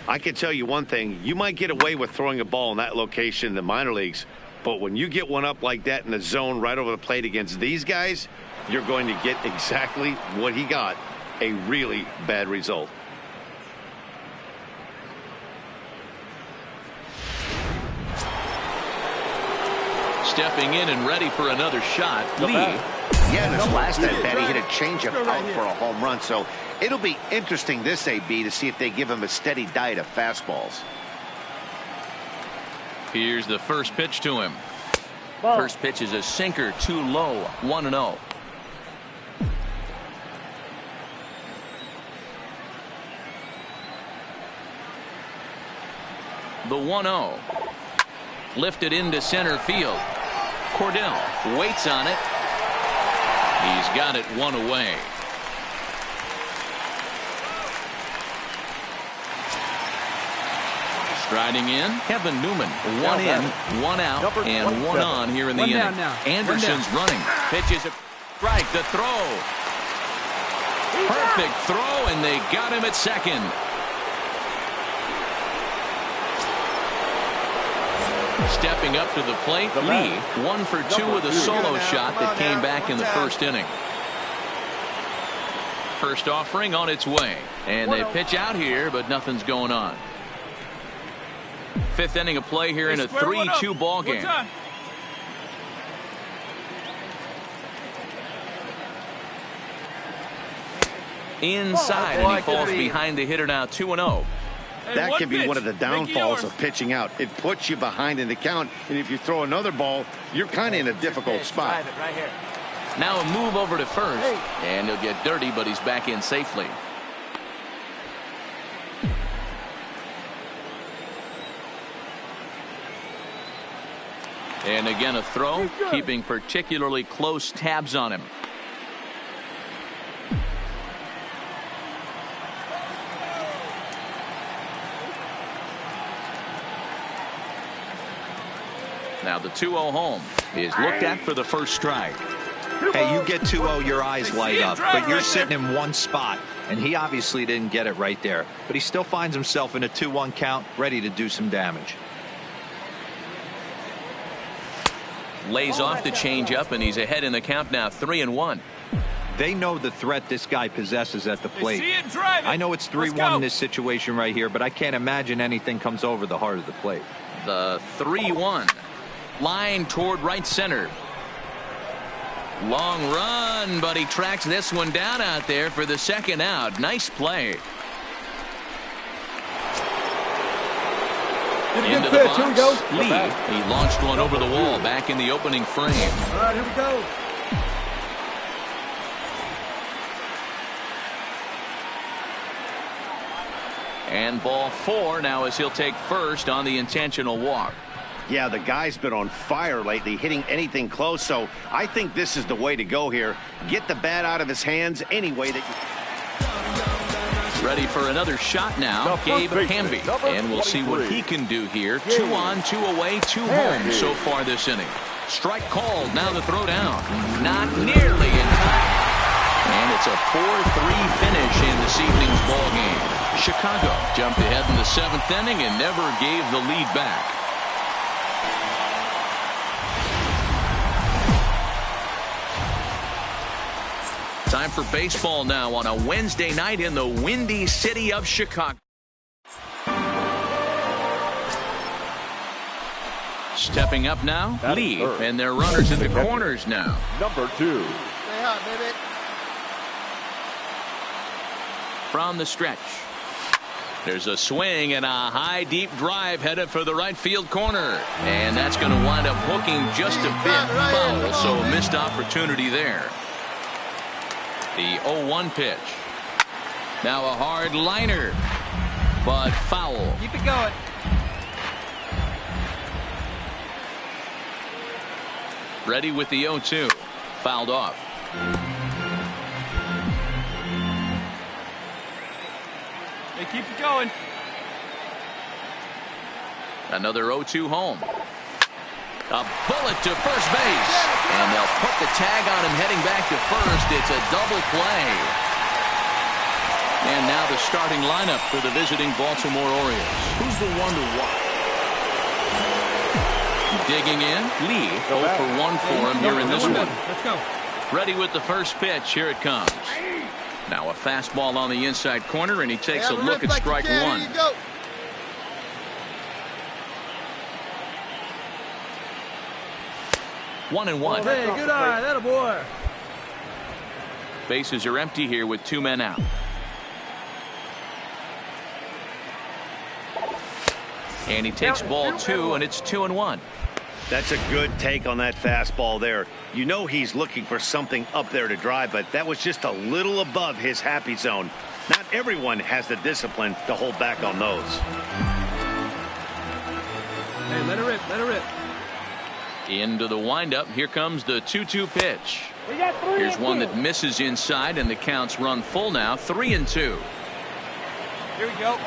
I can tell you one thing. You might get away with throwing a ball in that location in the minor leagues, but when you get one up like that in the zone right over the plate against these guys, you're going to get exactly what he got, a really bad result. Stepping in and ready for another shot, Lee. Yeah, in his last at bat, he hit a changeup out for a home run. So it'll be interesting this AB to see if they give him a steady diet of fastballs. Here's the first pitch to him. First pitch is a sinker, too low, 1-0. The 1-0. Lifted into center field. Cordell waits on it. He's got it 1 away. Striding in, Kevin Newman. 1 in, 1 out, and 1 on here in the inning. Anderson's running. Pitches a strike. The throw. Perfect throw, and they got him at second. Stepping up to the plate, Lee, 1 for 2 with a solo shot that came back in the first inning. First offering on its way, and they pitch out here, but nothing's going on. 5th inning of play here in a 3-2 ball game. Inside, and he falls behind the hitter now, 2-0. That can be one of the downfalls of pitching out. It puts you behind in the count, and if you throw another ball, you're kind of in a difficult spot. Now a move over to first, and he'll get dirty, but he's back in safely. And again, a throw, keeping particularly close tabs on him. Now the 2-0 home is looked at for the first strike. Hey, you get 2-0, your eyes light up, but you're sitting in one spot, and he obviously didn't get it right there. But he still finds himself in a 2-1 count, ready to do some damage. Lays off the changeup, and he's ahead in the count now, 3-1. They know the threat this guy possesses at the plate. I know it's 3-1 in this situation right here, but I can't imagine anything comes over the heart of the plate. The 3-1. Line toward right center. Long run, but he tracks this one down out there for the second out. Nice play. Into the box. Here we go. Lee, he launched one over the wall back in the opening frame. All right, here we go. And ball 4 now as he'll take first on the intentional walk. Yeah, the guy's been on fire lately, hitting anything close, so I think this is the way to go here. Get the bat out of his hands any way that you... Ready for another shot now, Gabe Hamby. And we'll see what he can do here. 2 on, 2 away, 2 home so far this inning. Strike called, now the throw down. Not nearly in time. And it's a 4-3 finish in this evening's ball game. Chicago jumped ahead in the 7th inning and never gave the lead back. Time for baseball now on a Wednesday night in the windy city of Chicago. Stepping up now, Lee, and their runners in the corners now. Number 2. Stay hot, baby. From the stretch. There's a swing and a high deep drive headed for the right field corner. And that's going to wind up hooking just a bit foul, so a missed opportunity there. The 0-1 pitch. Now a hard liner, but foul. Keep it going. Ready with the 0-2. Fouled off. Hey, keep it going. Another 0-2 home. A bullet to first base. And they'll put the tag on him heading back to first. It's a double play. And now the starting lineup for the visiting Baltimore Orioles. Who's the one to watch? Digging in, Lee. 0 for 1 for him here in this one. Let's go. Ready with the first pitch. Here it comes. Now a fastball on the inside corner, and he takes a look at strike 1. 1-1. Hey, good eye, that a boy. Bases are empty here with 2 men out. And he takes ball 2, and it's 2-1. That's a good take on that fastball there. You know he's looking for something up there to drive, but that was just a little above his happy zone. Not everyone has the discipline to hold back on those. Hey, let it rip, let it rip. Into the windup. Here comes the 2-2 pitch. Here's one that misses inside, and the count's run full now. 3-2. Here we go.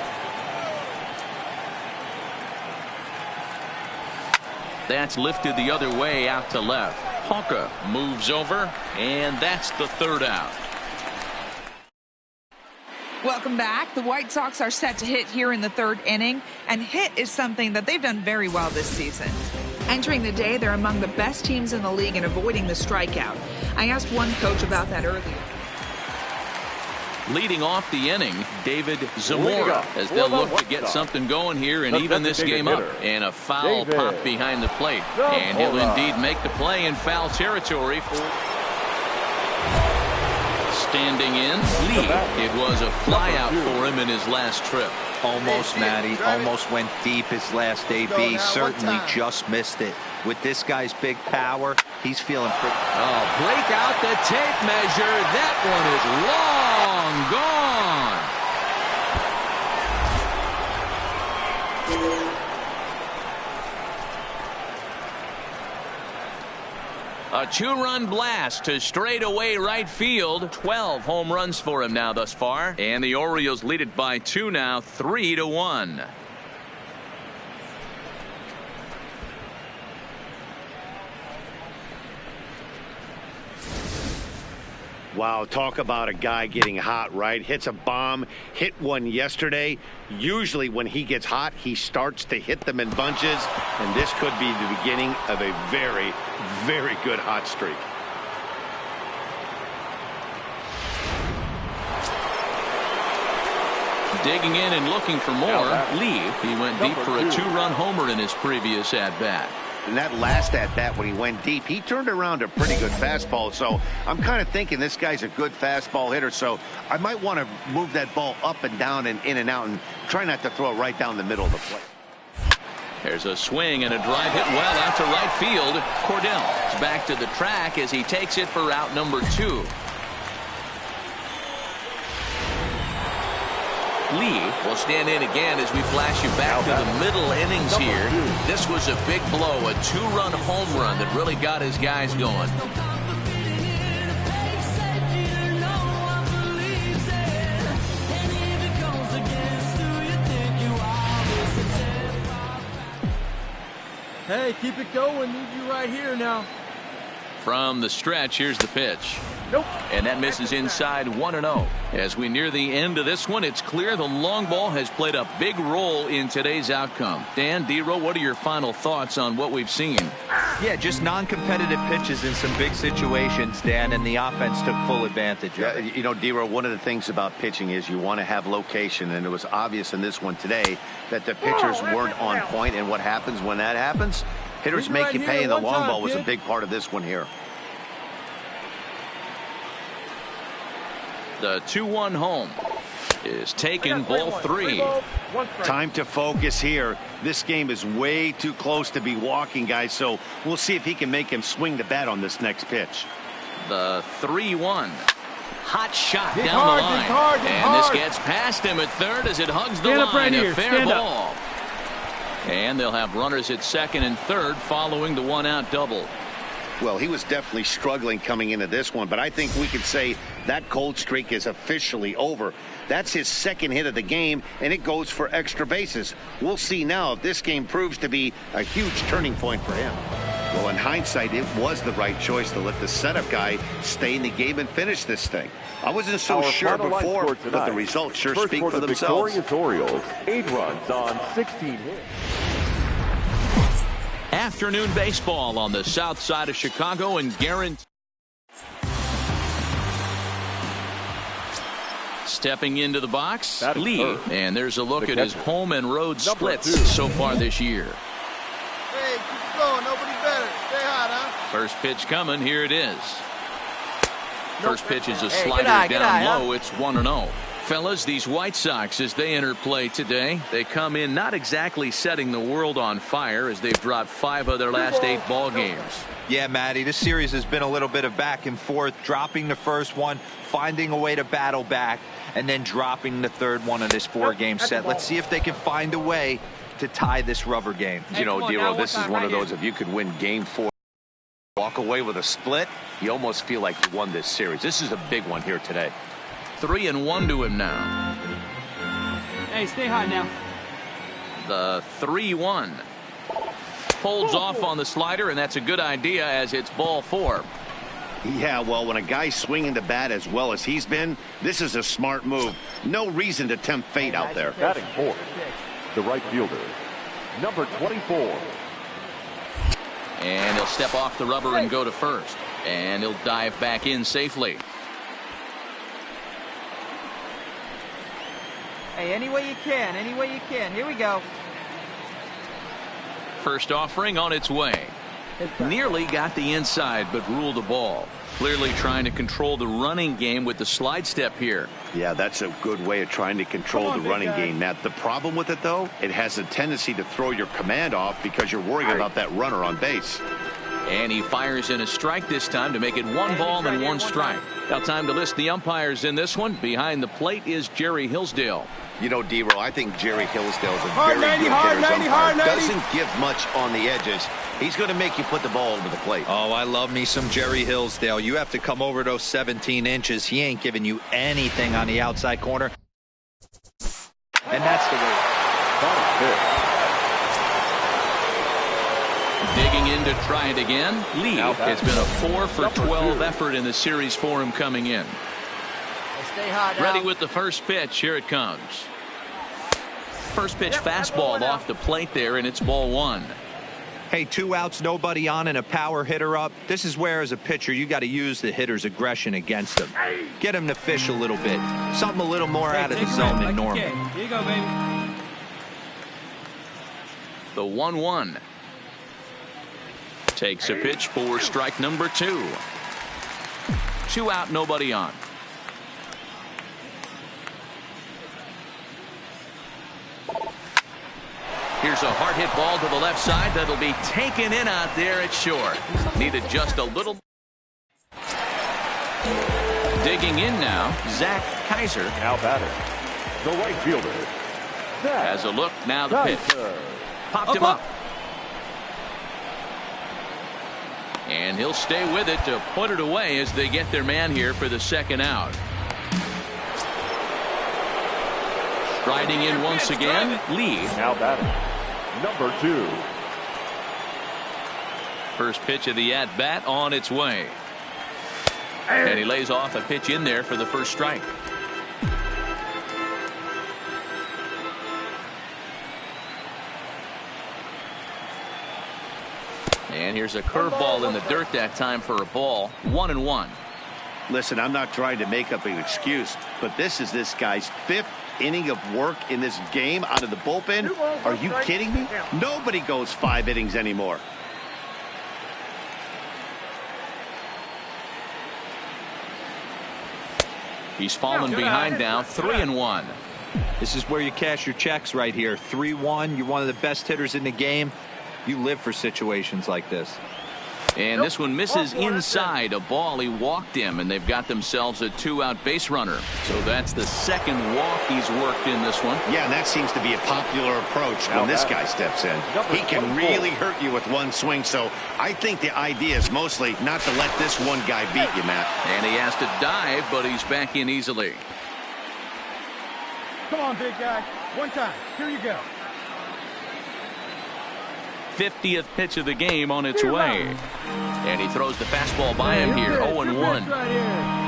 That's lifted the other way out to left. Hawker moves over, and that's the 3rd out. Welcome back. The White Sox are set to hit here in the 3rd inning, and hit is something that they've done very well this season. Entering the day, they're among the best teams in the league in avoiding the strikeout. I asked one coach about that earlier. Leading off the inning, David Zamora, as they'll look to get something going here and even this game up. And a foul pop behind the plate. And he'll indeed make the play in foul territory. Standing in, Lee. It was a flyout for him in his last trip. Almost, Matty. Almost went deep his last AB. Certainly just missed it. With this guy's big power, he's feeling pretty. Oh, break out the tape measure. That one is long gone. A 2-run blast to straightaway right field. 12 home runs for him now thus far. And the Orioles lead it by 2 now, 3-1. Wow, talk about a guy getting hot, right? Hits a bomb, hit one yesterday. Usually when he gets hot, he starts to hit them in bunches, and this could be the beginning of a very, very good hot streak. Digging in and looking for more. Lee, he went deep for a 2-run homer in his previous at-bat. In that last at-bat when he went deep, he turned around a pretty good fastball. So I'm kind of thinking this guy's a good fastball hitter. So I might want to move that ball up and down and in and out and try not to throw it right down the middle of the plate. There's a swing and a drive hit well out to right field. Cordell is back to the track as he takes it for out number 2. Lee will stand in again as we flash you back to the middle innings here. This was a big blow, a 2-run home run that really got his guys going. Hey, keep it going. Need you right here now. From the stretch, here's the pitch. Nope. And that misses inside 1-0. As we near the end of this one, it's clear the long ball has played a big role in today's outcome. Dan, D-Row, what are your final thoughts on what we've seen? Yeah, just non-competitive pitches in some big situations, Dan, and the offense took full advantage of it. You know, D-Row, one of the things about pitching is you want to have location, and it was obvious in this one today that the pitchers weren't on point, and what happens when that happens? Hitters make you pay, and the long ball was a big part of this one here. The 2-1 home is taken, ball 3. Time to focus here. This game is way too close to be walking, guys, so we'll see if he can make him swing the bat on this next pitch. The 3-1. Hot shot down the line. And this gets past him at third as it hugs the line. A fair ball. And they'll have runners at second and third following the 1-out double. Well, he was definitely struggling coming into this one, but I think we could say that cold streak is officially over. That's his second hit of the game, and it goes for extra bases. We'll see now if this game proves to be a huge turning point for him. Well, in hindsight, it was the right choice to let the setup guy stay in the game and finish this thing. I wasn't so sure before, but the results sure speak for themselves. Victorious Orioles, 8 runs on 16 hits. Afternoon baseball on the south side of Chicago, and guaranteed. Stepping into the box, Lee, and there's a look at his home and road splits so far this year. Hey, keep going. Nobody better. Stay hot, huh? First pitch coming. Here it is. First pitch is a slider down low. It's 1-0. Fellas, these White Sox, as they enter play today, they come in not exactly setting the world on fire as they've dropped 5 of their last 8 ball games. Yeah, Matty, this series has been a little bit of back and forth, dropping the first one, finding a way to battle back, and then dropping the third one of this 4-game set. Let's see if they can find a way to tie this rubber game. You know, D-Row, this is one of those, if you could win game 4, walk away with a split, you almost feel like you won this series. This is a big one here today. 3-1 to him now. Hey, stay hot now. The 3-1. Holds off on the slider, and that's a good idea as it's ball 4. Yeah, well, when a guy's swinging the bat as well as he's been, this is a smart move. No reason to tempt fate out there. Batting fourth, the right fielder, number 24. And he'll step off the rubber and go to first. And he'll dive back in safely. Hey, any way you can, any way you can. Here we go. First offering on its way. Nearly got the inside, but ruled the ball. Clearly trying to control the running game with the slide step here. Yeah, that's a good way of trying to control the running game, Matt. The problem with it, though, it has a tendency to throw your command off because you're worried about that runner on base. And he fires in a strike this time to make it 1 ball and 1 strike. Now time to list the umpires in this one. Behind the plate is Jerry Hillsdale. You know, D-Row, I think Jerry Hillsdale is a Hard very 90, good hard hitter's 90, umpire. hard 90. Doesn't give much on the edges. He's going to make you put the ball over the plate. Oh, I love me some Jerry Hillsdale. You have to come over those 17 inches. He ain't giving you anything on the outside corner. And that's the way. Digging in to try it again. Lee. It's been a 4 for 12 effort in the series for him coming in. Stay hot now. Ready with the first pitch. Here it comes. First pitch fastball off the plate there, and it's ball 1. Hey, 2 outs, nobody on, and a power hitter up. This is where, as a pitcher, you got to use the hitter's aggression against him. Get him to fish a little bit. Something a little more out of the zone than normal. Here you go, baby. The 1-1. Takes a pitch for strike number 2. 2 out, nobody on. Here's a hard hit ball to the left side that'll be taken in out there at short. Needed just a little. Digging in now, Zach Kaiser. Now batter, the right fielder. Has a look, now the pitch. Popped him up. And he'll stay with it to put it away as they get their man here for the second out. Striding in once again, Lee. Now batting, number 2. First pitch of the at-bat on its way. And he lays off a pitch in there for the first strike. And here's a curveball in the dirt that time for a ball. 1-1. Listen, I'm not trying to make up an excuse, but this is this guy's 5th inning of work in this game out of the bullpen. Are you kidding me? Nobody goes 5 innings anymore. He's fallen behind now, 3-1. This is where you cash your checks right here. 3-1. You're one of the best hitters in the game. You live for situations like this. And this one misses inside a ball. He walked him, and they've got themselves a 2-out base runner. So that's the second walk he's worked in this one. Yeah, and that seems to be a popular approach when this guy steps in. He can really hurt you with one swing, so I think the idea is mostly not to let this one guy beat you, Matt. And he has to dive, but he's back in easily. Come on, big guy. One time. Here you go. 50th pitch of the game on its way. And he throws the fastball by him here, 0-1.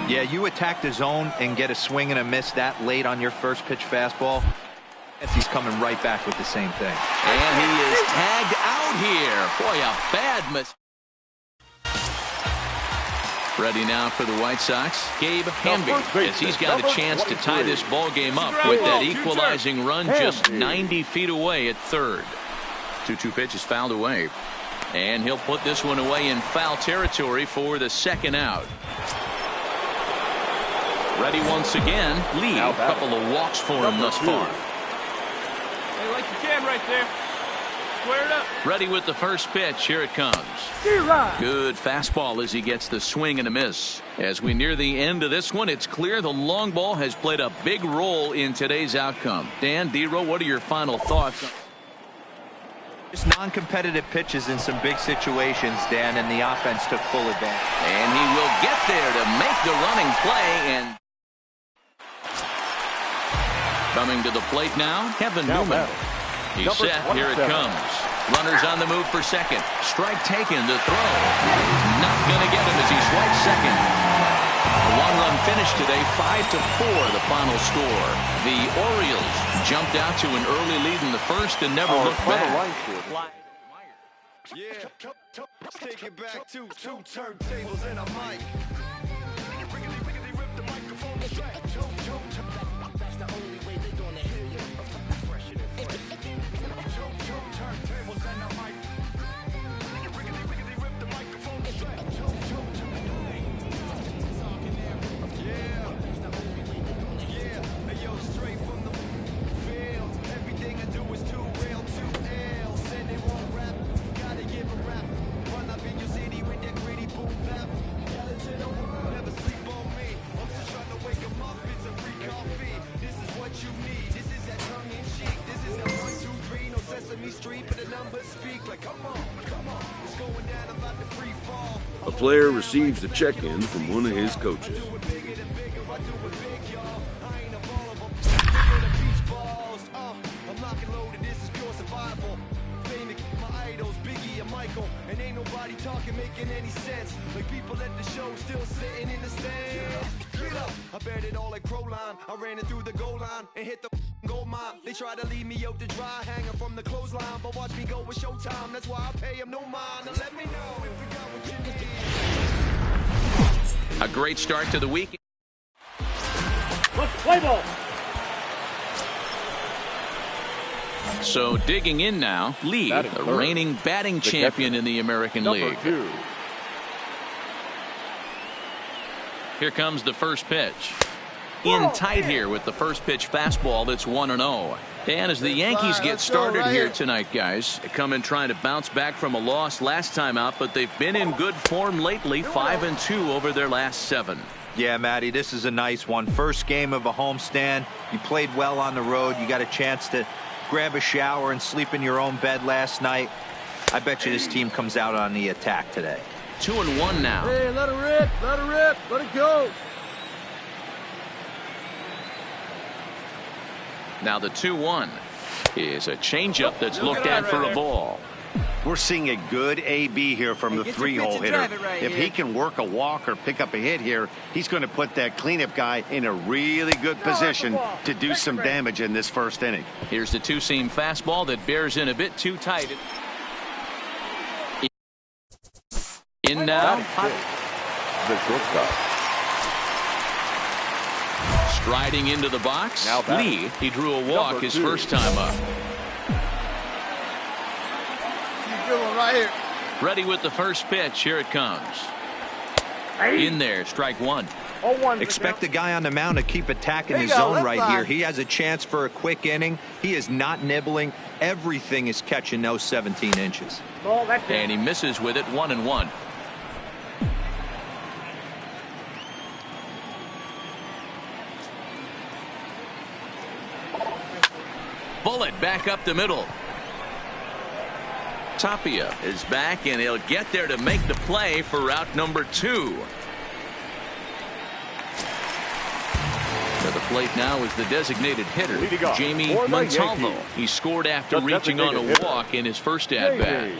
Yeah, you attack the zone and get a swing and a miss that late on your first pitch fastball. He's coming right back with the same thing. And he is tagged out here. Boy, a bad miss. Ready now for the White Sox, Gabe Hamby, as he's got a chance to tie this ball game up with that equalizing run just 90 feet away at third. 2-2 pitch is fouled away. And he'll put this one away in foul territory for the second out. Ready once again. Lee, a couple of walks for him thus far. Hey, like you can right there. Square it up. Ready with the first pitch. Here it comes. Good fastball as he gets the swing and a miss. As we near the end of this one, it's clear the long ball has played a big role in today's outcome. Dan, D-Row, what are your final thoughts? Just non-competitive pitches in some big situations, Dan, and the offense took full advantage. And he will get there to make the running play. And coming to the plate now, Kevin Newman. He's set. Here it comes. Runners on the move for second. Strike taken to throw. Not going to get him as he swipes second. A one-run finish today, 5-4 the final score. The Orioles jumped out to an early lead in the first and never looked back. Yeah, let's take it back to 2 turntables and a mic. Rip the microphone straight. That's the only way they're gonna hear you. Fresher than fresh. 2 turntables and a mic. Rip the microphone straight. Run up in your city with that gritty boom bap. Tell it to the world, never sleep on me. A player receives a check-in from one of his coaches. And ain't nobody talking, making any sense. Like people at the show still sitting in the stands. Get up, I bet it all like Crowline. I ran it through the goal line and hit the gold mine. They try to leave me out to dry, hanging from the clothesline. But watch me go with showtime, that's why I pay them no mind. Now let me know if we got what you need. A great start to the week. Let's play ball. So digging in now, Lee, the reigning batting champion in the American League. Here comes the first pitch. In tight here with the first pitch fastball that's 1-0. And as the Yankees get started here tonight, guys, they come in trying to bounce back from a loss last time out, but they've been in good form lately, 5-2 over their last 7. Yeah, Matty, this is a nice one. First game of a homestand. You played well on the road. You got a chance to grab a shower and sleep in your own bed last night. I bet you this team comes out on the attack today. 2-1 now. Hey, let it rip, let it rip, let it go. Now the 2-1 is a changeup that's looked at for a ball. We're seeing a good AB here from the 3-hole hitter. If he can work a walk or pick up a hit here, he's going to put that cleanup guy in a really good position to do some damage in this first inning. Here's the two-seam fastball that bears in a bit too tight. In now. The shortstop. Striding into the box. Lee, he drew a walk his first time up. Right here. Ready with the first pitch. Here it comes. In there, strike one. Expect the guy on the mound to keep attacking his zone right here. He has a chance for a quick inning. He is not nibbling. Everything is catching those 17 inches. And he misses with it, 1-1. Bullet back up the middle. Tapia is back, and he'll get there to make the play for route number 2. To the plate now is the designated hitter, Jamie Montalvo. He scored after reaching on a walk in his first at-bat.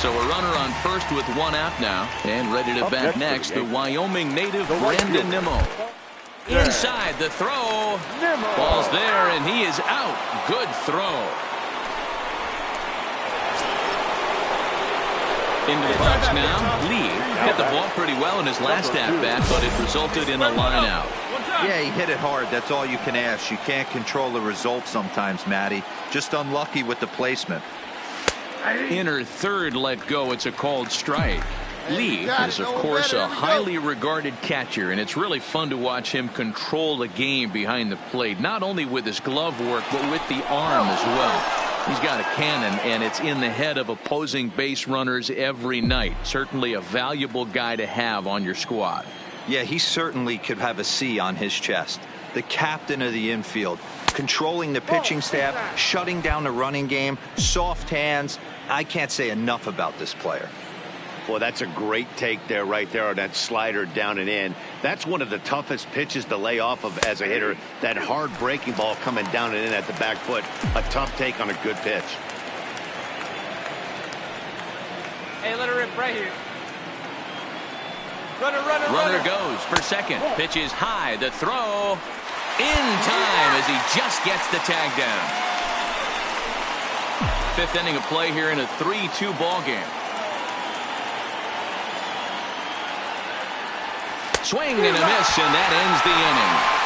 So a runner on first with 1 out now, and ready to bat next, the Wyoming native Brandon Nimmo. Inside the throw. Ball's there, and he is out. Good throw. Into the box now. Lee hit the ball pretty well in his last at-bat, but it resulted in a line out. Yeah, he hit it hard. That's all you can ask. You can't control the result sometimes, Matty. Just unlucky with the placement. Inner third let go. It's a called strike. Lee is, of course, a highly regarded catcher, and it's really fun to watch him control the game behind the plate, not only with his glove work, but with the arm as well. He's got a cannon, and it's in the head of opposing base runners every night. Certainly a valuable guy to have on your squad. Yeah, he certainly could have a C on his chest. The captain of the infield, controlling the pitching staff, shutting down the running game, soft hands. I can't say enough about this player. Well, that's a great take there, right there on that slider down and in. That's one of the toughest pitches to lay off of as a hitter. That hard breaking ball coming down and in at the back foot. A tough take on a good pitch. Hey, let her rip right here. Runner goes for second. Pitch is high. The throw in time as he just gets the tag down. 5th inning of play here in a 3-2 ball game. Swing and a miss, and that ends the inning.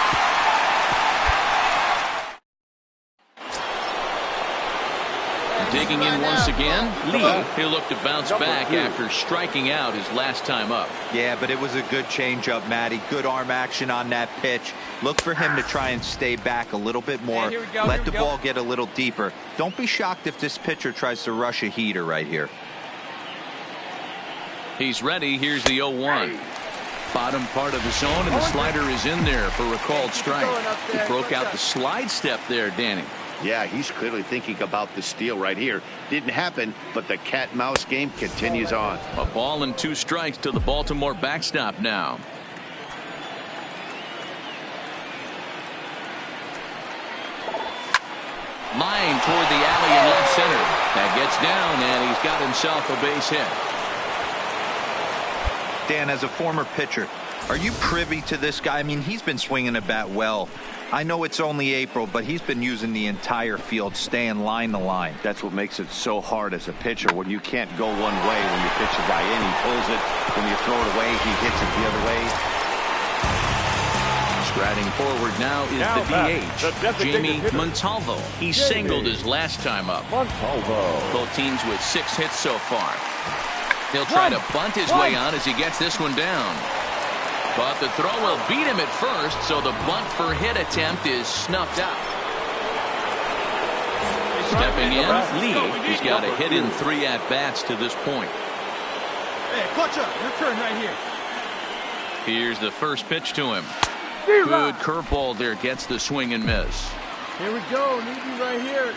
Digging in once again, Lee, he'll look to bounce back after striking out his last time up. Yeah, but it was a good changeup, Matty. Good arm action on that pitch. Look for him to try and stay back a little bit more. Let the ball get a little deeper. Don't be shocked if this pitcher tries to rush a heater right here. He's ready. Here's the 0-1. Bottom part of the zone, and the slider is in there for a called strike. He broke out the slide step there, Danny. Yeah, he's clearly thinking about the steal right here. Didn't happen, but the cat-mouse game continues on. A ball and 2 strikes to the Baltimore backstop now. Line toward the alley in left center. That gets down, and he's got himself a base hit. Dan, as a former pitcher, are you privy to this guy? I mean, he's been swinging a bat well. I know it's only April, but he's been using the entire field, staying line to line. That's what makes it so hard as a pitcher when you can't go one way when you pitch a guy in. He pulls it. When you throw it away, he hits it the other way. Striding forward now is the DH, Jamie Montalvo. He singled his last time up. Both teams with 6 hits so far. He'll try to bunt his way on as he gets this one down. But the throw will beat him at first, so the bunt for hit attempt is snuffed out. Stepping in, Lee. He's got a hit in 3 at-bats to this point. Hey, clutch up. Your turn right here. Here's the first pitch to him. Good curveball there, gets the swing and miss. Here we go. Need you right here.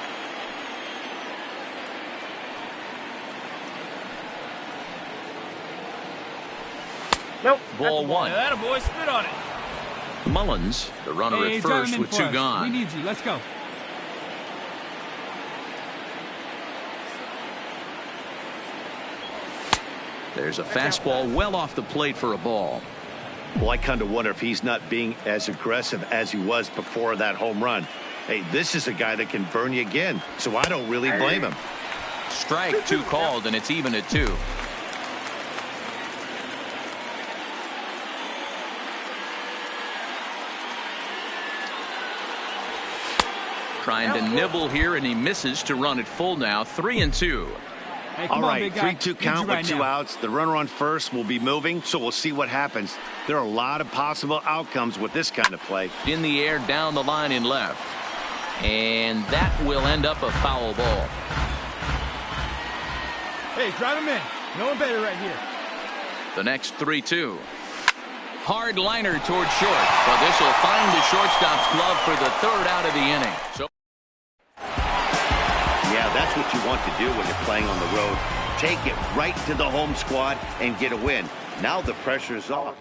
Nope. Ball 1. That boy, spit on it. Mullins, the runner at first with 2 gone. We need you. Let's go. There's a fastball well off the plate for a ball. Well, I kind of wonder if he's not being as aggressive as he was before that home run. Hey, this is a guy that can burn you again, so I don't really blame him. Strike 2 called, and it's even at 2. Trying to nibble here, and he misses to run it full now. 3-2. Hey, all right, 3-2 count with 2 outs. The runner on first will be moving, so we'll see what happens. There are a lot of possible outcomes with this kind of play. In the air, down the line in left. And that will end up a foul ball. Hey, drive him in. No one better right here. The next 3-2. Hard liner toward short, but this will find the shortstop's glove for the 3rd out of the inning. So yeah, that's what you want to do when you're playing on the road. Take it right to the home squad and get a win. Now the pressure is off.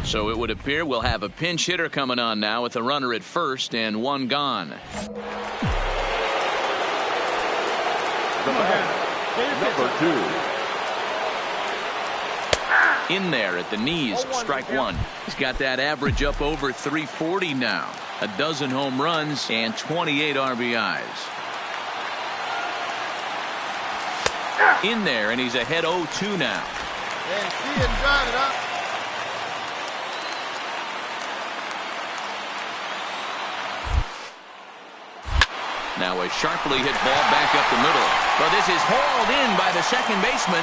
So it would appear we'll have a pinch hitter coming on now with a runner at first and 1 gone. Number 2. In there at the knees, strike 1. He's got that average up over 340 now. A dozen home runs and 28 RBIs. In there, and he's ahead 0-2 now. And see him drive it up. Now a sharply hit ball back up the middle. But this is hauled in by the second baseman.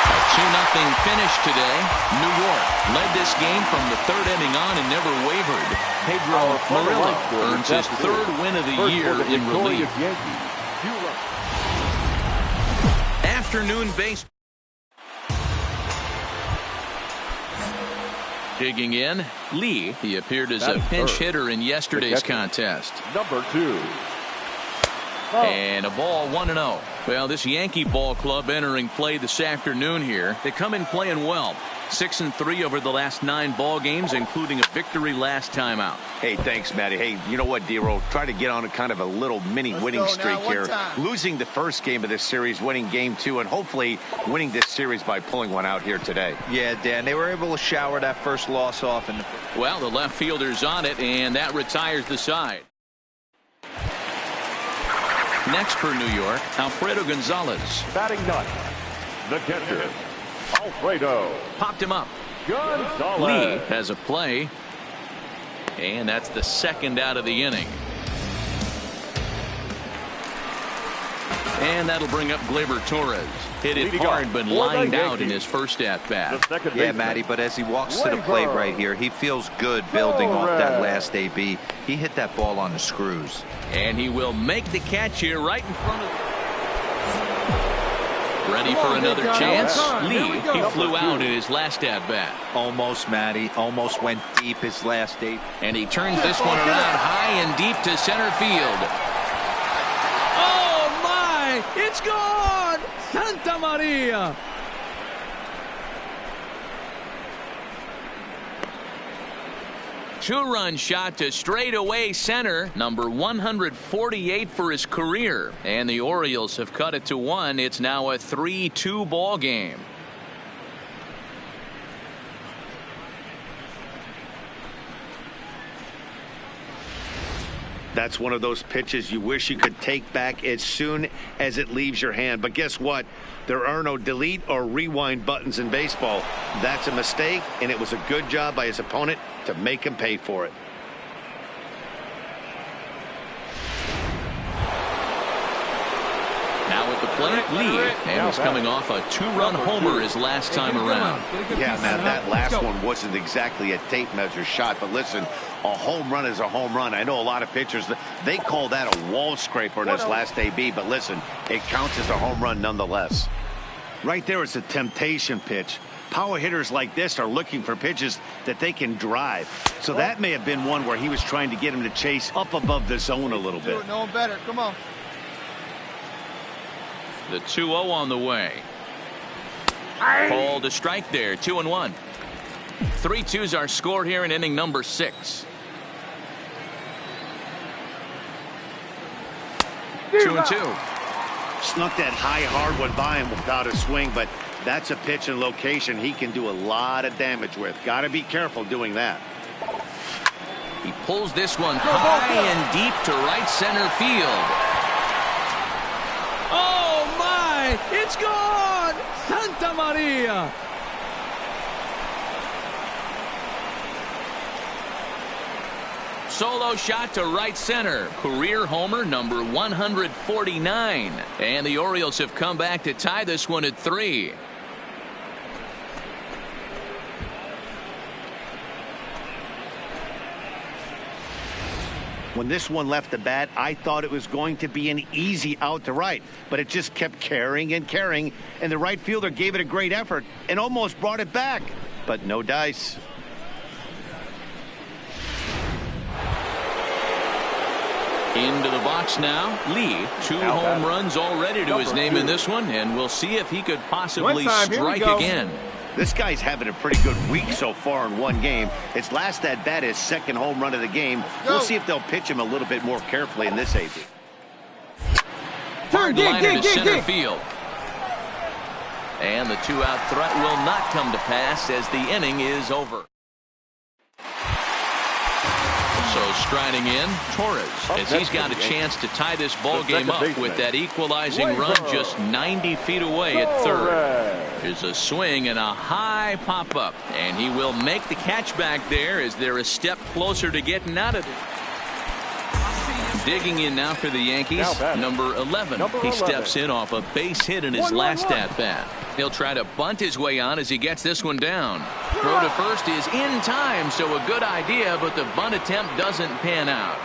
A 2-0 finish today. New York led this game from the 3rd inning on and never wavered. Pedro Murillo earns his 3rd win of the year in relief. Afternoon baseball. Digging in, Lee. He appeared as a pinch hitter in yesterday's contest. Number 2. And a ball 1-0. Well, this Yankee ball club entering play this afternoon here. They come in playing well. 6-3 over the last 9 ball games, including a victory last time out. Hey, thanks, Matty. Hey, you know what, D-Roll? Try to get on a kind of a little mini winning streak here. Losing the first game of this series, winning game 2, and hopefully winning this series by pulling one out here today. Yeah, Dan, they were able to shower that first loss off. Well, the left fielder's on it, and that retires the side. Next for New York, Alfredo Gonzalez. Batting ninth, the catcher, Alfredo. Popped him up. Gonzalez. Lee has a play. And that's the second out of the inning. And that'll bring up Gleyber Torres. Hit it hard, but lined out in his first at-bat. Yeah, Matty, but as he walks to the plate right here, he feels good building off that last AB. He hit that ball on the screws. And he will make the catch here right in front of him. Ready for another chance? Lee, he flew out in his last at-bat. Almost, Matty. Almost went deep his last 8. And he turns this one around high and deep to center field. Oh, my! It's gone! Santa Maria! Two-run shot to straightaway center, number 148 for his career. And the Orioles have cut it to 1. It's now a 3-2 ball game. That's one of those pitches you wish you could take back as soon as it leaves your hand. But guess what? There are no delete or rewind buttons in baseball. That's a mistake, and it was a good job by his opponent to make him pay for it. Now at the plate, Lee, and he's coming off a 2-run homer his last time around. Yeah, man, that last one wasn't exactly a tape measure shot, but listen, a home run is a home run. I know a lot of pitchers, they call that a wall scraper in his last AB, but listen, it counts as a home run nonetheless. Right there is a temptation pitch. Power hitters like this are looking for pitches that they can drive. So that may have been one where he was trying to get him to chase up above the zone a little bit. No one better. Come on. The 2-0 on the way. Called a strike there. 2-1. 3-2s are scored here in inning number 6. 2-2. Snuck that high hard one by him without a swing, but that's a pitch and location he can do a lot of damage with. Got to be careful doing that. He pulls this one high and deep to right center field. Oh, my! It's gone! Santa Maria! Solo shot to right center. Career homer number 149. And the Orioles have come back to tie this one at 3. When this one left the bat, I thought it was going to be an easy out to right, but it just kept carrying and carrying, and the right fielder gave it a great effort and almost brought it back, but no dice. Into the box now, Lee. 2 home runs already to his name in this one, and we'll see if he could possibly strike again. This guy's having a pretty good week so far in one game. His last at bat is second home run of the game. We'll see if they'll pitch him a little bit more carefully in this AB. Hard liner to center field. And the 2-out threat will not come to pass as the inning is over. So striding in, Torres, as he's got a chance to tie this ball game up with that equalizing run just 90 feet away at third. There's a swing and a high pop-up, and he will make the catch back there as they're a step closer to getting out of it. Digging in now for the Yankees, number 11. He steps in off a base hit in his last at-bat. He'll try to bunt his way on as he gets this one down. Throw to first is in time, so a good idea, but the bunt attempt doesn't pan out.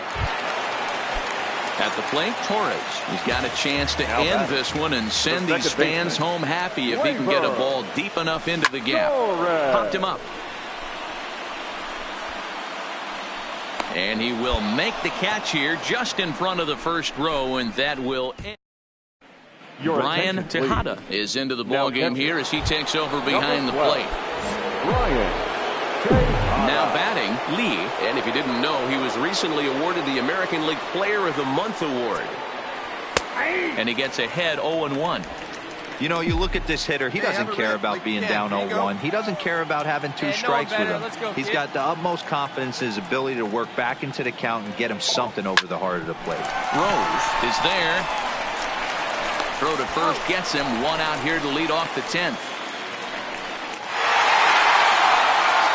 At the plate, Torres. He's got a chance to end this one and send these fans home happy if he can get a ball deep enough into the gap. Popped him up. And he will make the catch here just in front of the first row, and that will end. Brian Tejada is into the ball game here as he takes over behind the plate. Now batting, Lee. And if you didn't know, he was recently awarded the American League Player of the Month award. And he gets ahead 0-1. You know, you look at this hitter, he doesn't care about being down 0-1. He doesn't care about having two strikes with him. He's got the utmost confidence in his ability to work back into the count and get him something over the heart of the plate. Rose is there. Throw to first gets him. One out here to lead off the 10th.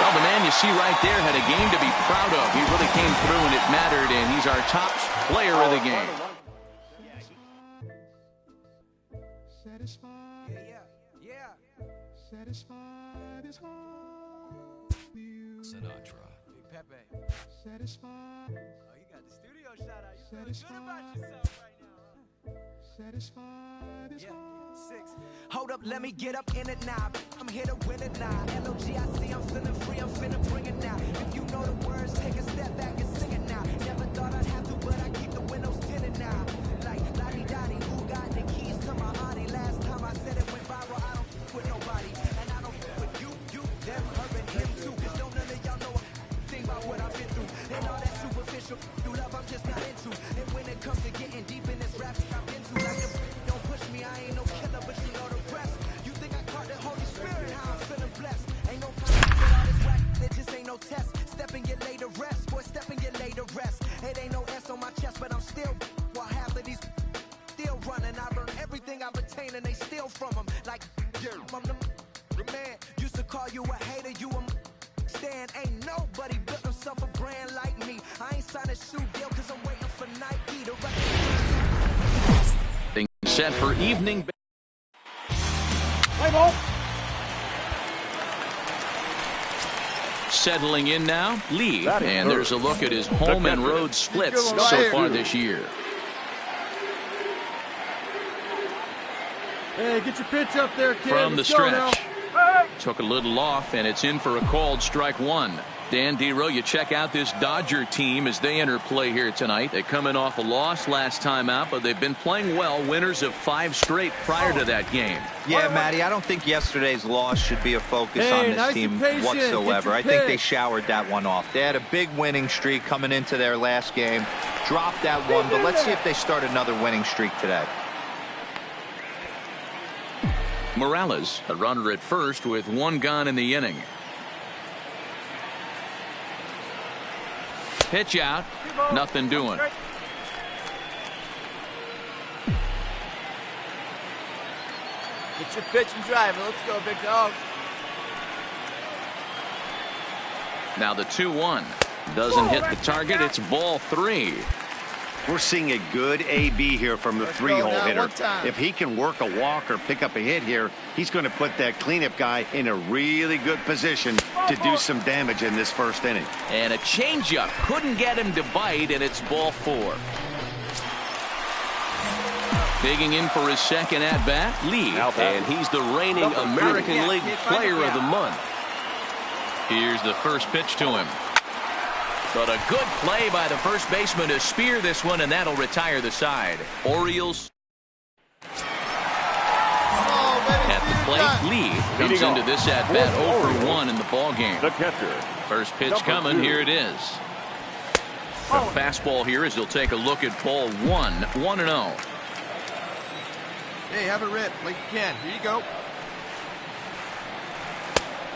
Well, the man you see right there had a game to be proud of. He really came through and it mattered, and he's our top player of the game. Satisfied is home. Sinatra. Big Pepe. Satisfied. Oh, you got the studio shout out. You feeling good about yourself right now, huh? Satisfied is home. 6. Hold up, let me get up in it now. I'm here to win it now. LOGIC, I'm feeling free, I'm finna bring it now. If you know the words, take a step back and sing it now. Never thought I'd have to, but I keep the windows tinted now. Like Lottie Dottie, who got the keys to my Audi? Last time I said it went viral, I don't f with nobody. And I don't f with you, them, her, and him too. Cause don't none of y'all know a thing about what I've been through. And all that superficial love I'm just not into. And when it comes to getting deep in this rap, I'm into. Like the don't push me, I ain't no killer, but you know the rest. You think I caught the Holy Spirit, how I'm feeling blessed. Ain't no time to get all this whack, there just ain't no test. Step and get laid to rest, boy, step and get laid to rest. It ain't no S on my chest, but I'm still, while half of these still running. I learned everything I've attained and they steal from them. Like, I'm the man, used to call you a hater, you a stand. Ain't nobody built himself a brand like me. I ain't signed a shoe deal cause I'm waiting for Nike to Set for evening. Play ball. Settling in now, Lee. And there's a look at his home and road splits so far this year. Hey, get your pitch up there, kid. From the Let's go now. stretch. Took a little off, and it's in for a called strike one. Dan Dero, you check out this Dodger team as they enter play here tonight. They're coming off a loss last time out, but they've been playing well. Winners of 5 straight prior to that game. Yeah, Matty, I don't think yesterday's loss should be a focus on this team whatsoever. I think they showered that one off. They had a big winning streak coming into their last game. Dropped that one, but let's see if they start another winning streak today. Morales, a runner at first with 1 gone in the inning. Pitch out, nothing doing. Get your pitch and drive. Let's go, big dog. Now the 2-1 doesn't hit the target. It's ball 3. We're seeing a good AB here from the 3-hole hitter. If he can work a walk or pick up a hit here, he's going to put that cleanup guy in a really good position to do some damage in this first inning. And a changeup couldn't get him to bite, and it's ball 4. Digging in for his second at-bat, Lee. And he's the reigning American League Player of the Month. Here's the first pitch to him. But a good play by the first baseman to spear this one, and that'll retire the side. Orioles at the plate. Lee comes into this at-bat 0 for 1 in the ballgame. The catcher. First pitch coming. Here it is. A fastball here as he'll take a look at ball 1. 1-0. Hey, have it rip like you can. Here you go.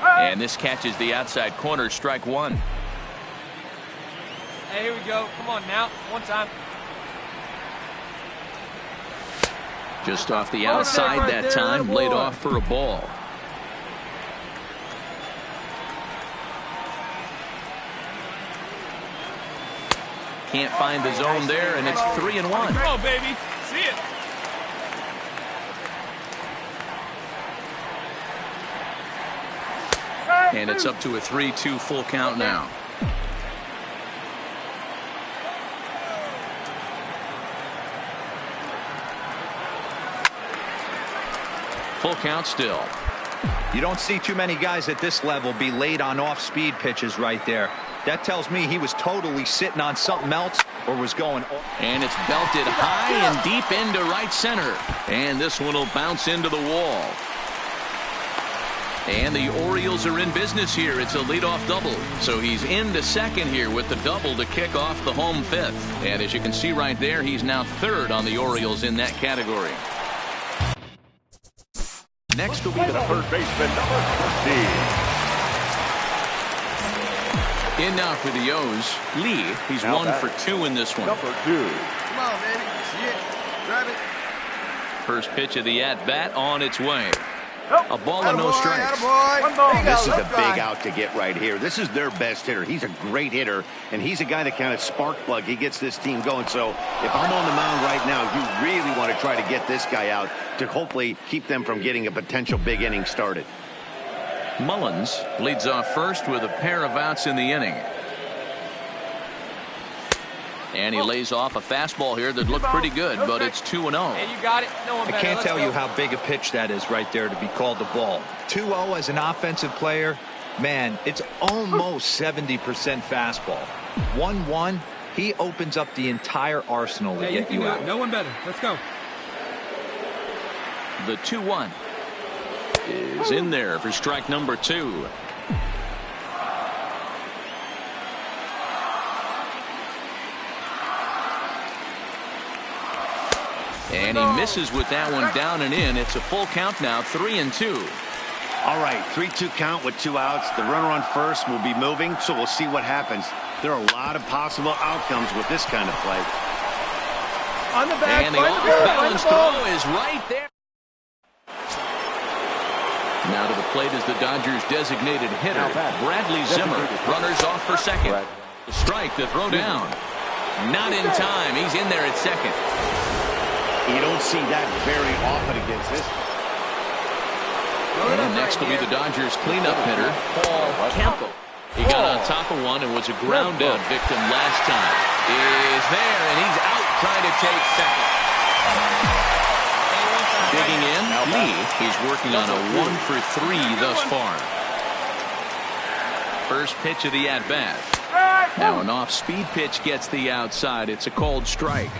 And this catches the outside corner. Strike 1. Hey, here we go. Come on now. One time. Just off the outside that time. Laid off for a ball. Can't find the zone there, and it's 3-1. Go, baby. See it. And it's up to a 3-2 full count now. Full count still. You don't see too many guys at this level be late on off-speed pitches right there. That tells me he was totally sitting on something else or was going. And it's belted high and deep into right center. And this one will bounce into the wall. And the Orioles are in business here. It's a leadoff double. So he's into second here with the double to kick off the home fifth. And as you can see right there, he's now third on the Orioles in that category. Next will be the third baseman, number 15. In now for the O's, Lee. He's Now 1 for 2 in this one. Number 2. Come on, baby. See it. Grab it. First pitch of the at-bat on its way. A ball and no strikes. This is a big out to get right here. This is their best hitter. He's a great hitter, and he's a guy that kind of spark plug. He gets this team going. So if I'm on the mound right now, you really want to try to get this guy out to hopefully keep them from getting a potential big inning started. Mullins leads off first with a pair of outs in the inning. And he lays off a fastball here that looked pretty good, but it's 2-0. Hey, you got it. No one I better. can't Let's tell go. you how big a pitch that is right there to be called the ball. 2-0 as an offensive player, man, it's almost 70% fastball. 1-1, he opens up the entire arsenal to get you out. No one better. Let's go. The 2-1 is in there for strike number 2. And he misses with that one down and in. It's a full count now, 3-2. All right, 3-2 count with 2 outs. The runner on first will be moving, so we'll see what happens. There are a lot of possible outcomes with this kind of play. On the back. And the off-balance throw is right there. Now to the plate is the Dodgers' designated hitter, Bradley Zimmer. Runners off for second. The strike, the throw down. Not in time. He's in there at second. You don't see that very often against this. And next will be the Dodgers' cleanup hitter, Paul Campo. He got on top of one and was a ground-out victim last time. Is there, and he's out trying to take second. Digging in, Lee. He's working on a 1 for 3 thus far. First pitch of the at-bat. Now an off-speed pitch gets the outside. It's a called strike.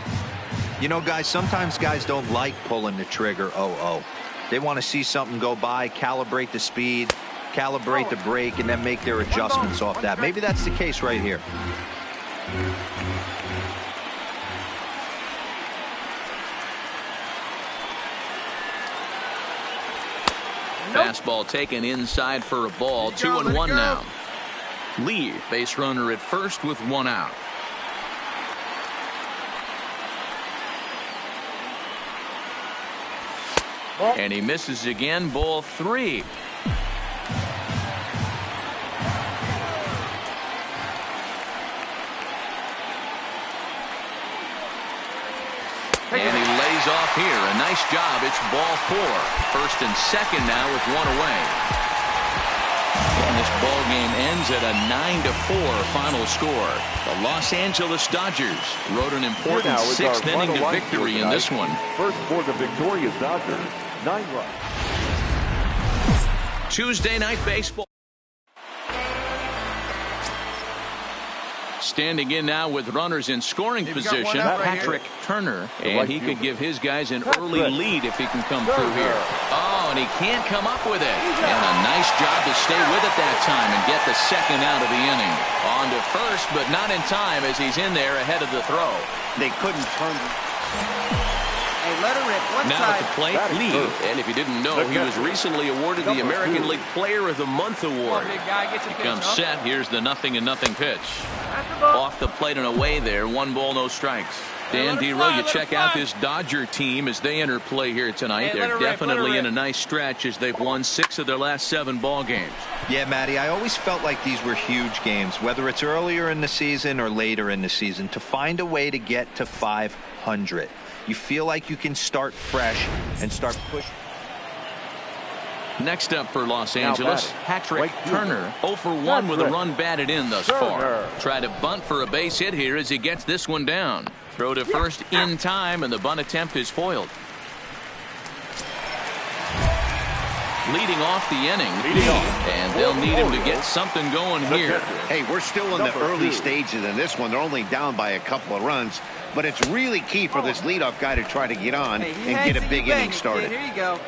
You know, guys, sometimes guys don't like pulling the trigger 0-0. They want to see something go by, calibrate the speed, calibrate the brake, and then make their adjustments off that. Maybe that's the case right here. Fastball taken inside for a ball. 2-1 now. Lee, base runner at first with 1 out. And he misses again, ball 3. And he lays off here. A nice job. It's ball 4. First and second now with 1 away. And this ball game ends at a 9-4 final score. The Los Angeles Dodgers wrote an important 6th inning to victory in this one. First for the victorious Dodgers, 9 runs. Tuesday night baseball. Standing in now with runners in scoring position, Patrick Turner, and he could give his guys an early lead if he can come through here. Oh, and he can't come up with it. And a nice job to stay with it that time and get the second out of the inning. On to first, but not in time as he's in there ahead of the throw. They couldn't turn. Hey, let her rip. One now side. at the plate, Lee. And if you didn't know, he was recently awarded the American League Player of the Month award. Big guy gets a pitch, Comes huh? set. Here's the 0-0 pitch. Off the plate and away there. 1 ball, no strikes. Dan Dero, you check out this Dodger team as they enter play here tonight. They're definitely in a nice stretch as they've won 6 of their last 7 ball games. Yeah, Matty, I always felt like these were huge games, whether it's earlier in the season or later in the season, to find a way to get to 500. You feel like you can start fresh and start pushing. Next up for Los Angeles, Patrick Turner, 0 for 1 with a run batted in thus far. Try to bunt for a base hit here as he gets this one down. Throw to first in time, and the bunt attempt is foiled. Leading off the inning, and they'll need him to get something going here. Hey, we're still in the early stages in this one. They're only down by a couple of runs, but it's really key for this leadoff guy to try to get on and get a big inning started. Here you go.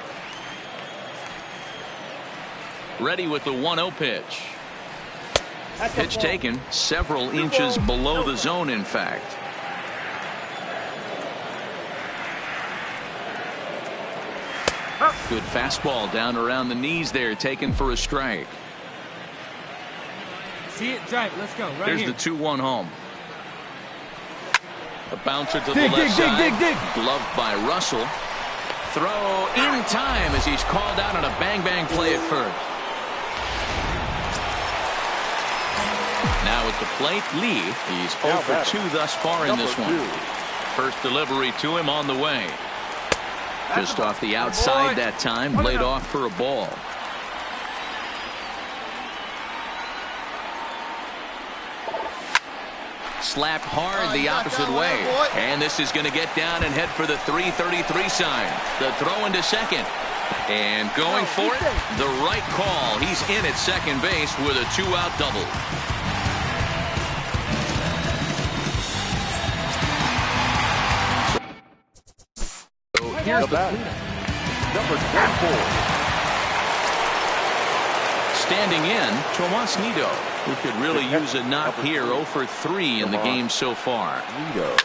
Ready with the 1-0 pitch. Pitch taken several inches below the zone, in fact. Good fastball down around the knees there, taken for a strike. See it, drive it. Let's go. Right Here's here. the 2-1 home. A bouncer to the left side. Gloved by Russell. Throw in time as he's called out on a bang-bang play at first. Now at the plate, Lee. He's 0 for 2 thus far in this one. First delivery to him on the way. Just off the outside that time, laid off for a ball. Slapped hard the opposite way. And this is going to get down and head for the 333 sign. The throw into second. And going for it, the right call. He's in at second base with a 2-out double. Here's the number 24. Standing in, Tomas Nido, who could really use a knock here. 0 for 3 in the game so far. Nido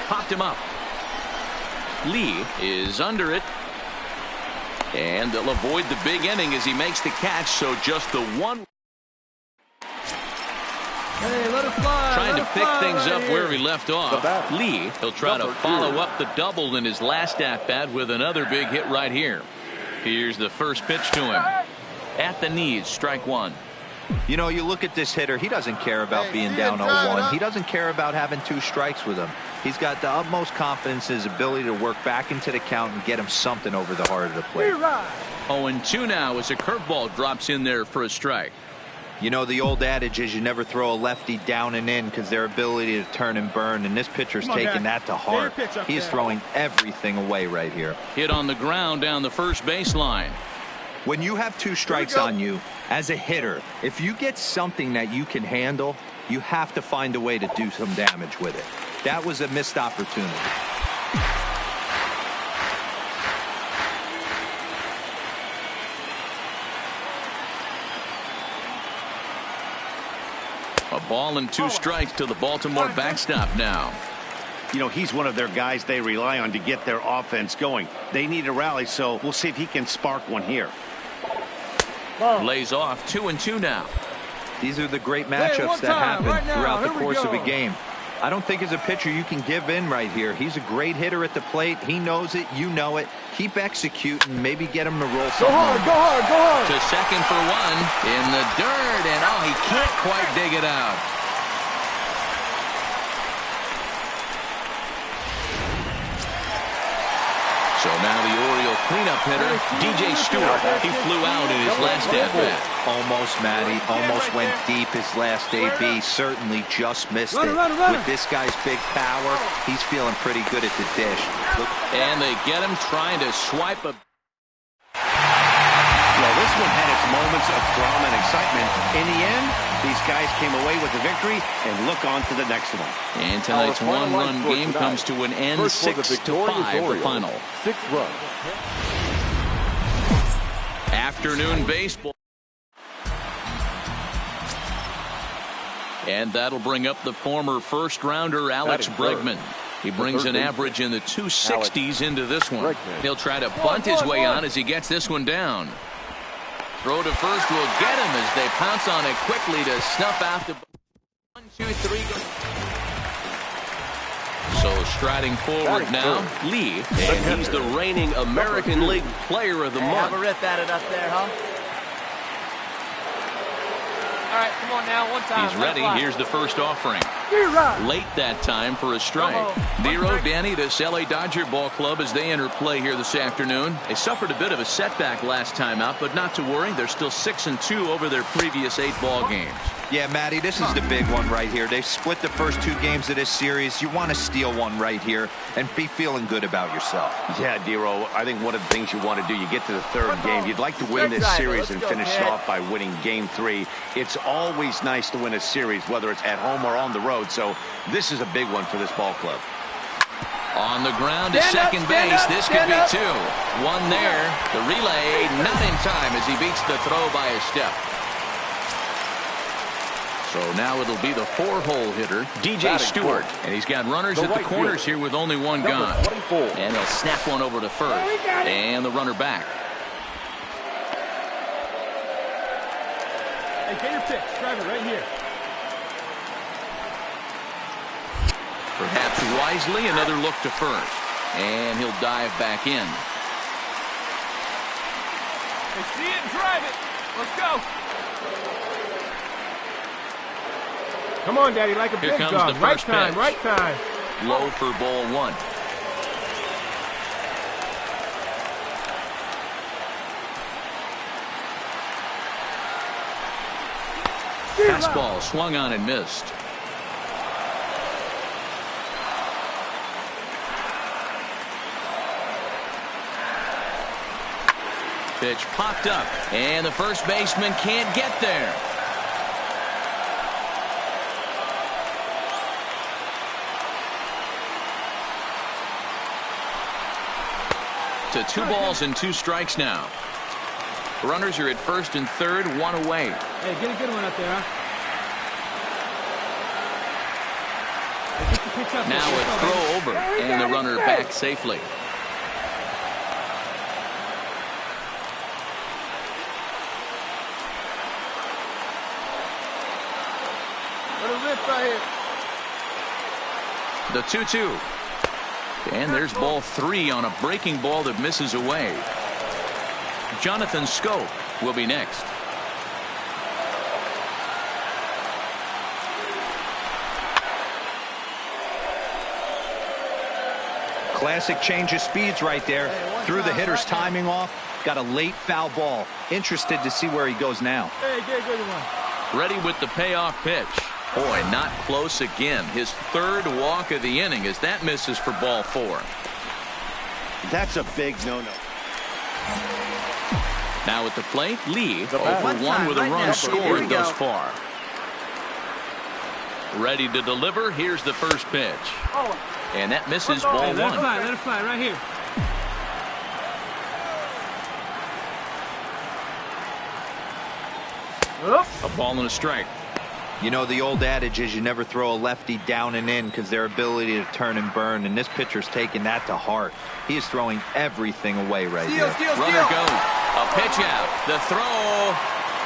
Popped him up. Lee is under it. And they'll avoid the big inning as he makes the catch. So just the one. Hey, let it fly. Trying to pick things up where he left off. Lee, he'll try to follow up the double in his last at-bat with another big hit right here. Here's the first pitch to him. At the knees, strike one. You know, you look at this hitter, he doesn't care about being down 0-1. He doesn't care about having 2 strikes with him. He's got the utmost confidence in his ability to work back into the count and get him something over the heart of the plate. 0-2 now as a curveball drops in there for a strike. You know, the old adage is you never throw a lefty down and in because their ability to turn and burn, and this pitcher's taking that to heart. He's throwing everything away right here. Hit on the ground down the first baseline. When you have 2 strikes on you, as a hitter, if you get something that you can handle, you have to find a way to do some damage with it. That was a missed opportunity. A ball and 2 strikes to the Baltimore backstop now. You know, he's one of their guys they rely on to get their offense going. They need a rally, so we'll see if he can spark one here. Lays off 2-2 now. These are the great matchups that happen throughout the course of a game. I don't think as a pitcher you can give in right here. He's a great hitter at the plate. He knows it. You know it. Keep executing. Maybe get him to roll something. Go hard. To second for 1 in the dirt, and he can't quite dig it out. So now the Oriole cleanup hitter, DJ Stewart. He flew out in his last at-bat. Almost, Matty. Almost went deep his last AB. Certainly just missed it. With this guy's big power, he's feeling pretty good at the dish. And they get him trying to swipe a... Well, this one had its moments of drama and excitement. In the end, these guys came away with the victory and look on to the next one. And tonight's one-run game comes to an end, 6-5 the final. 6 runs. Afternoon baseball. And that'll bring up the former first-rounder Alex Bregman. He brings an average in the 260s into this one. He'll try to bunt his way on as he gets this one down. Throw to first will get him as they pounce on it quickly to snuff out the 1, 2, 3. So striding forward now, Lee, and he's the reigning American League Player of the Month. Have a rip at it up there, huh? All right, come on now, one time. He's ready. Here's the first offering. Late that time for a strike. Zero, Danny, this LA Dodger ball club as they enter play here this afternoon. They suffered a bit of a setback last time out, but not to worry. They're still 6-2 over their previous 8 ball games. Yeah, Matty, this is the big one right here. They've split the first 2 games of this series. You want to steal one right here and be feeling good about yourself. Yeah, Dero, I think one of the things you want to do, you get to the 3rd game. You'd like to win this series and finish off by winning game 3. It's always nice to win a series, whether it's at home or on the road. So this is a big one for this ball club. On the ground to second base. This could be two. One there. The relay not in time as he beats the throw by a step. So now it'll be the 4-hole hitter, DJ Stewart. And he's got runners at the corners here with only one gone. And they'll snap one over to first. And the runner back. Hey, get your pitch. Drive it right here. Perhaps wisely, another look to first. And he'll dive back in. Hey, see it and drive it. Let's go. Come on, Daddy, like a Here big comes dog. the Right first time, pitch. right time. Low for ball one. Fastball swung on and missed. Pitch popped up, and the first baseman can't get there. To 2 balls and 2 strikes now. Runners are at first and third, one away. Hey, get a good one up there, huh? Hey, get the pitch up now there. a throw over, and the runner back safely. Let it rip right here. The 2-2. And there's ball 3 on a breaking ball that misses away. Jonathan Scope will be next. Classic change of speeds right there. Threw the hitter's timing off. Got a late foul ball. Interested to see where he goes now. Hey, get a good one. Ready with the payoff pitch. Boy, not close again. His 3rd walk of the inning as that misses for ball 4. That's a big no-no. Now at the plate, Lee 0-for-1 with a run scored thus far. Ready to deliver. Here's the first pitch. And that misses ball 1. Let it fly right here. A ball and a strike. You know, the old adage is you never throw a lefty down and in because their ability to turn and burn, and this pitcher's taking that to heart. He is throwing everything away right here. Runner goes. A pitch out. The throw.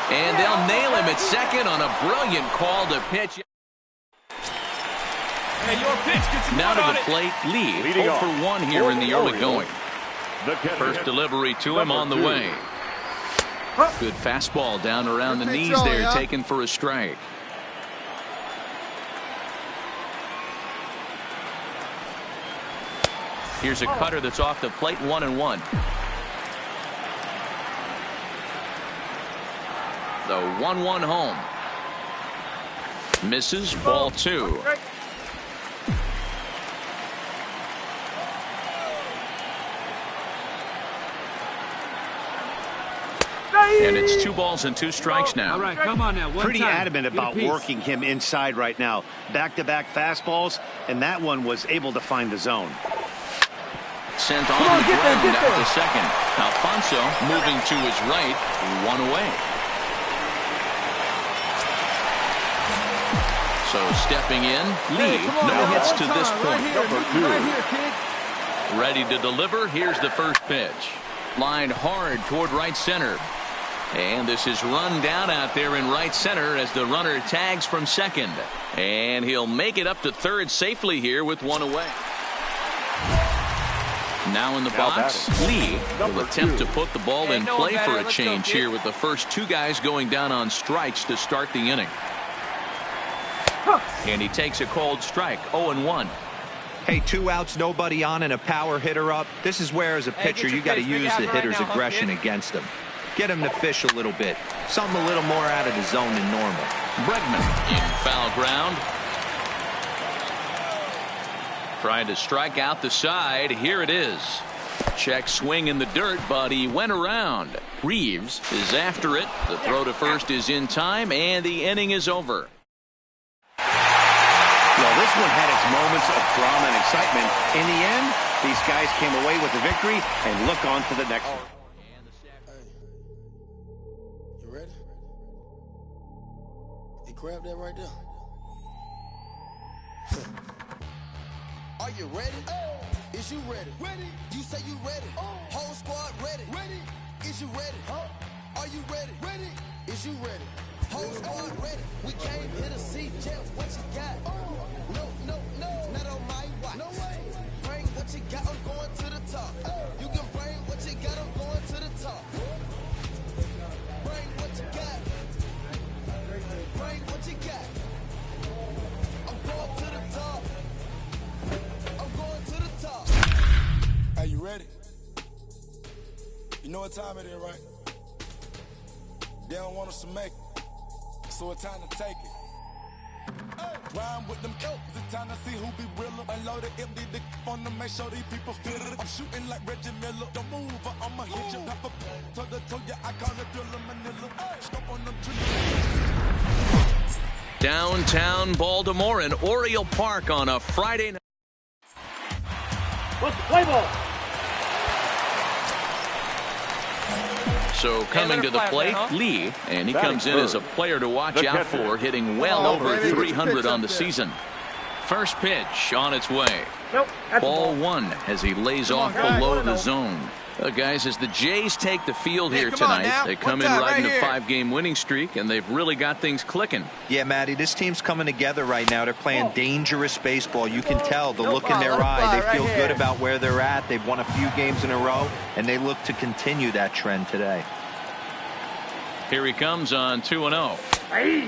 And they'll nail him at second on a brilliant call to pitch. Hey, your pitch gets Now to the plate, Lee 0-for-1 here in the early going. First delivery to him on the way. Good fastball down around the knees there, taken for a strike. Here's a cutter that's off the plate, 1-1. The 1-1 home. Misses, ball 2. And it's 2 balls and 2 strikes now. All right, come on now. Pretty adamant about working him inside right now. Back-to-back fastballs, and that one was able to find the zone. Sent on the ground out to second. Alfonso moving to his right, 1 away. So stepping in, Lee, no hits to this point. Ready to deliver. Here's the first pitch. Lined hard toward right center. And this is run down out there in right center as the runner tags from second. And he'll make it up to third safely here with 1 away. Now in the box, Lee will attempt to put the ball in play for a change here with the first 2 guys going down on strikes to start the inning. And he takes a called strike, 0-1. Hey, 2 outs, nobody on, and a power hitter up. This is where, as a pitcher, you got to use the hitter's aggression against him. Get him to fish a little bit. Something a little more out of the zone than normal. Bregman in foul ground. Trying to strike out the side. Here it is. Check swing in the dirt, but he went around. Reeves is after it. The throw to first is in time, and the inning is over. Well, this one had its moments of drama and excitement. In the end, these guys came away with the victory and look on to the next one. You ready? Hey, grab that right there. Are you ready? Is you ready? Ready. You say you ready. Whole squad ready. Ready. Is you ready? Are you ready? Ready. Is you ready? Whole squad ready. We came here to see Jeff. What you got? No, no, no. Not on my watch. No way. Bring what you got. I'm going to the top. You can bring what you got. I'm going to the top. Bring what you got. Bring what you got. I'm going to the top. I'm going to the top. Are you ready? You know what time it is, right? They don't want us to make it, so it's time to take it. Rhyme with them kills, it's time to see who be realer. Unload the empty the on them, make sure these people feel it. I'm shooting like Reggie Miller. Don't move or I'ma hit you. Pepper, toe ya, I call it Thriller Manila. Stop on them Downtown Baltimore and Oriole Park on a Friday night. Let's play ball. So coming to the plate, Lee, and he comes in as a player to watch out for, hitting well over 300 on the season. First pitch on its way. Ball one as he lays off below the zone. Guys, as the Jays take the field here tonight, they come in riding a 5-game winning streak, and they've really got things clicking. Yeah, Matty, this team's coming together right now. They're playing dangerous baseball. You can tell the look in their eye. They feel good about where they're at. They've won a few games in a row, and they look to continue that trend today. Here he comes on 2-0.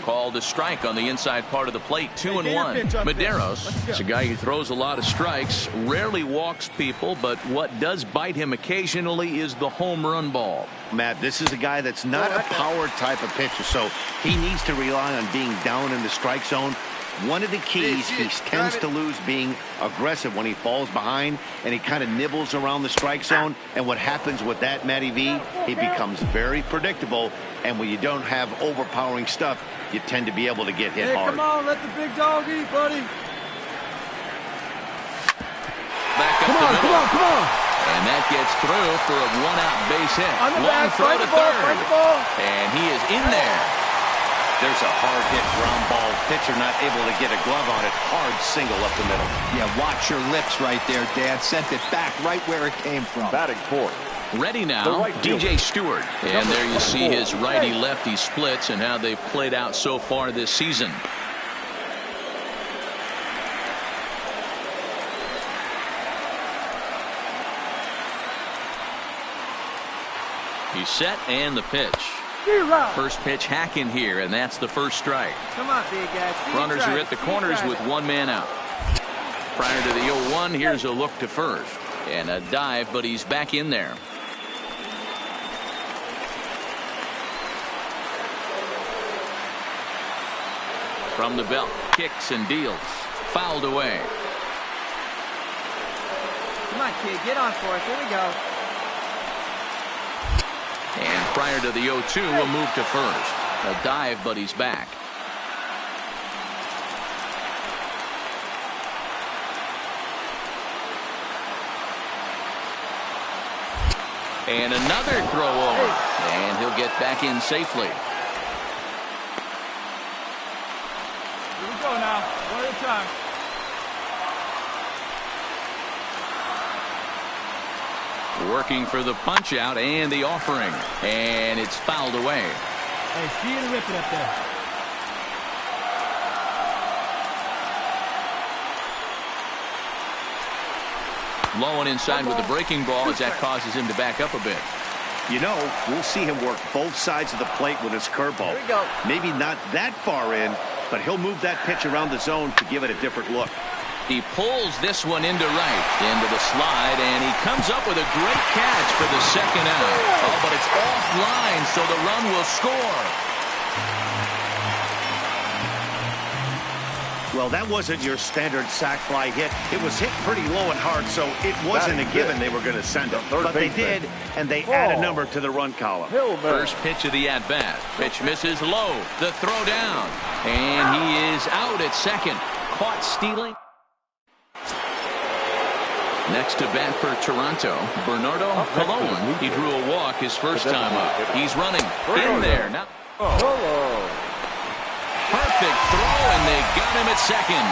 Called a strike on the inside part of the plate. 2-1. Medeiros is a guy who throws a lot of strikes, rarely walks people, but what does bite him occasionally is the home run ball. Matt, this is a guy that's not a power type of pitcher, so he needs to rely on being down in the strike zone. One of the keys, he tends to lose being aggressive when he falls behind, and he kind of nibbles around the strike zone. And what happens with that, Matty V, he becomes very predictable. And when you don't have overpowering stuff, you tend to be able to get hit hard. Come on, let the big dog eat, buddy. Back up the middle. Come on. And that gets through for a one-out base hit. Long throw to third. And he is in there. There's a hard-hit ground ball. Pitcher not able to get a glove on it. Hard single up the middle. Yeah, watch your lips right there, Dan. Sent it back right where it came from. Batting fourth. Ready now, DJ Stewart. And there you see his righty-lefty splits and how they've played out so far this season. He's set and the pitch. First pitch hacking here, and that's the first strike. Come on, big guy. Runners are at the corners with one man out. Prior to the 0-1, here's a look to first. And a dive, but he's back in there. From the belt, kicks and deals. Fouled away. Come on, kid. Get on for us. Here we go. And prior to the 0-2, we'll move to first. A dive, but he's back. And another throw over. And he'll get back in safely. Here we go now. One at a time. Working for the punch out and the offering. And it's fouled away. Hey, see you rip it up there. Low and inside with the breaking ball as that causes him to back up a bit. You know, we'll see him work both sides of the plate with his curveball. Here we go. Maybe not that far in, but he'll move that pitch around the zone to give it a different look. He pulls this one into right, into the slide, and he comes up with a great catch for the second out. Oh, but it's offline, so the run will score. Well, that wasn't your standard sac fly hit. It was hit pretty low and hard, so it wasn't a given they were going to send it. But they did, and they add a number to the run column. First pitch of the at-bat. Pitch misses low. The throw down. And he is out at second. caught stealing. Next to bat for Toronto, Bernardo Colon. He drew a walk his first time up. He's running in there now. Perfect throw, and they got him at second.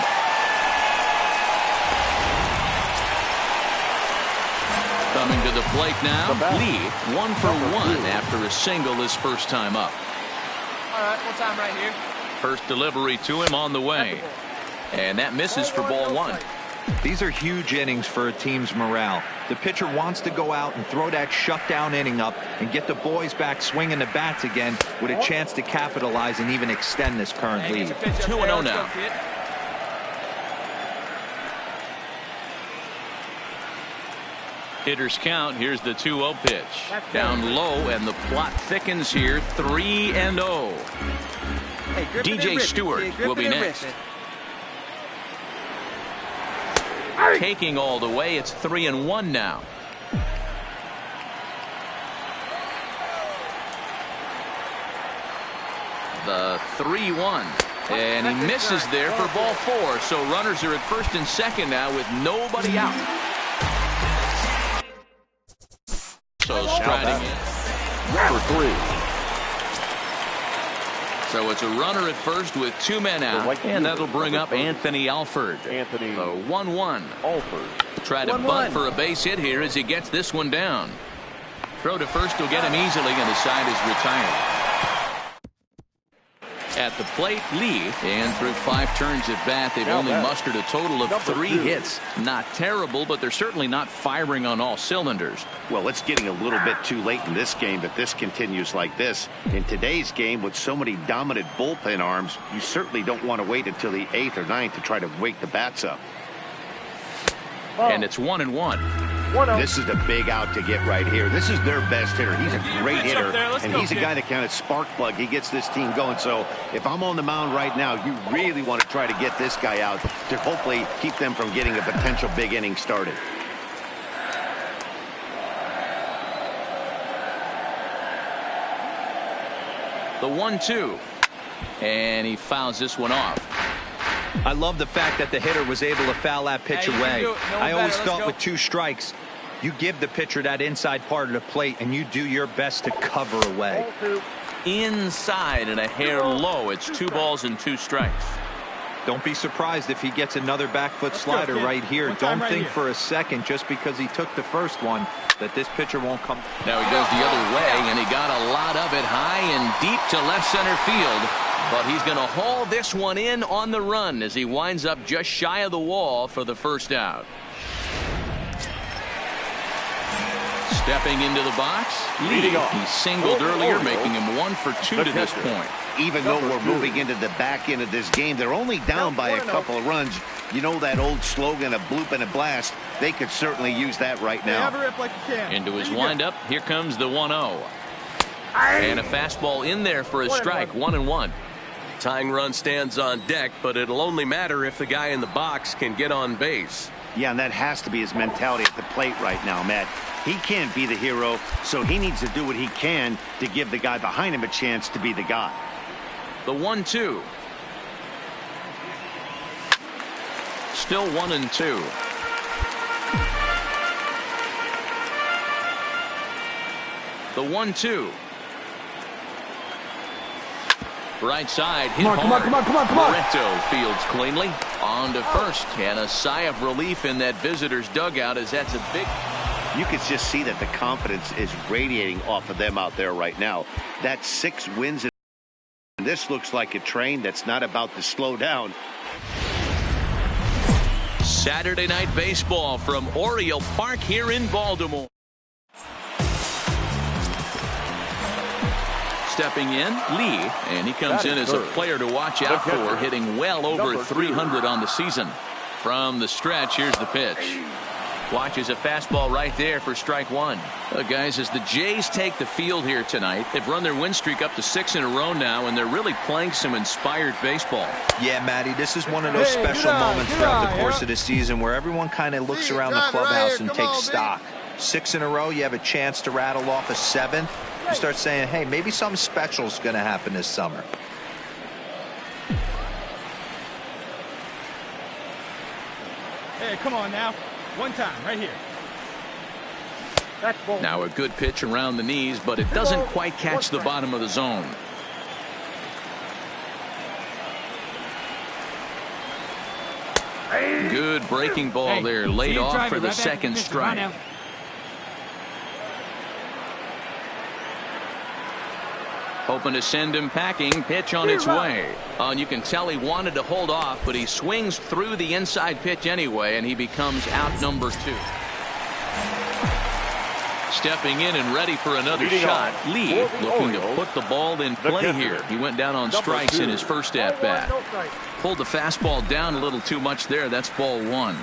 Coming to the plate now, Lee, 1 for 1 after a single his first time up. All right, full time right here. First delivery to him on the way. And that misses for ball 1. These are huge innings for a team's morale. The pitcher wants to go out and throw that shutdown inning up and get the boys back swinging the bats again with a chance to capitalize and even extend this current lead. 2-0 now. Hitters count. Here's the 2-0 pitch. Down low, and the plot thickens here. 3-0. DJ Stewart will be next. Taking all the way, it's 3-1 now. The 3-1, and he misses there for ball 4. So runners are at first and second now with nobody out. So striding in. Number 3. So it's a runner at first with 2 men out, and that'll bring up Anthony Alford. The 1-1. Alford. Try to bunt for a base hit here as he gets this one down. Throw to first will get him easily, and the side is retired. At the plate, Lee, and through 5 turns at bat, they've only mustered a total of 3 hits. Not terrible, but they're certainly not firing on all cylinders. Well, it's getting a little bit too late in this game if this continues like this. In today's game, with so many dominant bullpen arms, you certainly don't want to wait until the 8th or 9th to try to wake the bats up. And it's 1-1. This is the big out to get right here. This is their best hitter. He's a great hitter, and he's a guy that kind of spark plug. He gets this team going. So if I'm on the mound right now, you really want to try to get this guy out to hopefully keep them from getting a potential big inning started. The 1-2, and he fouls this one off. I love the fact that the hitter was able to foul that pitch away. I always thought with 2 strikes, you give the pitcher that inside part of the plate and you do your best to cover away. Inside and a hair low. It's 2 balls and 2 strikes. Don't be surprised if he gets another back foot slider right here. Don't think for a second, just because he took the first one, that this pitcher won't come. Now he goes the other way, and he got a lot of it high and deep to left center field. But he's going to haul this one in on the run as he winds up just shy of the wall for the first out. Stepping into the box, Lee. He singled earlier, making him 1 for 2 to this point. Even though we're moving into the back end of this game, they're only down by a couple of runs. You know that old slogan, a bloop and a blast? They could certainly use that right now. Into his windup, here comes the 1-0. And a fastball in there for a strike, 1-1. Tying run stands on deck, but it'll only matter if the guy in the box can get on base. Yeah, and that has to be his mentality at the plate right now, Matt. He can't be the hero, so he needs to do what he can to give the guy behind him a chance to be the guy. The 1-2. Still 1-2. The 1-2. Right side, hit hard. Come on. Barreto fields cleanly. On to first, and a sigh of relief in that visitor's dugout as that's a big... You can just see that the confidence is radiating off of them out there right now. That's 6 wins. And this looks like a train that's not about to slow down. Saturday night baseball from Oriole Park here in Baltimore. Stepping in, Lee, and he comes in as a player to watch out for, hitting well over 300 on the season. From the stretch, here's the pitch. Watches a fastball right there for strike 1. Guys, as the Jays take the field here tonight, they've run their win streak up to 6 in a row now, and they're really playing some inspired baseball. Yeah, Matty, this is one of those special moments throughout the course of the season where everyone kind of looks around the clubhouse and takes stock. 6 in a row, you have a chance to rattle off a 7th. You start saying, hey, maybe something special is going to happen this summer. come on now. One time, right here. Now a good pitch around the knees, but it doesn't quite catch the bottom of the zone. Good breaking ball there, laid off for the second strike. Hoping to send him packing. Pitch on its way. And you can tell he wanted to hold off, but he swings through the inside pitch anyway, and he becomes out number 2. Stepping in and ready for another shot. Lee looking to put the ball in play here. He went down on strikes in his first at bat. Pulled the fastball down a little too much there. That's ball 1.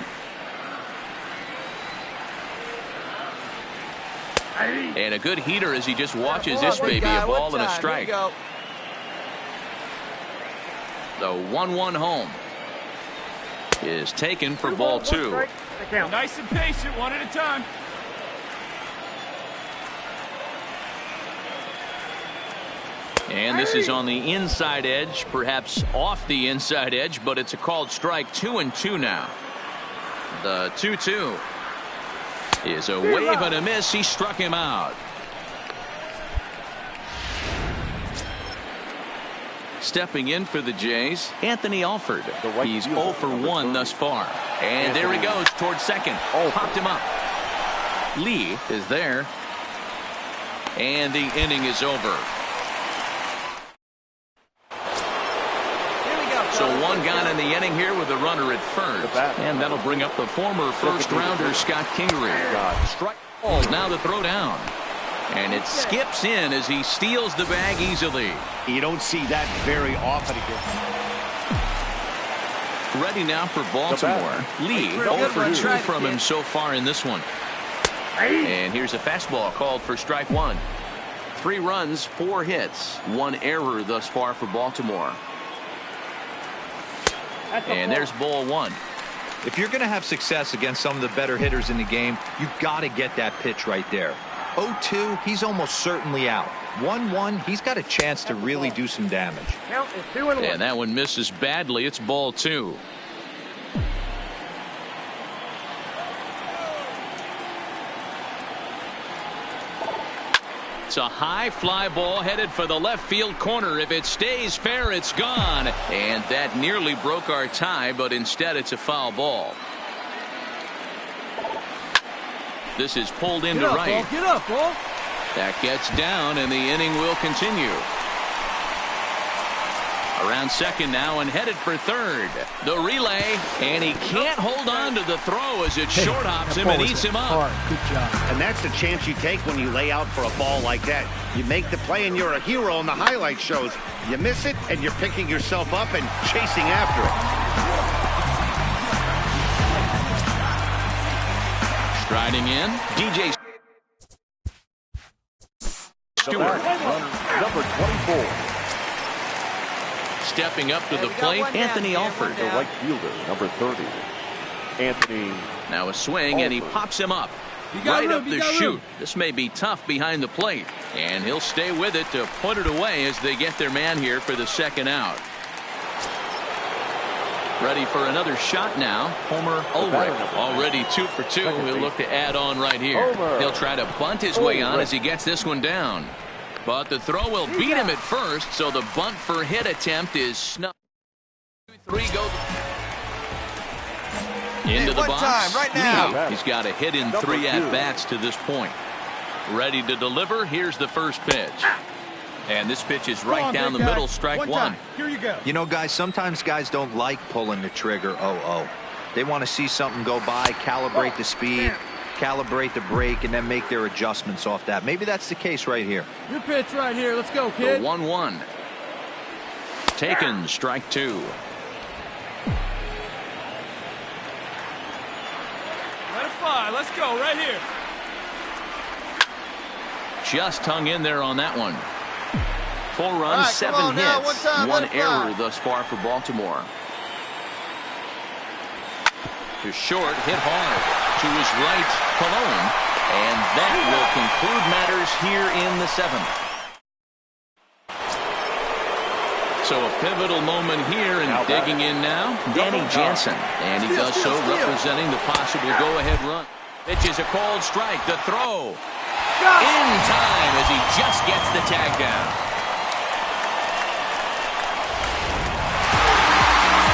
And a good heater as he just watches this baby, a ball and a strike. The 1-1 home is taken for ball 2. Nice and patient, one at a time. And this is on the inside edge, perhaps off the inside edge, but it's a called strike. 2-2 now. The 2-2 is a wave and a miss. He struck him out. Stepping in for the Jays, Anthony Alford. He's 0 for 1 thus far. And there he goes towards second. Popped him up. Lee is there. And the inning is over. So one gone in the inning here with a runner at first. And that'll bring up the former first-rounder Scott Kingery. Strike balls now to throw down. And it skips in as he steals the bag easily. You don't see that very often again. Ready now for Baltimore. Lee 0 for 2 from him so far in this one. And here's a fastball called for strike 1. 3 runs, 4 hits, 1 error thus far for Baltimore. And there's ball 1. If you're going to have success against some of the better hitters in the game, you've got to get that pitch right there. 0-2, he's almost certainly out. 1-1, he's got a chance to really do some damage. And that one misses badly. It's ball 2. It's a high fly ball headed for the left field corner. If it stays fair, it's gone. And that nearly broke our tie, but instead it's a foul ball. This is pulled into right. Get up, ball. That gets down, and the inning will continue. Around second now and headed for third. The relay, and he can't hold on to the throw as it short hops him and eats him up. Good job. And that's the chance you take when you lay out for a ball like that. You make the play and you're a hero in the highlight shows. You miss it and you're picking yourself up and chasing after it. Striding in, DJ Stewart. Number 24. Stepping up to the plate, Anthony Alford. The right fielder, number 30. Anthony. Now a swing, and he pops him up. Right up the chute. This may be tough behind the plate. And he'll stay with it to put it away as they get their man here for the second out. Ready for another shot now. Homer Ulrich already 2 for 2. He'll look to add on right here. He'll try to bunt his way on as he gets this one down. But the throw will beat him at first, so the bunt for hit attempt is snubbed. 3 go into the box. Right now. He's got a hit in 3 at-bats to this point. Ready to deliver. Here's the first pitch. And this pitch is right down the middle, strike 1. Here you go. You know, guys, sometimes guys don't like pulling the trigger 0-0. They want to see something go by, calibrate the speed, calibrate the break, and then make their adjustments off that. Maybe that's the case right here. Your pitch right here. Let's go, kid. The 1-1. Taken, strike 2. Let it fly. Let's go right here. Just hung in there on that one. 4 runs, 7 hits, 1 error thus far for Baltimore. To short, hit hard. To his right, Cologne. And that will conclude matters here in the 7th. So a pivotal moment here, and digging in now, Danny Jansen. And he does so representing the possible go-ahead run. Pitches a called strike. The throw. In time as he just gets the tag down.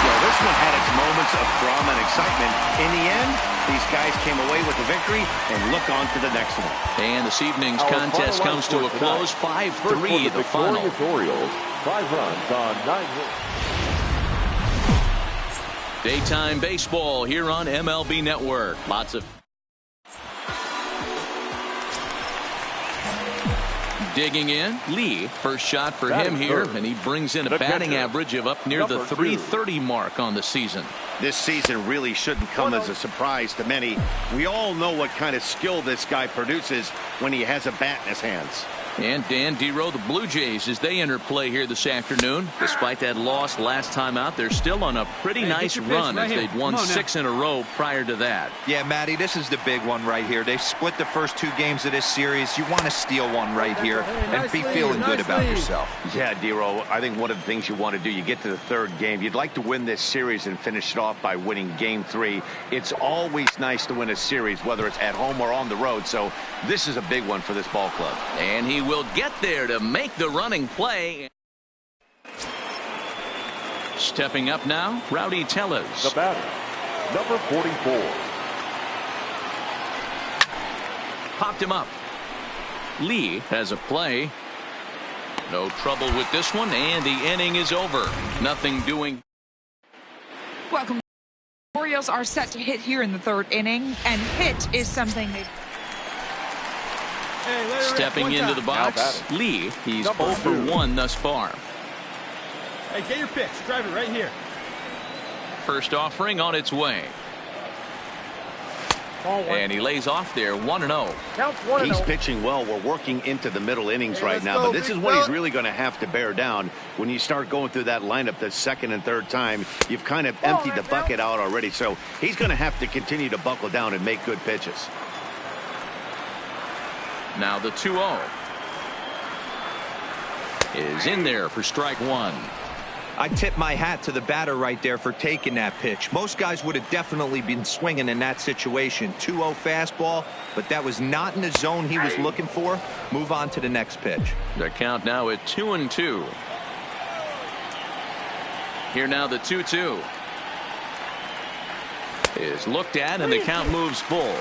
Well, this one had its moments of drama and excitement. In the end, these guys came away with the victory and look on to the next one. And this evening's contest comes to a close. 5-3 the final. Orioles, 5 runs on 9 hits. Daytime baseball here on MLB Network. Lots of digging in. Lee, first shot for him here, and he brings in a batting average of up near the .330 mark on the season. This season really shouldn't come as a surprise to many. We all know what kind of skill this guy produces when he has a bat in his hands. And Dan Dero, the Blue Jays, as they enter play here this afternoon. Despite that loss last time out, they're still on a pretty nice run as they'd won 6 in a row prior to that. Yeah, Matty, this is the big one right here. They've split the first 2 games of this series. You want to steal one right here and be feeling good about yourself. Yeah, Dero, I think one of the things you want to do, you get to the 3rd game, you'd like to win this series and finish it off by winning game 3. It's always nice to win a series, whether it's at home or on the road. So this is a big one for this ball club. And he will get there to make the running play. Stepping up now, Rowdy Tellez. The batter, number 44. Popped him up. Lee has a play. No trouble with this one, and the inning is over. Nothing doing. Welcome. Orioles are set to hit here in the 3rd inning, and hit is something they... Stepping into the box, Lee. He's 0 for 1 thus far. Hey, get your pitch. Drive it right here. First offering on its way. And he lays off there 1-0. He's pitching well. We're working into the middle innings right now, but this is what he's really going to have to bear down. When you start going through that lineup the 2nd and 3rd time, you've kind of emptied the bucket out already, so he's going to have to continue to buckle down and make good pitches. Now the 2-0 is in there for strike 1. I tip my hat to the batter right there for taking that pitch. Most guys would have definitely been swinging in that situation. 2-0 fastball, but that was not in the zone he was looking for. Move on to the next pitch. The count now at 2-2. Here now the 2-2 is looked at, and the count moves full.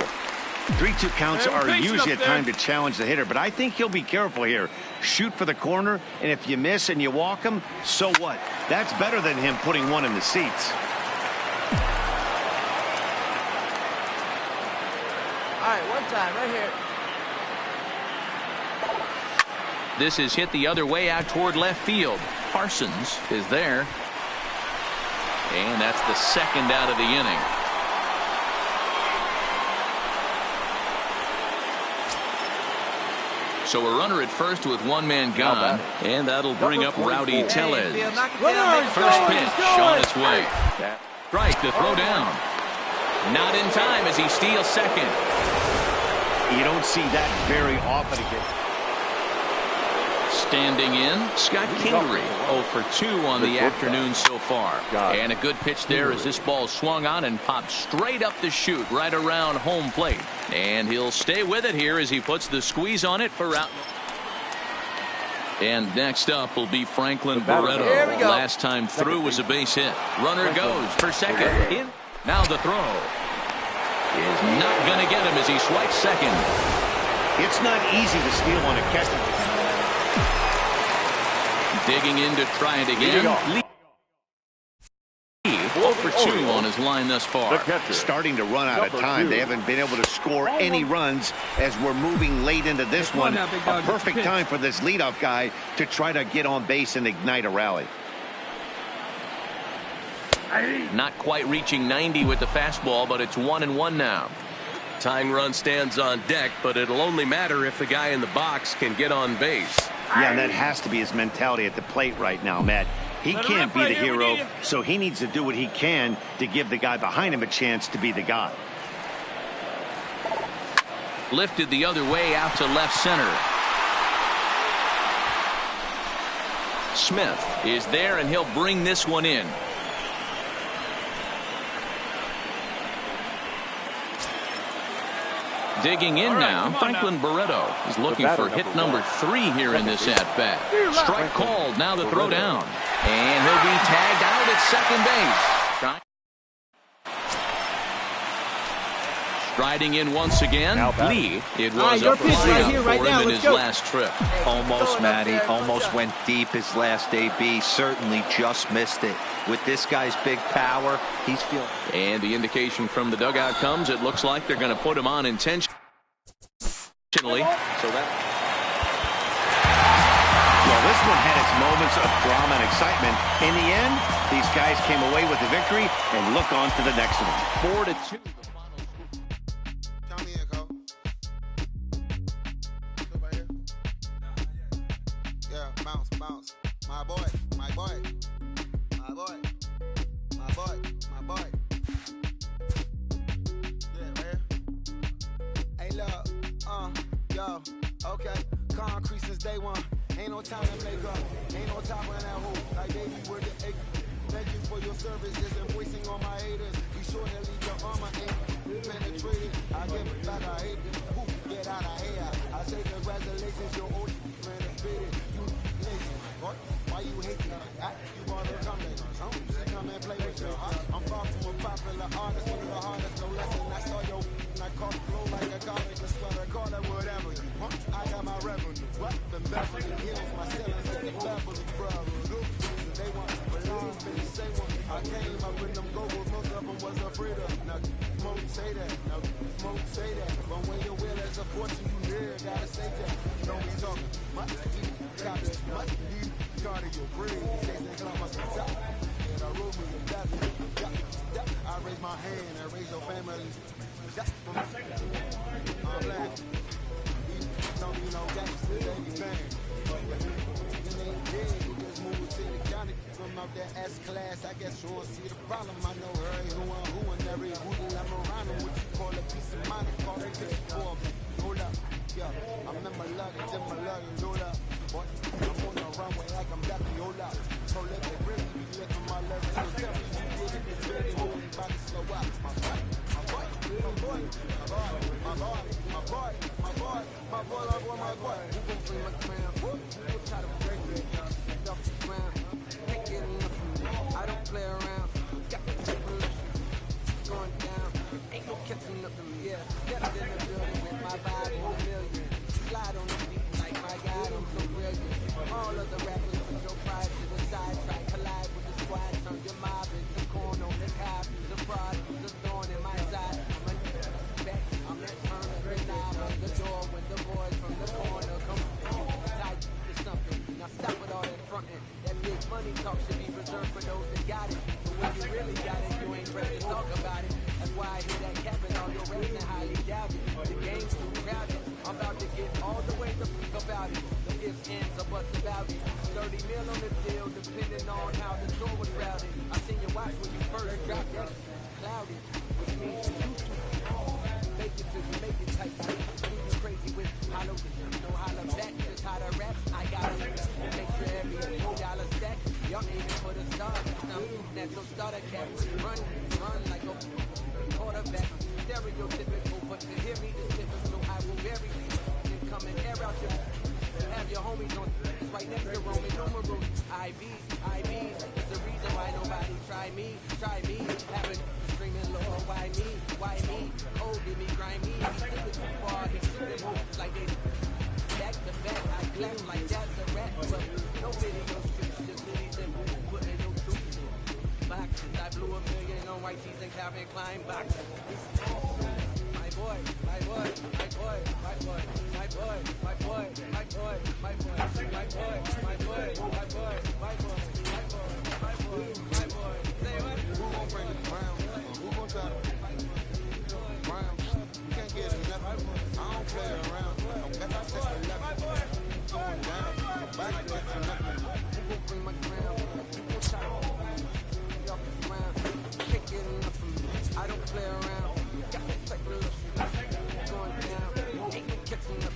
3-2 counts are usually a time to challenge the hitter, but I think he'll be careful here. Shoot for the corner, and if you miss and you walk him, so what? That's better than him putting one in the seats. All right, one time right here. This is hit the other way out toward left field. Parsons is there. And that's the 2nd out of the inning. So a runner at first with 1 man gone, and that'll bring up Rowdy Tellez. First pitch on its way. Strike, the throw down. Not in time as he steals 2nd. You don't see that very often again. Standing in, Scott Kingery, 0 for 2 on the afternoon so far. And a good pitch there as this ball swung on and popped straight up the chute right around home plate. And he'll stay with it here as he puts the squeeze on it for out. And next up will be Franklin Barreto. Last time through was a base hit. Runner goes for 2nd. In. Now the throw is not going to get him as he swipes 2nd. It's not easy to steal on a catcher. Digging in to try it again. Lee 0 for 2 on his line thus far. Starting to run out of time. They haven't been able to score any runs as we're moving late into this one. A perfect time for this leadoff guy to try to get on base and ignite a rally. Not quite reaching 90 with the fastball, but it's 1-1 now. Tying run stands on deck, but it'll only matter if the guy in the box can get on base. Yeah, and that has to be his mentality at the plate right now, Matt. He can't be the hero, so he needs to do what he can to give the guy behind him a chance to be the guy. Lifted the other way out to left center. Smith is there, and he'll bring this one in. Digging in now, Franklin Barreto is looking for hit number 3 here in this at-bat. Strike called, now the throw down. And he'll be tagged out at second base. Striding in once again, Lee. It was a fly-out for him in his last trip. Almost, Matty. Almost went deep his last AB. Certainly just missed it. With this guy's big power, he's feeling. And the indication from the dugout comes. It looks like they're going to put him on intentionally. So that. Well, this one had its moments of drama and excitement. In the end, these guys came away with the victory and look on to the next one. 4-2. Bounce. My boy. Yeah, man. Hey, look, yo, okay. Concrete since day one. Ain't no time to make up. Ain't no time on that hole. Like, baby, where the egg? Thank you for your services and voicing on my haters. Be sure to leave your armor ain't penetrated. I give it back, I hate it. Who get out of here? I say congratulations, your old renovated. You lazy. What? Why you hate me? You wanna come in? She come and play with you. I'm far from a popular artist. One of the hardest, no lesson. I saw your I caught flow like a comic. A sweater, call it whatever you want. I got my revenue. What? The Beverly Hills, my sellers at the Beverly Brothers. They want belong, been the same one. I came up with them goals. Most of them was afraid of nothing. Smoke say that. No, smoke say that. But when your will is a fortune, you never gotta say that. You know we talking. Much deep, copy, much deep. Cardio, breathe. Say I must be top. And I rule me and that's it. I raise my hand and raise your family. I'm black. Don't be no gangster, baby bang. You ain't dead, you just moved to the county. From out that S-class, I guess you'll see the problem. I know her, who and every hoodie I'm around. What you call a piece of mind, call it just for me. Hold up, yeah, I'm in my luggage, hold up. Boy, I'm on the runway like I'm Dr. Yola. So let the gravy be lifting my legs. So tell me you did it, it's very holy, about to slow up. My boy, you gon' bring my crown. You try to break it, off the ground. Can't get enough of me. I don't play around. Got the table going down. Ain't no catching up to me, yeah. Stepped in the building with my vibe on a million. Slide on the beat like my God, I'm so brilliant. All of the rappers put your pride to the side. Try collide with the squad. Turn your mob into corn on the cop. The fraud, the thorn in my side. I'm that turn every knob on the door when the boys from the corner come tight to something. Now stop with all that fronting. That big money talk should be reserved for those that got it. But when you really got it, you ain't ready to talk about it. That's why I hear that cap and all your raps and highly doubt it. The game's too crowded. I'm about to get all the way the freak about it. The ifs, ands, or buts about it. 30 mil on the deal, depending on how the tour was routed. I seen you watch when you first dropped that cloudy, which means you make it till you make it tight. You crazy with hollow, no holla back, just how to rap. I got it. Make sure every $4 stack. Y'all aiming for the stars. Something natural starter cap. Run like a quarterback. Stereotypical, but to hear me is typical. I will bury you. Then come and air out your. Have your homies on. It's right next to Roman numerals. IBs. It's the reason why nobody try me. Having screaming, Lord, why me? Oh, give me grimy. He took it too far. He shooting hoops like they back to back. I clap like that's a rap. But no video strips, just cities and moves, putting no troops in boxes. I blew $1 million on white tees and Calvin Klein boxes. My boy. Say what? Who gon' bring it round? Who gon' try to round? You can't get enough. I don't play around. I'm back to take a left. Going down. I'm back to get nothing. Who gon' bring my crown? Who gon' try to off the ground? Can't get enough of me. I don't play around. Got to take a look. Going down. Ain't no catching up.